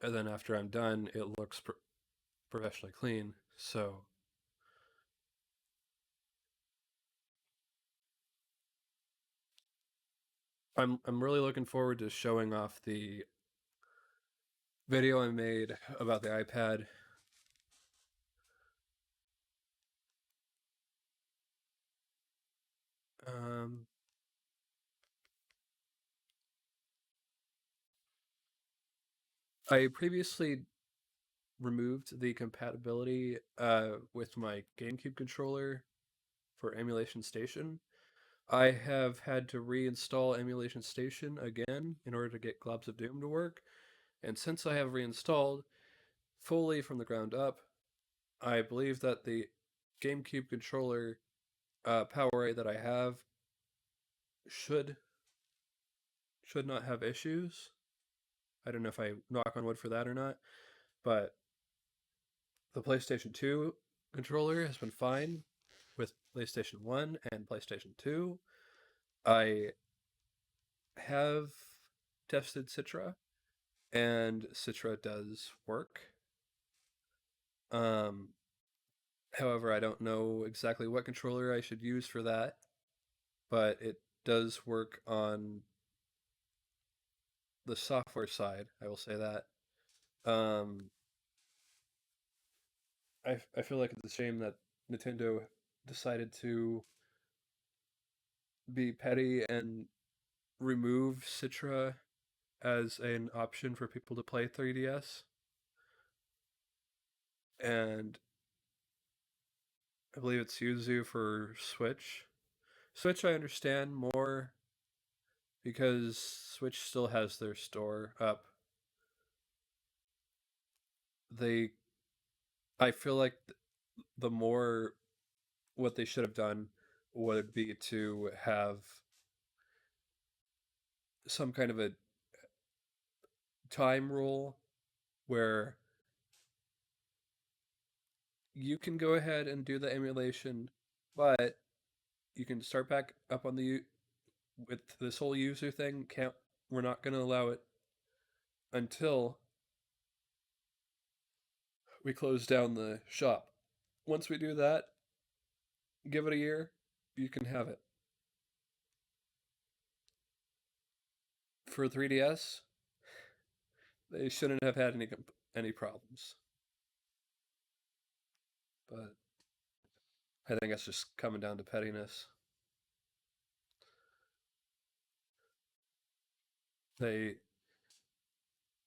And then after I'm done, it looks professionally clean. So I'm really looking forward to showing off the video I made about the iPad. Um, I previously removed the compatibility with my GameCube controller for Emulation Station. I have had to reinstall Emulation Station again in order to get Globs of Doom to work. And since I have reinstalled fully from the ground up, I believe that the GameCube controller Power A that I have should not have issues. I don't know if I knock on wood for that or not, but the PlayStation 2 controller has been fine with PlayStation 1 and PlayStation 2. I have tested Citra, and Citra does work. However, I don't know exactly what controller I should use for that, but it does work on the software side. I will say that. I feel like it's a shame that Nintendo decided to be petty and remove Citra as an option for people to play 3DS. And I believe it's Yuzu for Switch. Switch I understand more because Switch still has their store up. I feel like the more what they should have done would be to have some kind of a time rule where you can go ahead and do the emulation, but you can start back up on the with this whole user thing. Can't We're not going to allow it until we close down the shop. Once we do that, give it a year, you can have it. For 3DS, they shouldn't have had any problems. But I think that's just coming down to pettiness.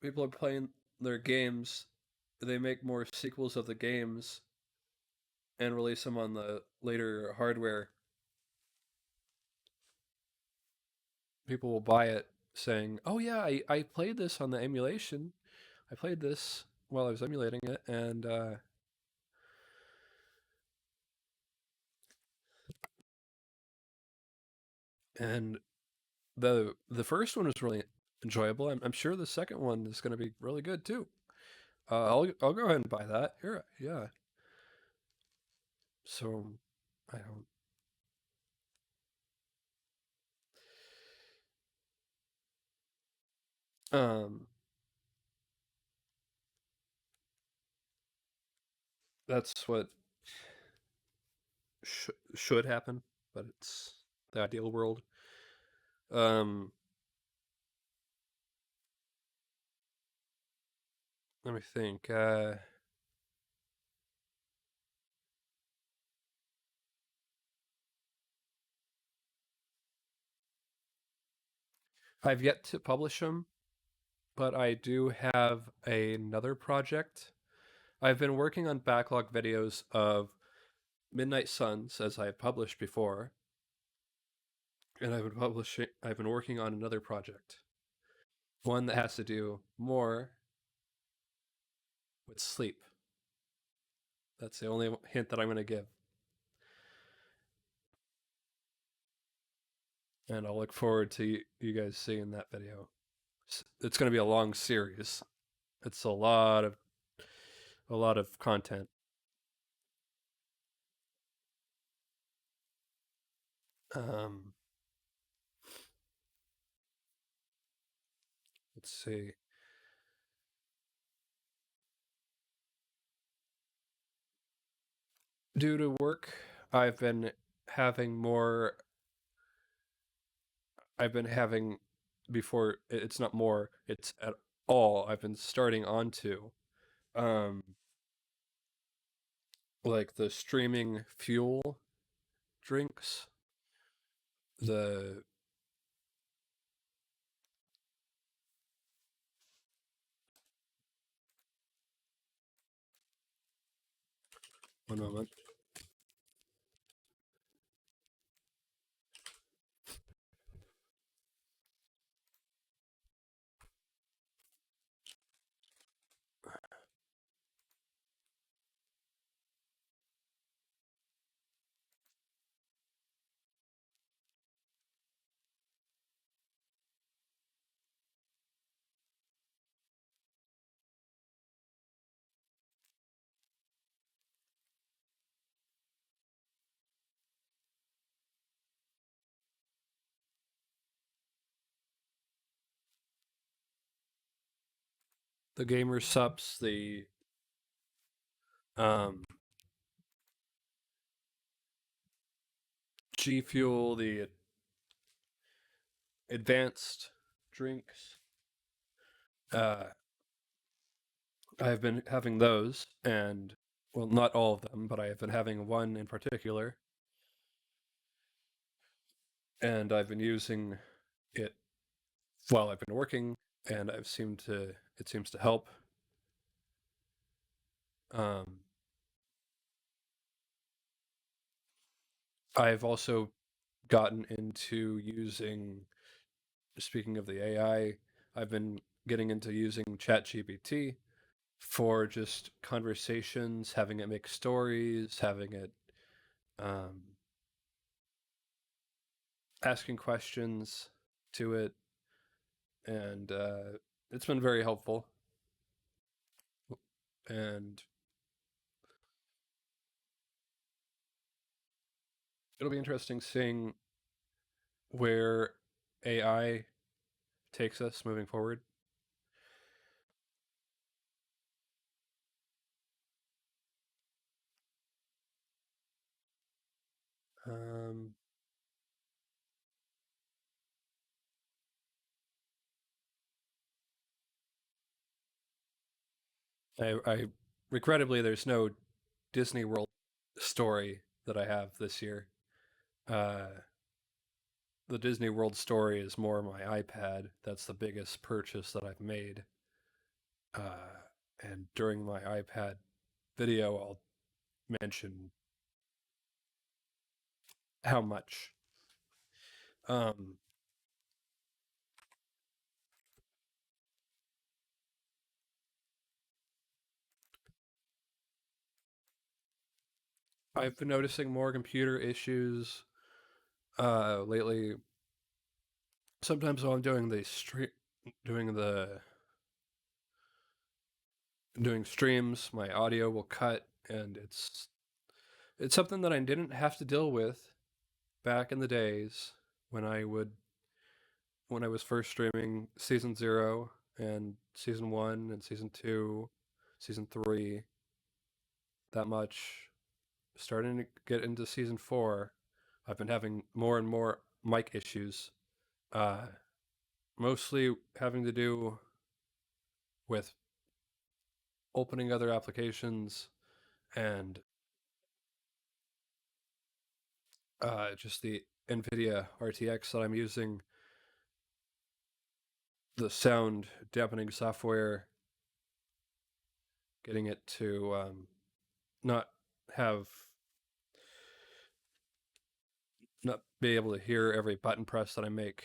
People are playing their games, they make more sequels of the games and release them on the later hardware. People will buy it saying, "Oh yeah, I played this on the emulation. I played this while I was emulating it, and the first one was really enjoyable. I'm sure the second one is going to be really good too. I'll go ahead and buy that. Here, yeah. So I don't. That's what should happen, but it's the ideal world. Let me think. I've yet to publish them, but I do have another project. I've been working on backlog videos of Midnight Suns, as I've published before, and I've been working on another project, one that has to do more with sleep. That's the only hint that I'm going to give. And I'll look forward to you guys seeing that video. It's going to be a long series. It's a lot of content. Let's see. Due to work, I've been having before. It's not more, it's at all. I've been starting onto like the streaming fuel drinks. The One moment. the gamer sups, the G Fuel, the advanced drinks. I've been having those, and well, not all of them, but I have been having one in particular, and I've been using it while I've been working, and it seems to help. I've also gotten into using, speaking of the AI, I've been getting into using ChatGPT for just conversations, having it make stories, having it asking questions to it, and it's been very helpful. And it'll be interesting seeing where AI takes us moving forward. I regrettably there's no Disney World story that I have this year. The Disney World story is more my iPad. That's the biggest purchase that I've made. And during my iPad video, I'll mention how much. I've been noticing more computer issues lately. Sometimes while I'm doing doing streams, my audio will cut, and it's something that I didn't have to deal with back in the days when I was first streaming season 0 and season 1 and season 2, season 3, that much. Starting to get into season 4, I've been having more and more mic issues, mostly having to do with opening other applications and just the NVIDIA RTX that I'm using, the sound dampening software, getting it to not be able to hear every button press that I make.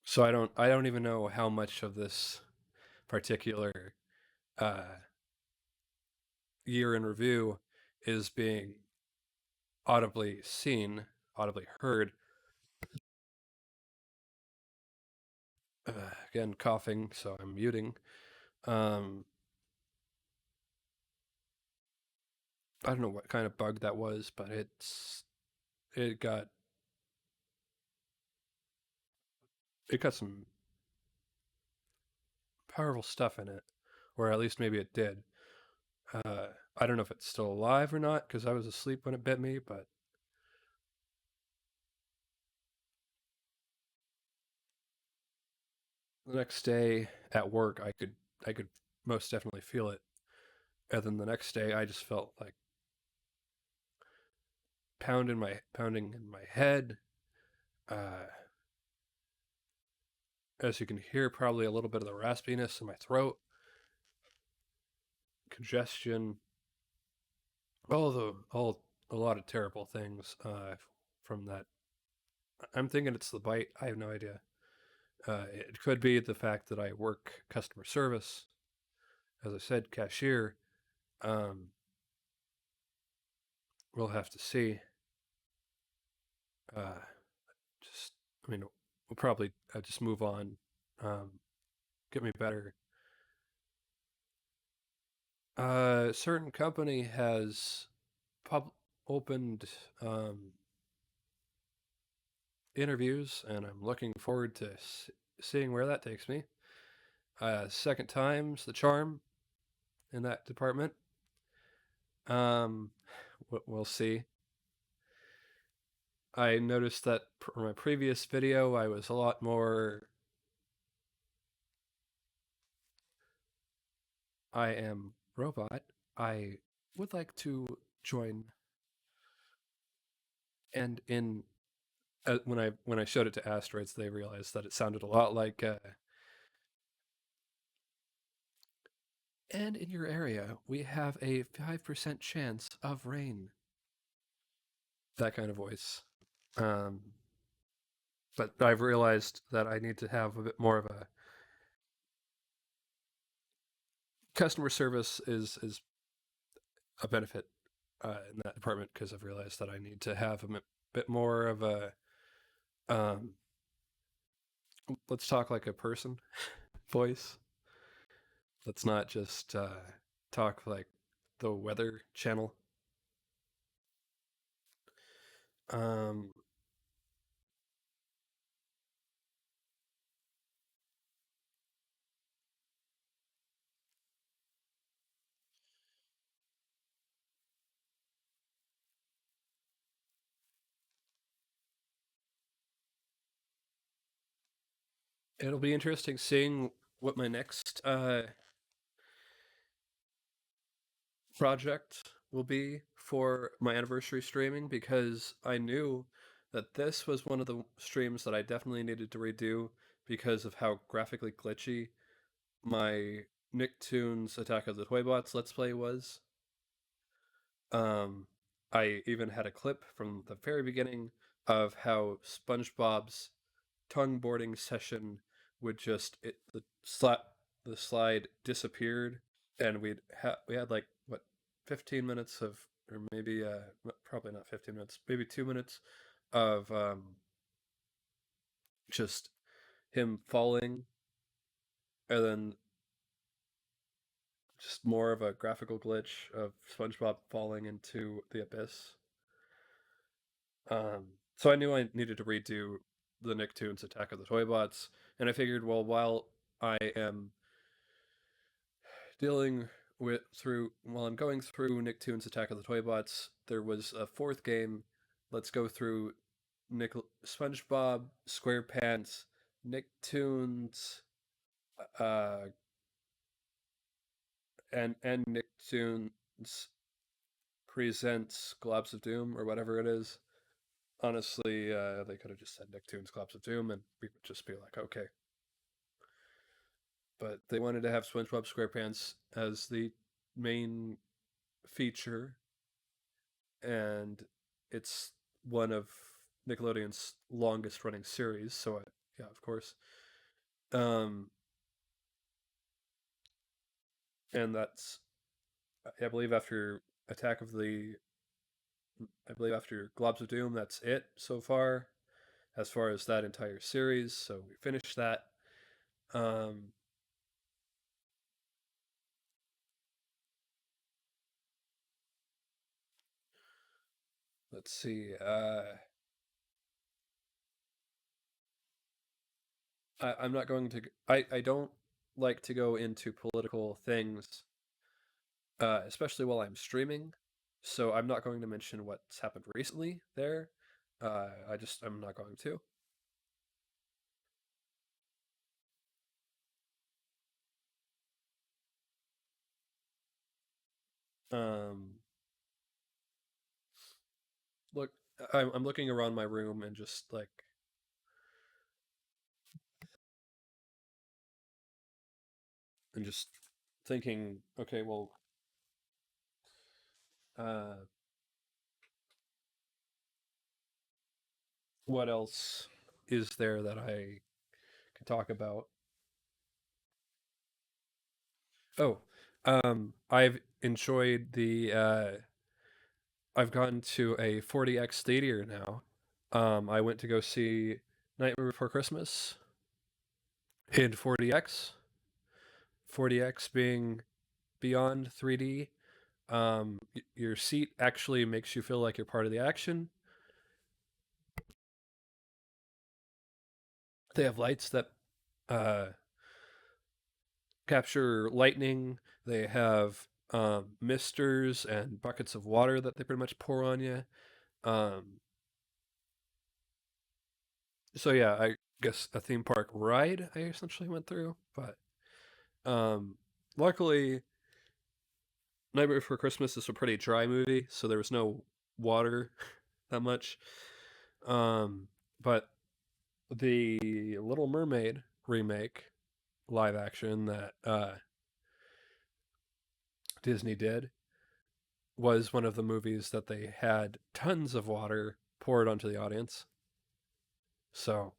So I don't even know how much of this particular year in review is being audibly seen, audibly heard. Again, coughing, so I'm muting. I don't know what kind of bug that was, but it got some powerful stuff in it, or at least maybe it did. I don't know if it's still alive or not, because I was asleep when it bit me, but the next day at work I could most definitely feel it. And then the next day I just felt like pounding in my head. As you can hear, probably a little bit of the raspiness in my throat, congestion, a lot of terrible things from that. I'm thinking it's the bite. I have no idea. It could be the fact that I work customer service, as I said, cashier. We'll have to see. We'll probably just move on. Get me better. A certain company has opened interviews, and I'm looking forward to seeing where that takes me. Second time's the charm in that department. We'll see. I noticed that for my previous video, I was a lot more... I am robot. I would like to join. And in when I showed it to asteroids, they realized that it sounded a lot like. And in your area, we have a 5% chance of rain. That kind of voice. But I've realized that I need to have a bit more of a customer service is a benefit in that department, because I've realized that I need to have a bit more of a let's talk like a person voice. Let's not just talk like the weather channel. It'll be interesting seeing what my next project will be for my anniversary streaming, because I knew that this was one of the streams that I definitely needed to redo because of how graphically glitchy my Nicktoons Attack of the Toybots Let's Play was. I even had a clip from the very beginning of how SpongeBob's tongue boarding session would just the slide disappeared, and we had like what 15 minutes of, or maybe probably not 15 minutes, maybe 2 minutes of just him falling, and then just more of a graphical glitch of SpongeBob falling into the abyss. So I knew I needed to redo the Nicktoons Attack of the Toybots, and I figured, well, while I am while I'm going through Nicktoons Attack of the Toybots, there was a fourth game. Let's go through SpongeBob SquarePants Nicktoons and Nicktoons presents Globs of Doom, or whatever it is. Honestly, they could have just said Nicktoons Globs of Doom, and we would just be like, okay. But they wanted to have SpongeBob SquarePants as the main feature, and it's one of Nickelodeon's longest running series, so yeah, of course. And that's, I believe, after Globs of Doom, that's it so far as that entire series. So we finished that. Let's see. I'm not going to. I don't like to go into political things, especially while I'm streaming. So I'm not going to mention what's happened recently there. I'm not going to. Look, I'm looking around my room and just like thinking, okay, well, what else is there that I can talk about? Oh, I've enjoyed I've gone to a 40X theater now. I went to go see Nightmare Before Christmas in 40X. 40X being beyond 3D. Your seat actually makes you feel like you're part of the action. They have lights that capture lightning. They have misters and buckets of water that they pretty much pour on you. So yeah, I guess a theme park ride I essentially went through, but luckily, Nightmare Before Christmas is a pretty dry movie, so there was no water that much. But the Little Mermaid remake, live action that Disney did, was one of the movies that they had tons of water poured onto the audience. So,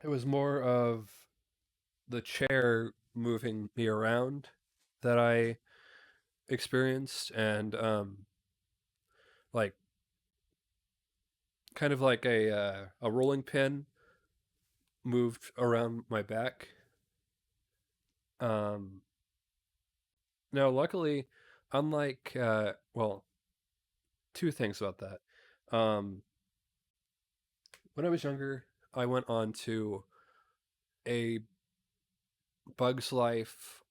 it was more of the chair moving me around that I experienced, and like kind of like a rolling pin moved around my back. Now, luckily, unlike well, two things about that. When I was younger, I went on to a Bugs Life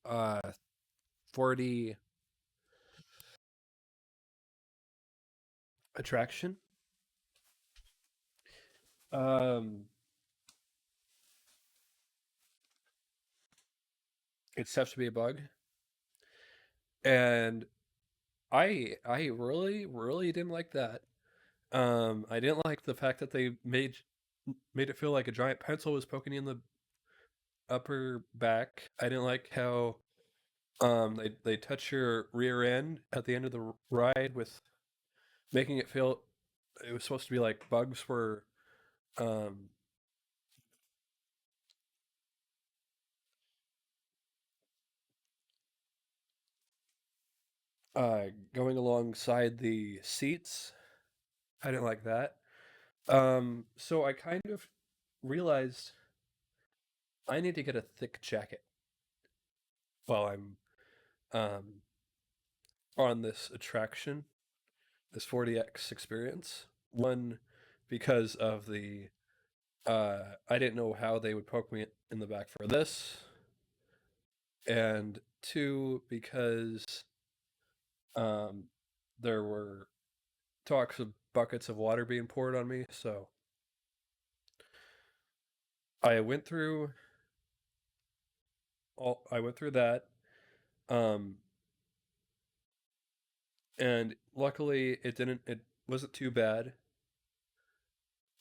4D attraction. It's tough to be a bug, and I really didn't like that. I didn't like the fact that they made it feel like a giant pencil was poking you in the upper back. I didn't like how they touch your rear end at the end of the ride with making it feel it was supposed to be like bugs were um going alongside the seats. I didn't like that. So I kind of realized I need to get a thick jacket while I'm um on this attraction, this 40X experience. One, because of the I didn't know how they would poke me in the back for this, and two, because there were talks of buckets of water being poured on me. So I went through I went through that, um, and luckily it wasn't too bad.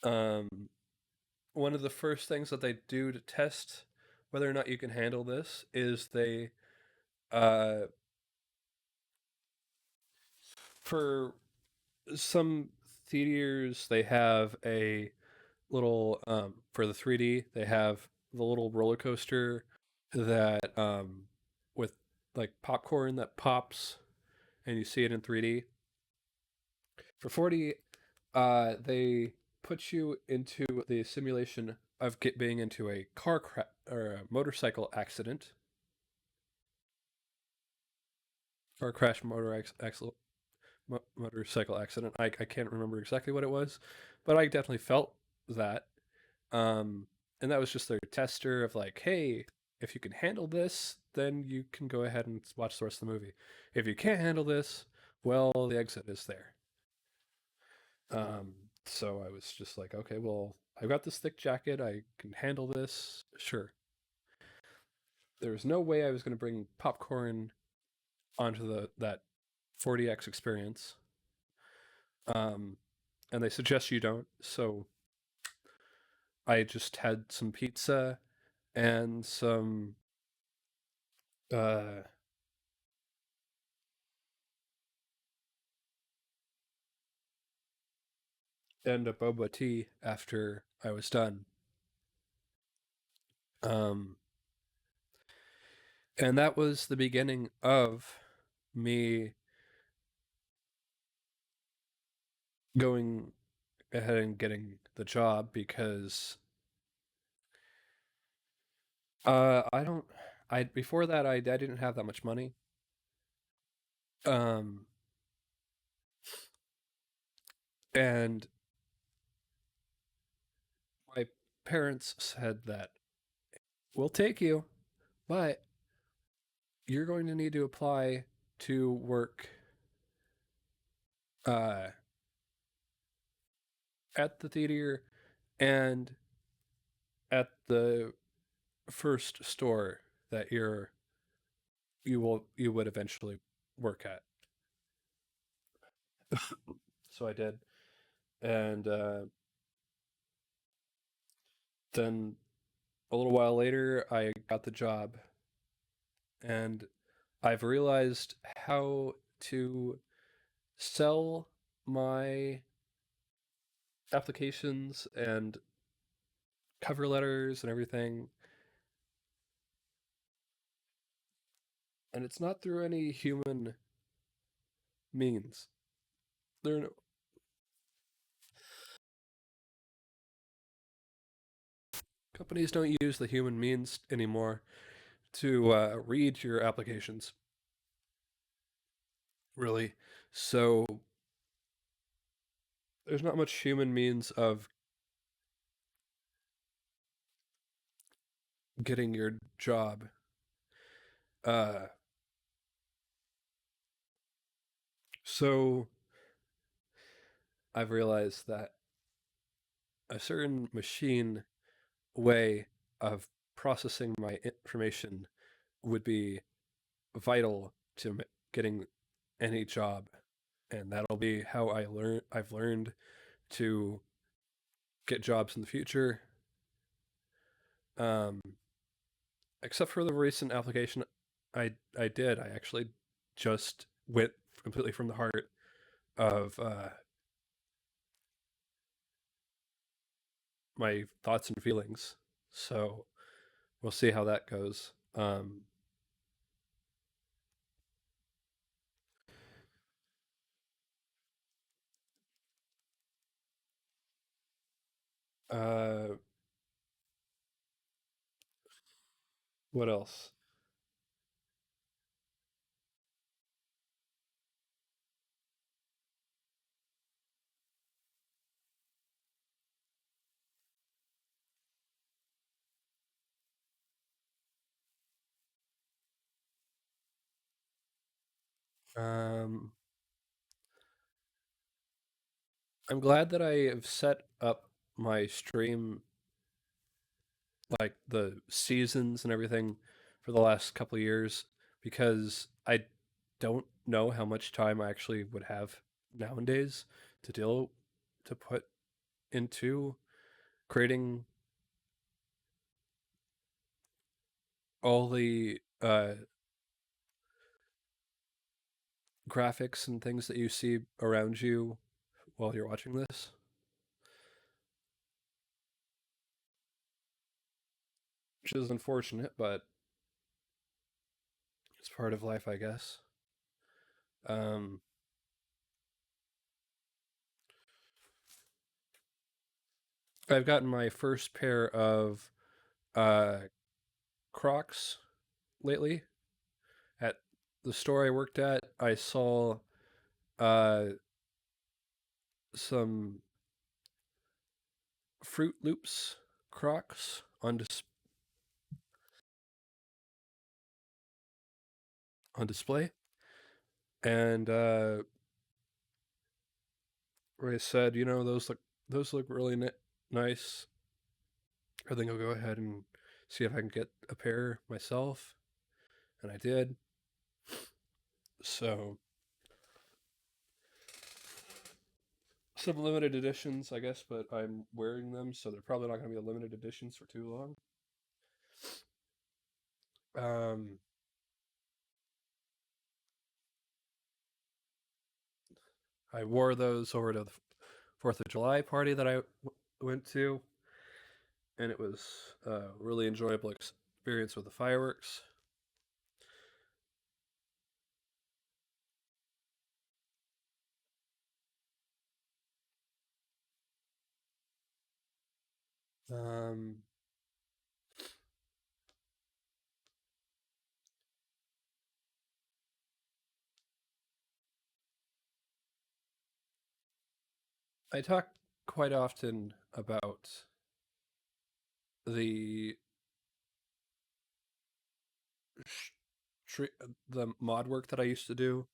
One of the first things that they do to test whether or not you can handle this is they uh, for some theaters they have a little for the 3D they have the little roller coaster that with like popcorn that pops and you see it in 3D. For 40, they put you into the simulation of being into a car crash or a motorcycle accident. Car crash, motorcycle accident. I can't remember exactly what it was, but I definitely felt that. And that was just their tester of like, hey, if you can handle this, then you can go ahead and watch the rest of the movie. If you can't handle this, well, the exit is there. So I was just like, okay, well, I've got this thick jacket. I can handle this. Sure. There was no way I was going to bring popcorn onto that 40X experience. And they suggest you don't. So I just had some pizza and some and a boba tea after I was done. And that was the beginning of me going ahead and getting the job because I don't I before that I didn't have that much money. Um And my parents said that we'll take you, but you're going to need to apply to work uh, at the theater and at the first store that you would eventually work at. So I did, and then a little while later, I got the job, and I've realized how to sell my applications and cover letters and everything. And it's not through any human means. There are no, companies don't use the human means anymore to read your applications, really. So there's not much human means of getting your job. Uh, so I've realized that a certain machine way of processing my information would be vital to getting any job, and that'll be how I've learned to get jobs in the future. Um, except for the recent application I did, I actually just went completely from the heart of my thoughts and feelings. So we'll see how that goes. Uh, what else? Um, I'm glad that I have set up my stream, like the seasons and everything, for the last couple of years, because I don't know how much time I actually would have nowadays to put into creating all the graphics and things that you see around you while you're watching this. Which is unfortunate, but it's part of life, I guess. Um, I've gotten my first pair of uh, Crocs lately. At the store I worked at, I saw uh, some Fruit Loops Crocs on display, and I said, those look really nice. I think I'll go ahead and see if I can get a pair myself, and I did. So some limited editions, I guess, but I'm wearing them, so they're probably not going to be limited editions for too long. I wore those over to the 4th of July party that I went to, and it was a really enjoyable experience with the fireworks. Um, I talk quite often about the the mod work that I used to do.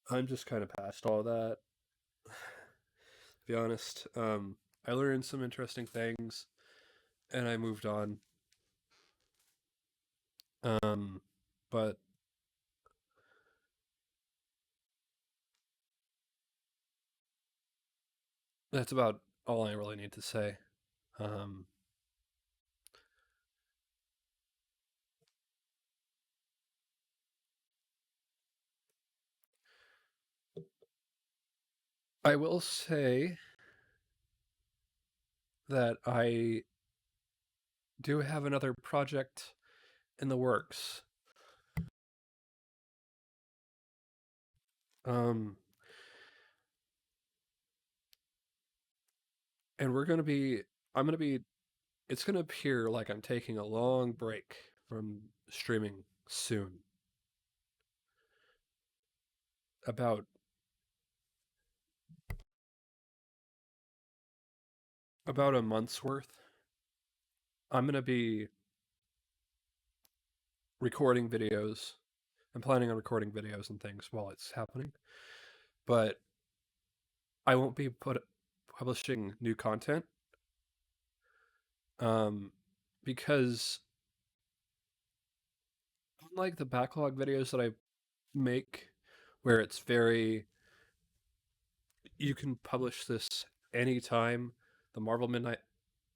I'm just kind of past all that. To be honest, I learned some interesting things, and I moved on. But that's about all I really need to say. Um, I will say that I do have another project in the works. Um, and I'm gonna be, it's gonna appear like I'm taking a long break from streaming soon. About a month's worth. I'm gonna be recording videos. I'm planning on recording videos and things while it's happening, but I won't be publishing new content, because unlike the backlog videos that I make, where it's very, you can publish this anytime. The Marvel Midnight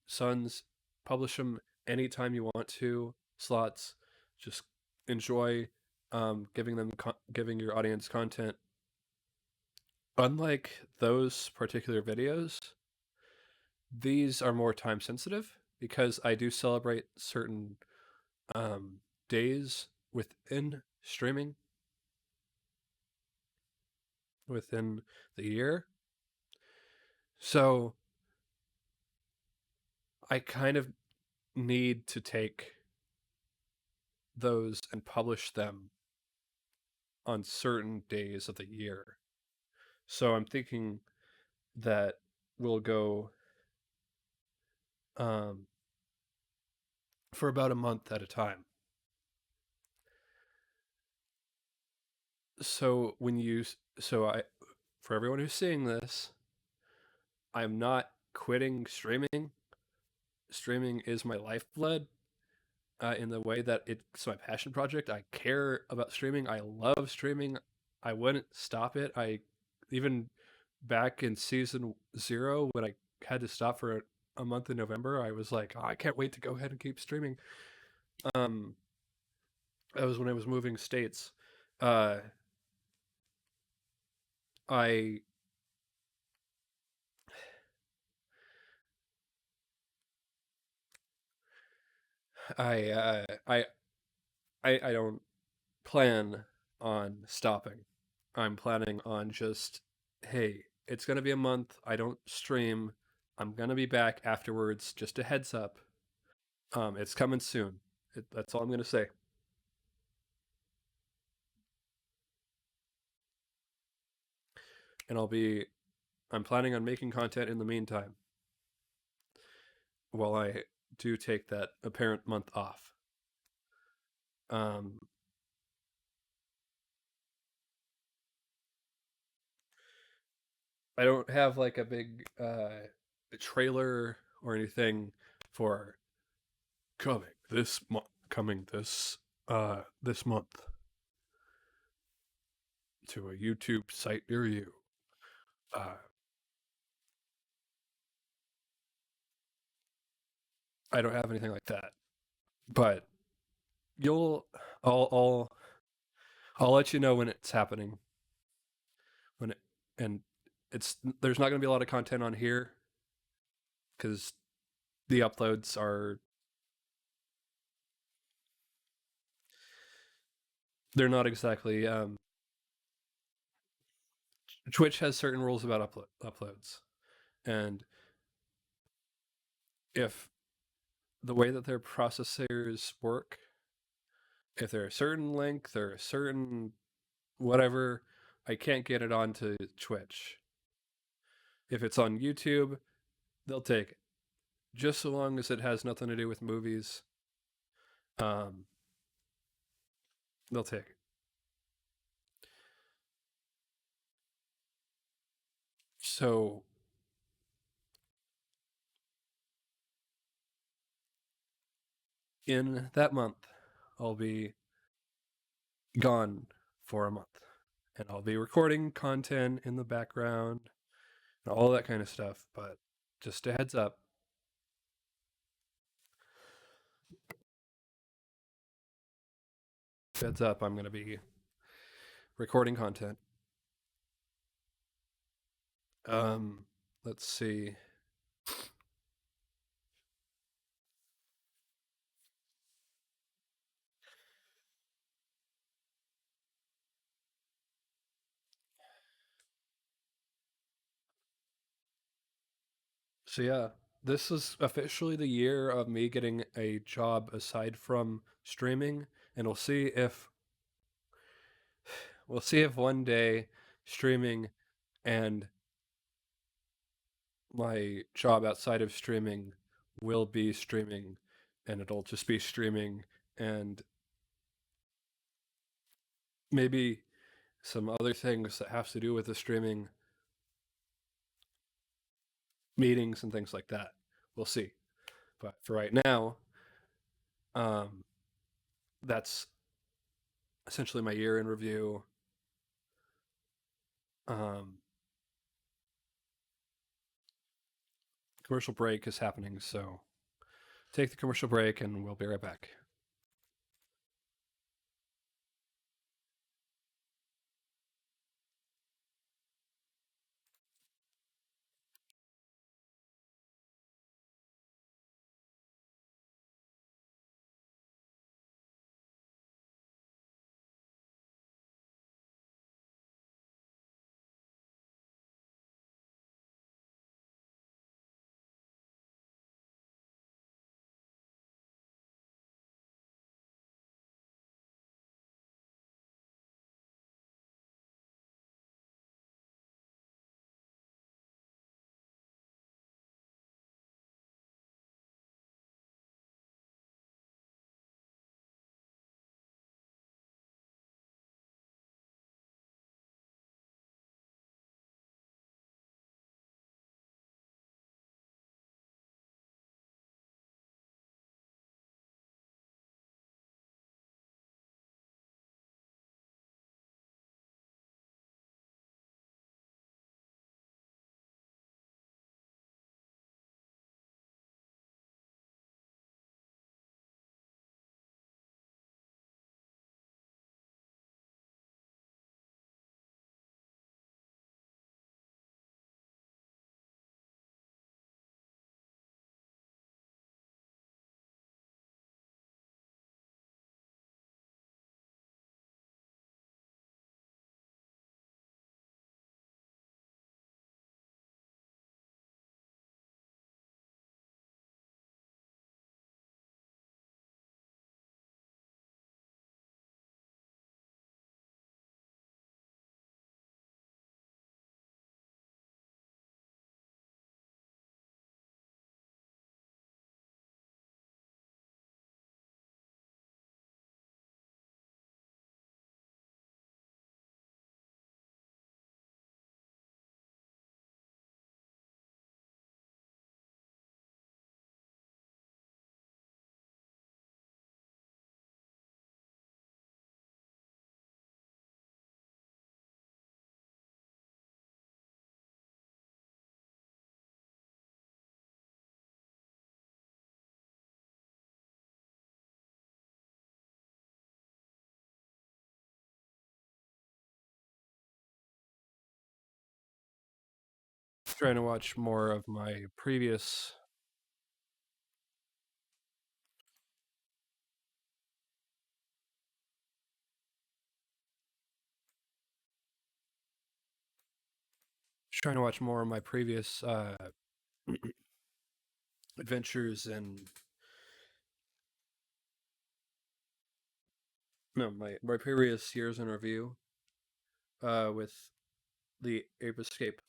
Suns, publish them anytime you want to. Slots, just enjoy giving your audience content. Unlike those particular videos, these are more time sensitive because I do celebrate certain days within streaming within the year. So I kind of need to take those and publish them on certain days of the year. So I'm thinking that we'll go for about a month at a time. So for everyone who's seeing this, I'm not quitting streaming. Streaming is my lifeblood, in the way that it's my passion project. I care about streaming. I love streaming. I wouldn't stop it. I even back in season 0 when I had to stop for a month in November, I was like, oh, I can't wait to go ahead and keep streaming. That was when I was moving states. I I don't plan on stopping. I'm planning on just, hey, it's gonna be a month. I don't stream. I'm gonna be back afterwards. Just a heads up. It's coming soon. That's all I'm gonna say. And I'm planning on making content in the meantime, while I do take that apparent month off. I don't have like a big trailer or anything for coming this month to a YouTube site near you. I don't have anything like that, but I'll let you know when it's happening. And there's not going to be a lot of content on here because the uploads they're not exactly, Twitch has certain rules about uploads, and if the way that their processors work, if they're a certain length or a certain whatever, I can't get it onto Twitch. If it's on YouTube, they'll take it. Just so long as it has nothing to do with movies, they'll take it. So in that month, I'll be gone for a month, and I'll be recording content in the background and all that kind of stuff. But just a heads up, I'm going to be recording content. Let's see. So yeah, this is officially the year of me getting a job aside from streaming, and we'll see if one day streaming and my job outside of streaming will be streaming, and it'll just be streaming and maybe some other things that have to do with the streaming, meetings and things like that. We'll see. But for right now, that's essentially my year in review. Commercial break is happening, so take the commercial break and we'll be right back. Trying to watch more of my previous adventures and my previous years in review with the Ape Escape.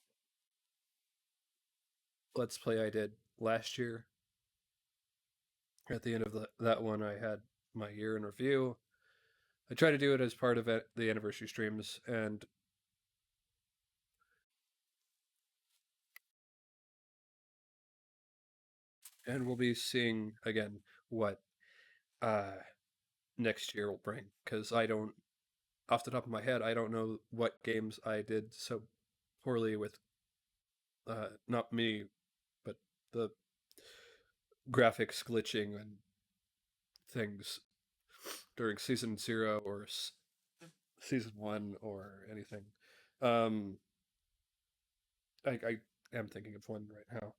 Let's Play I did last year. At the end of that one, I had my year in review. I try to do it as part of the anniversary streams, and we'll be seeing again what next year will bring, because I don't, off the top of my head, I don't know what games I did so poorly with. Not me, but the graphics glitching and things during season 0 or season 1 or anything. I am thinking of one right now.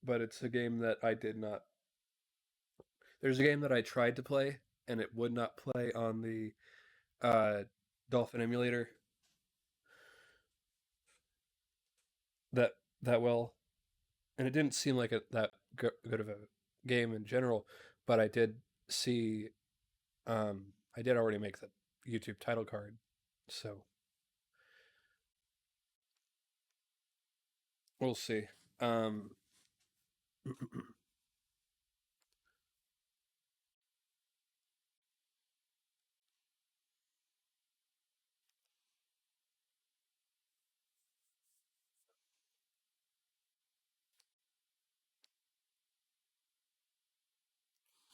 But it's a game that I did not. There's a game that I tried to play and it would not play on the Dolphin emulator that well, and it didn't seem like that good of a game in general. But I did see, I did already make the YouTube title card, so we'll see.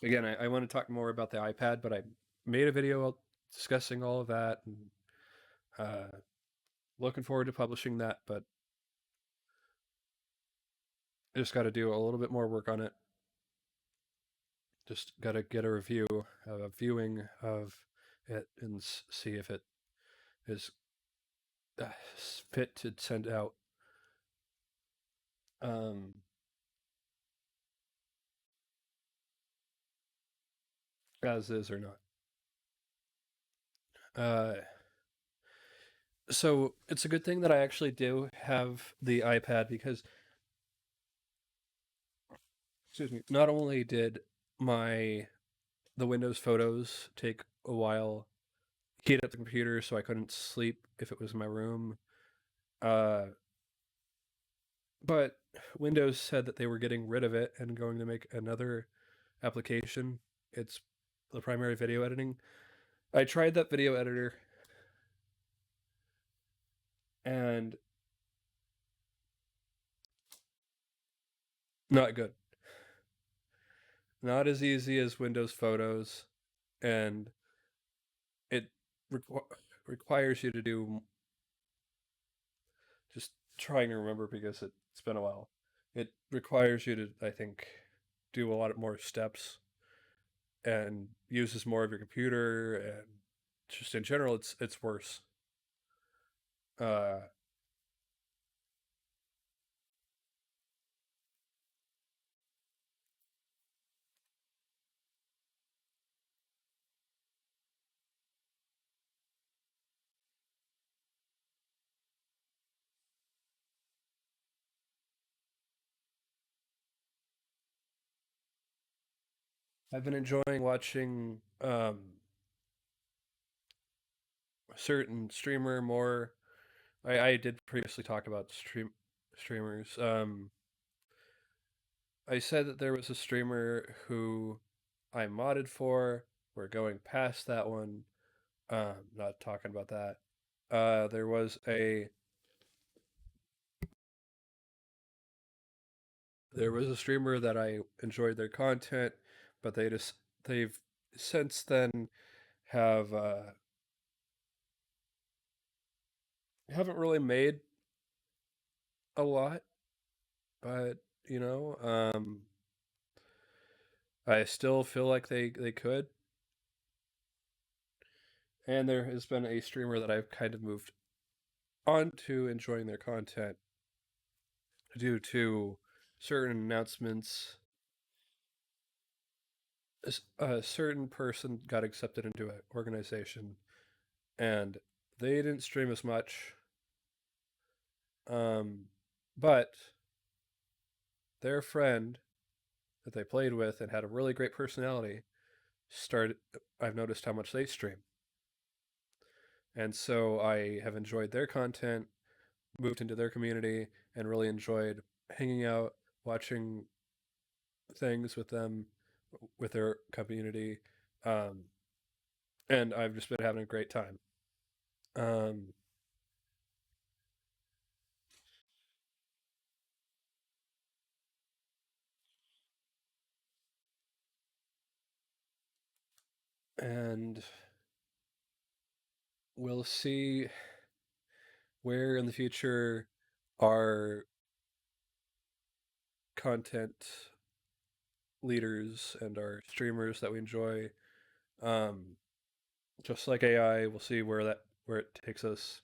Again, I want to talk more about the iPad, but I made a video discussing all of that, and looking forward to publishing that, but I just got to do a little bit more work on it. Just got to get a viewing of it, and see if it is fit to send out. As is or not. So it's a good thing that I actually do have the iPad, because, excuse me, not only did the Windows photos take a while, heat up the computer so I couldn't sleep if it was in my room, but Windows said that they were getting rid of it and going to make another application. It's the primary video editing. I tried that video editor, and not good. Not as easy as Windows Photos, and it requires you to do, just trying to remember because it's been a while. It requires you to, I think, do a lot more steps and uses more of your computer, and just in general, it's worse. I've been enjoying watching a certain streamer more. I did previously talk about streamers. I said that there was a streamer who I modded for. We're going past that one. Not talking about that. There was a streamer that I enjoyed their content, but they've since then haven't really made a lot, but I still feel like they could. And there has been a streamer that I've kind of moved on to enjoying their content due to certain announcements. A certain person got accepted into an organization, and they didn't stream as much. But their friend that they played with and had a really great personality I've noticed how much they stream. And so I have enjoyed their content. moved into their community and really enjoyed hanging out, watching things with them, with their community, um, and I've just been having a great time. Um, and we'll see where in the future our content leaders and our streamers that we enjoy, um, just like AI, we'll see where it takes us.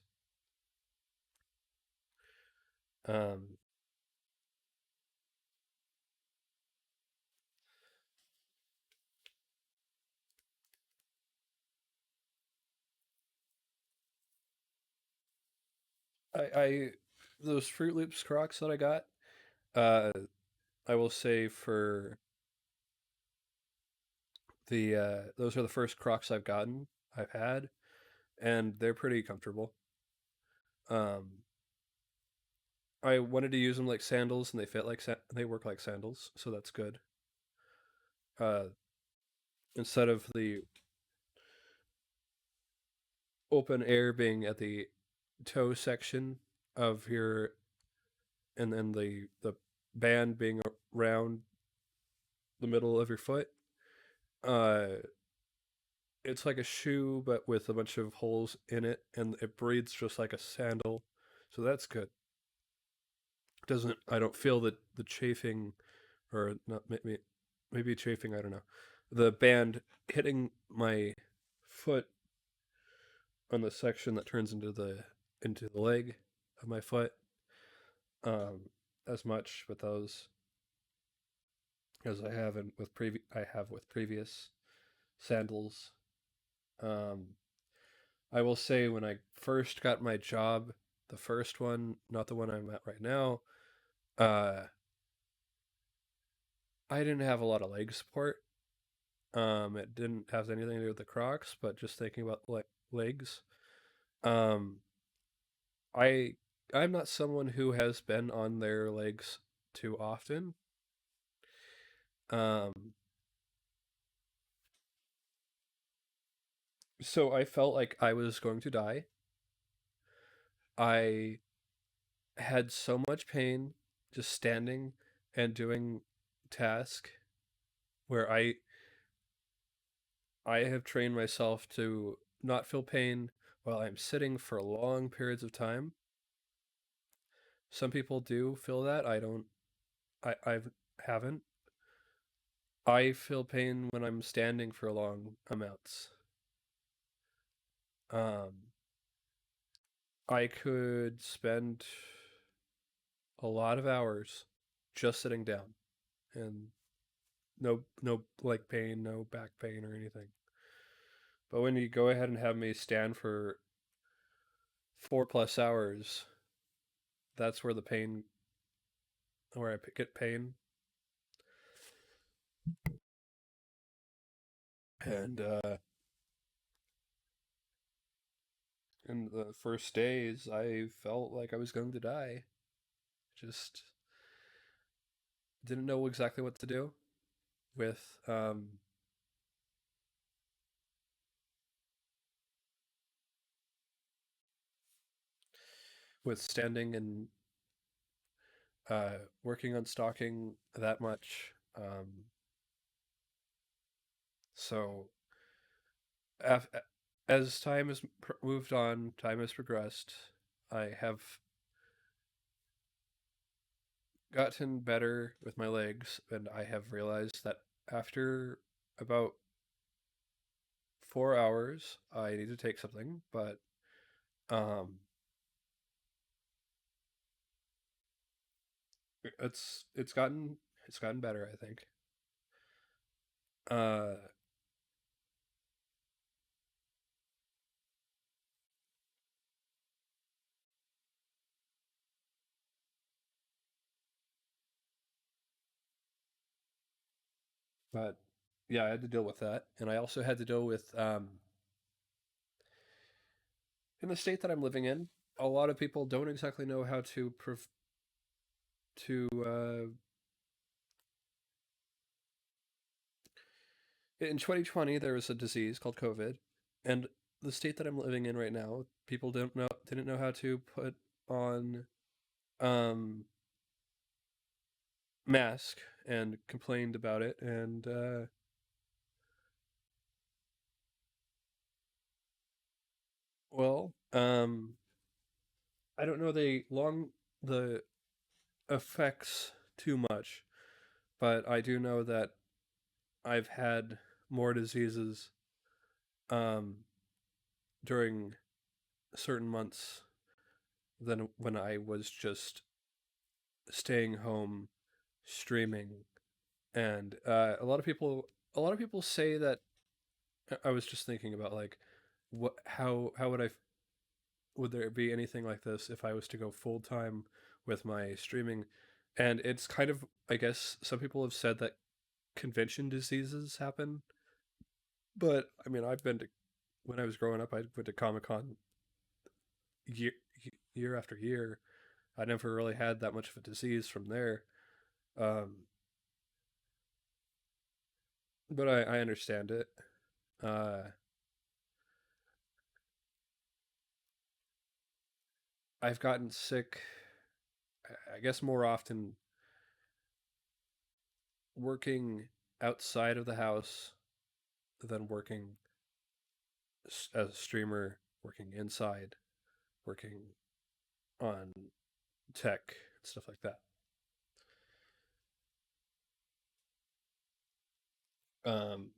Um, I those Fruit Loops Crocs that I got, uh, I will say for the those are the first Crocs I've had, and they're pretty comfortable. Um, I wanted to use them like sandals, and they work like sandals, so that's good. Uh, Instead of the open air being at the toe section of your, and then the band being around the middle of your foot. Uh, it's like a shoe, but with a bunch of holes in it, and it breathes just like a sandal, so that's good. Doesn't I don't feel the chafing, or not maybe chafing. I don't know. The band hitting my foot on the section that turns into the leg of my foot, um, as much with those as I have with previous sandals. Um, I will say when I first got my job, the first one, not the one I'm at right now, uh, I didn't have a lot of leg support. It didn't have anything to do with the Crocs, but just thinking about legs. Um, I I'm not someone who has been on their legs too often. Um, so I felt like I was going to die. I had so much pain just standing and doing task where I have trained myself to not feel pain while I'm sitting for long periods of time. Some people do feel that. I don't. I haven't. I feel pain when I'm standing for long amounts. Um, I could spend a lot of hours just sitting down, and no leg pain, no back pain or anything. But when you go ahead and have me stand for 4+ hours, that's where where I get pain. And in the first days, I felt like I was going to die. Just didn't know exactly what to do with standing and working on stocking that much. So af- as time has moved on, time has progressed. I have gotten better with my legs, and I have realized that after about 4 hours, I need to take something. But um, it's gotten better, I think. Uh, but yeah, I had to deal with that, and I also had to deal with in the state that I'm living in. a lot of people don't exactly know how to in 2020 there was a disease called COVID, and the state that I'm living in right now, people didn't know how to put on um mask and complained about it, and well, I don't know the effects too much, but I do know that I've had more diseases um during certain months than when I was just staying home streaming. And a lot of people say that. I was just thinking about like what how would there be anything like this if I was to go full time with my streaming? And it's kind of, I guess some people have said that convention diseases happen, but I mean I've been to when I was growing up I went to Comic Con year year after year. I never really had that much of a disease from there. Um, but I understand it. Uh, I've gotten sick, I guess, more often working outside of the house than working as a streamer, working inside, working on tech, stuff like that. Um,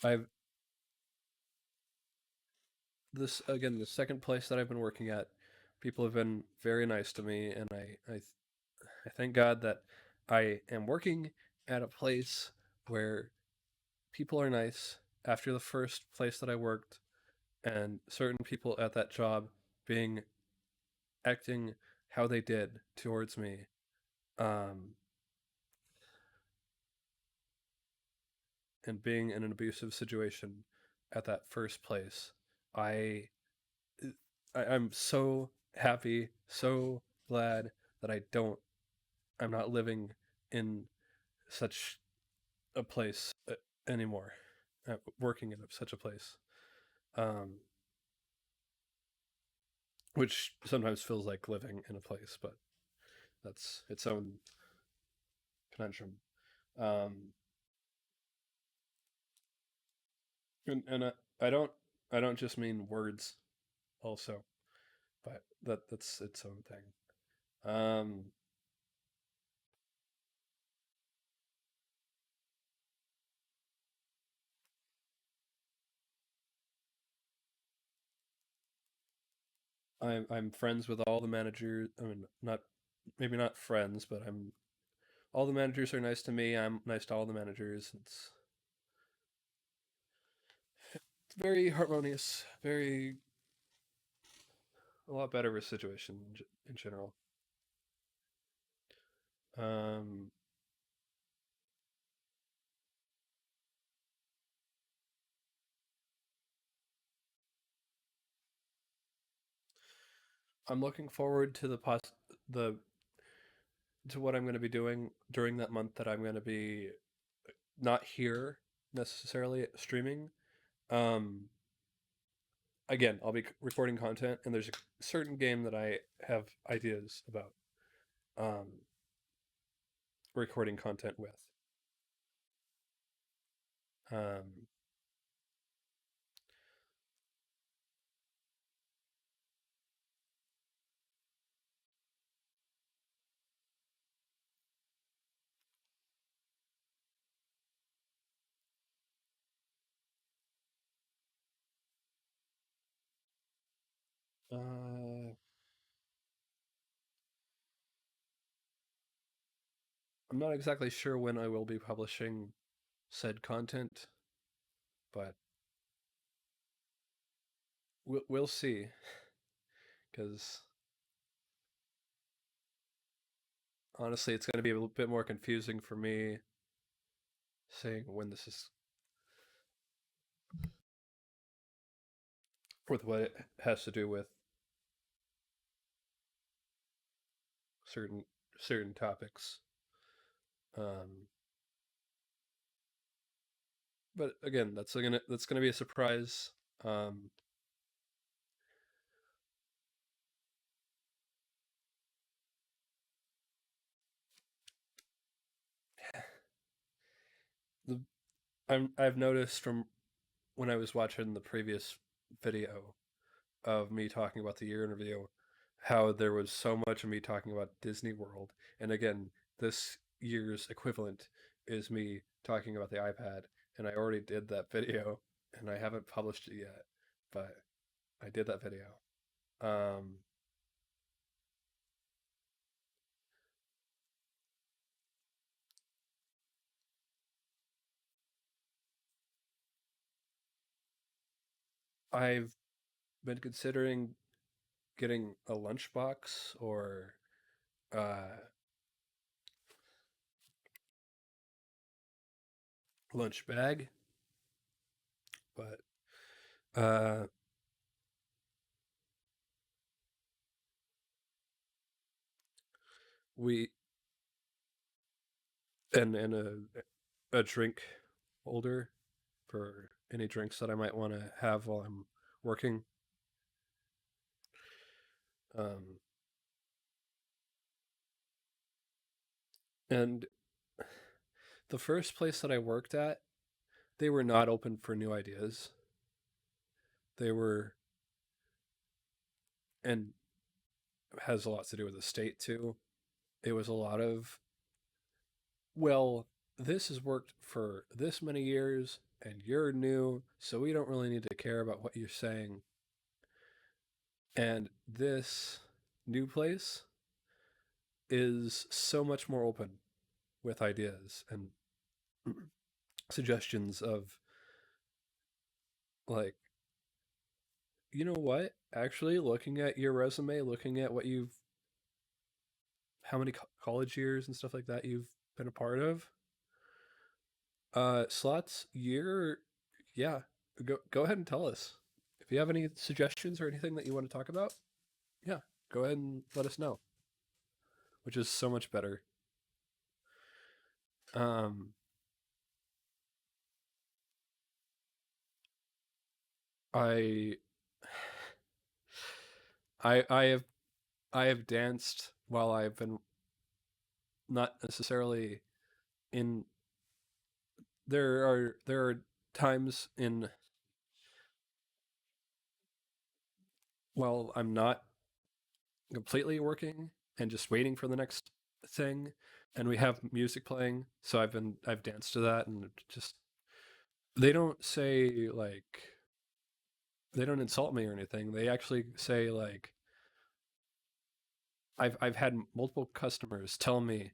I've this again the second place that I've been working at. People have been very nice to me, and I thank God that I am working at a place where people are nice. After the first place that I worked, and certain people at that job being acting how they did towards me, um, and being in an abusive situation at that first place, I, I'm so happy, so glad that I'm not living in such a place anymore, working in such a place, um, which sometimes feels like living in a place, but that's its own conundrum. Um, and I don't I don't just mean words, also, but that's its own thing. I'm friends with all the managers. I mean, not maybe not friends, but I'm all the managers are nice to me. I'm nice to all the managers. It's very harmonious, very a lot better of a situation in general. Um, I'm looking forward to the to what I'm going to be doing during that month that I'm going to be not here necessarily streaming. Um, Again, I'll be recording content, and there's a certain game that I have ideas about um, recording content with. Um, uh, I'm not exactly sure when I will be publishing said content, but we'll see. because honestly, it's going to be a little bit more confusing for me saying when this is with what it has to do with certain topics. But again, that's gonna be a surprise. I've noticed from when I was watching the previous video of me talking about the year in review, how there was so much of me talking about Disney World, and again, this year's equivalent is me talking about the iPad, and I already did that video, and I haven't published it yet, but I did that video. I've been considering getting a lunchbox or lunch bag, but we and a drink holder for any drinks that I might want to have while I'm working. And the first place that I worked at, they were not open for new ideas. They were, and has a lot to do with the state too. It was a lot of, well, this has worked for this many years and you're new, so we don't really need to care about what you're saying. And this new place is so much more open with ideas and suggestions of, like, you know what? Actually, looking at your resume, looking at how many college years and stuff like that you've been a part of, Slots, yeah, go ahead and tell us. If you have any suggestions or anything that you want to talk about, yeah, go ahead and let us know. Which is so much better. I have danced while I've been not necessarily in. There are times in while I'm not completely working and just waiting for the next thing, and we have music playing, so I've danced to that, and just they don't say like they don't insult me or anything. They actually say like I've had multiple customers tell me,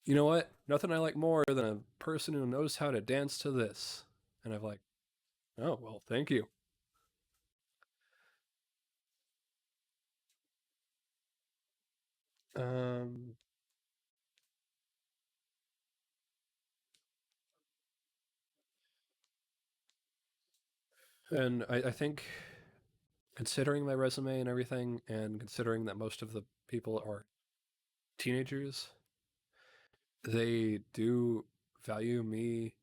you know what? Nothing I like more than a person who knows how to dance to this. And I'm like, oh, well, thank you. Um, and I think considering my resume and everything, and considering that most of the people are teenagers, they do value me.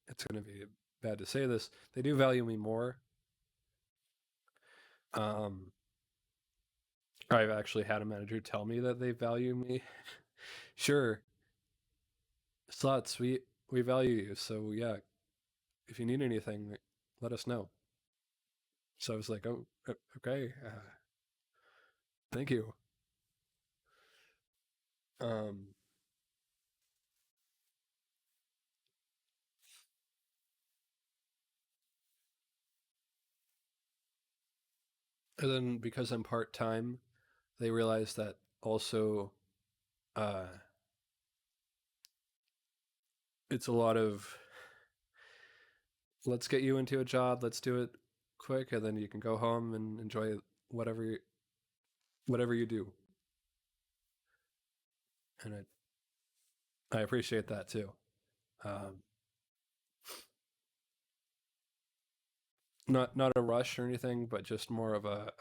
It's going to be bad to say this. They do value me more. I've actually had a manager tell me that they value me. Sure, Slots, we value you. So yeah, if you need anything, let us know. So I was like, oh, okay, thank you. Um, and then because I'm part time, they realize that also it's a lot of let's get you into a job, let's do it quick, and then you can go home and enjoy whatever you do, and I appreciate that too. Um, not a rush or anything, but just more of a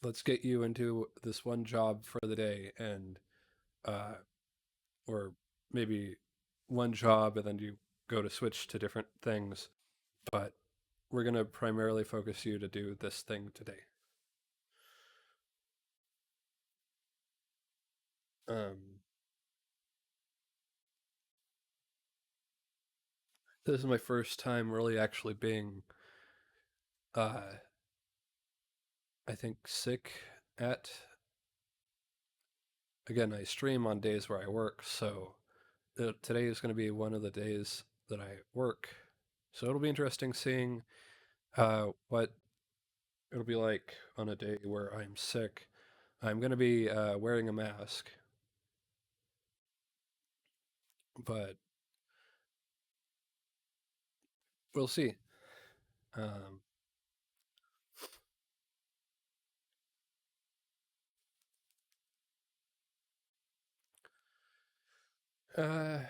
let's get you into this one job for the day, and or maybe one job and then you go to switch to different things, but we're going to primarily focus you to do this thing today. This is my first time really actually being I think sick at, again, I stream on days where I work, so today is going to be one of the days that I work. So it'll be interesting seeing what it'll be like on a day where I'm sick. I'm going to be wearing a mask, but we'll see. Um, uh,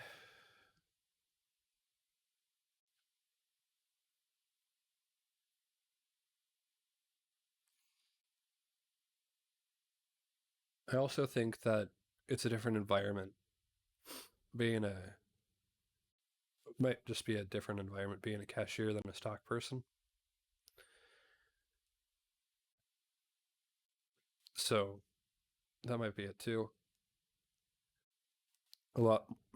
I also think that it's a different environment. Being a Might just be a different environment being a cashier than a stock person. So that might be it too.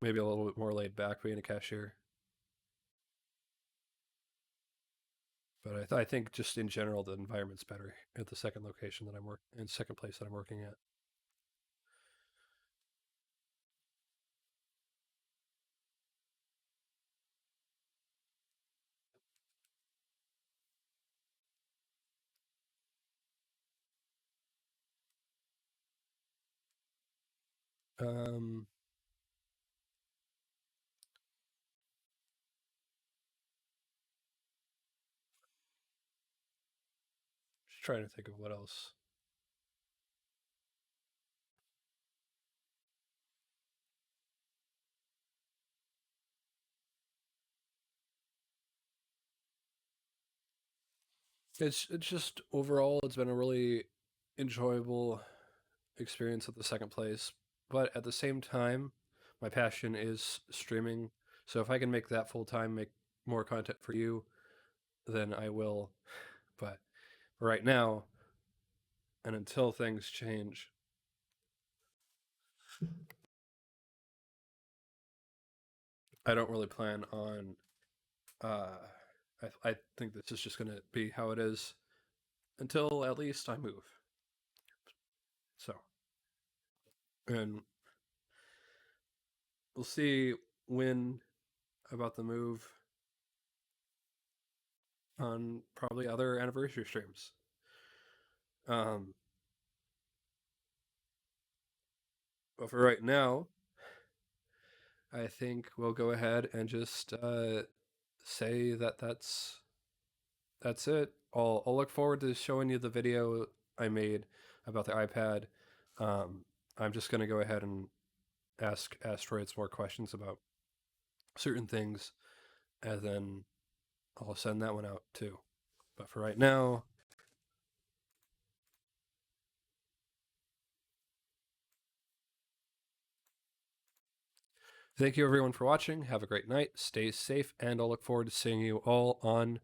Maybe a little bit more laid back being a cashier. But I think just in general the environment's better at the second location that second place that I'm working at. Um, just trying to think of what else. It's just overall it's been a really enjoyable experience at the second place, but at the same time, my passion is streaming. So if I can make that full time, make more content for you, then I will. But right now, and until things change, I don't really plan on. I think this is just going to be how it is until at least I move. So, and we'll see when about the move on probably other anniversary streams. But for right now, I think we'll go ahead and just say that that's it. I'll look forward to showing you the video I made about the iPad. I'm just going to go ahead and ask Asteroids more questions about certain things, and then I'll send that one out too. But for right now, thank you everyone for watching. Have a great night. Stay safe, and I'll look forward to seeing you all on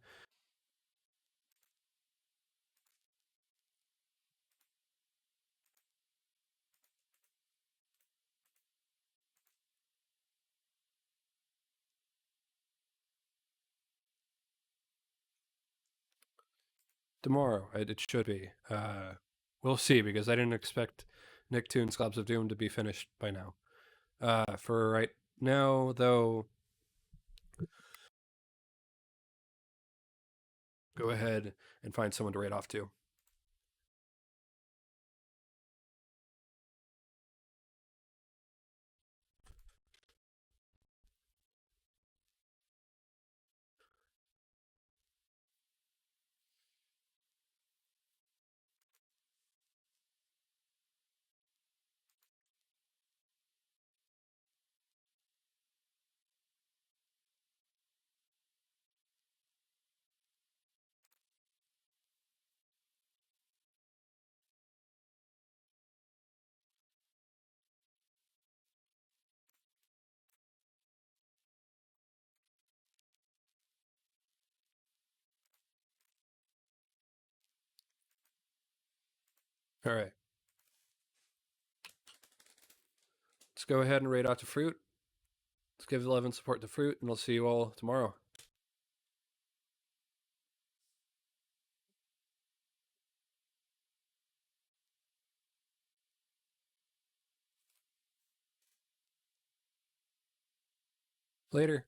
tomorrow. It should be. We'll see, because I didn't expect Nicktoons Slabs of Doom to be finished by now. For right now, though, go ahead and find someone to raid off to. All right. Let's go ahead and raid out to Fruit. Let's give love and support to Fruit, and I'll see you all tomorrow. Later.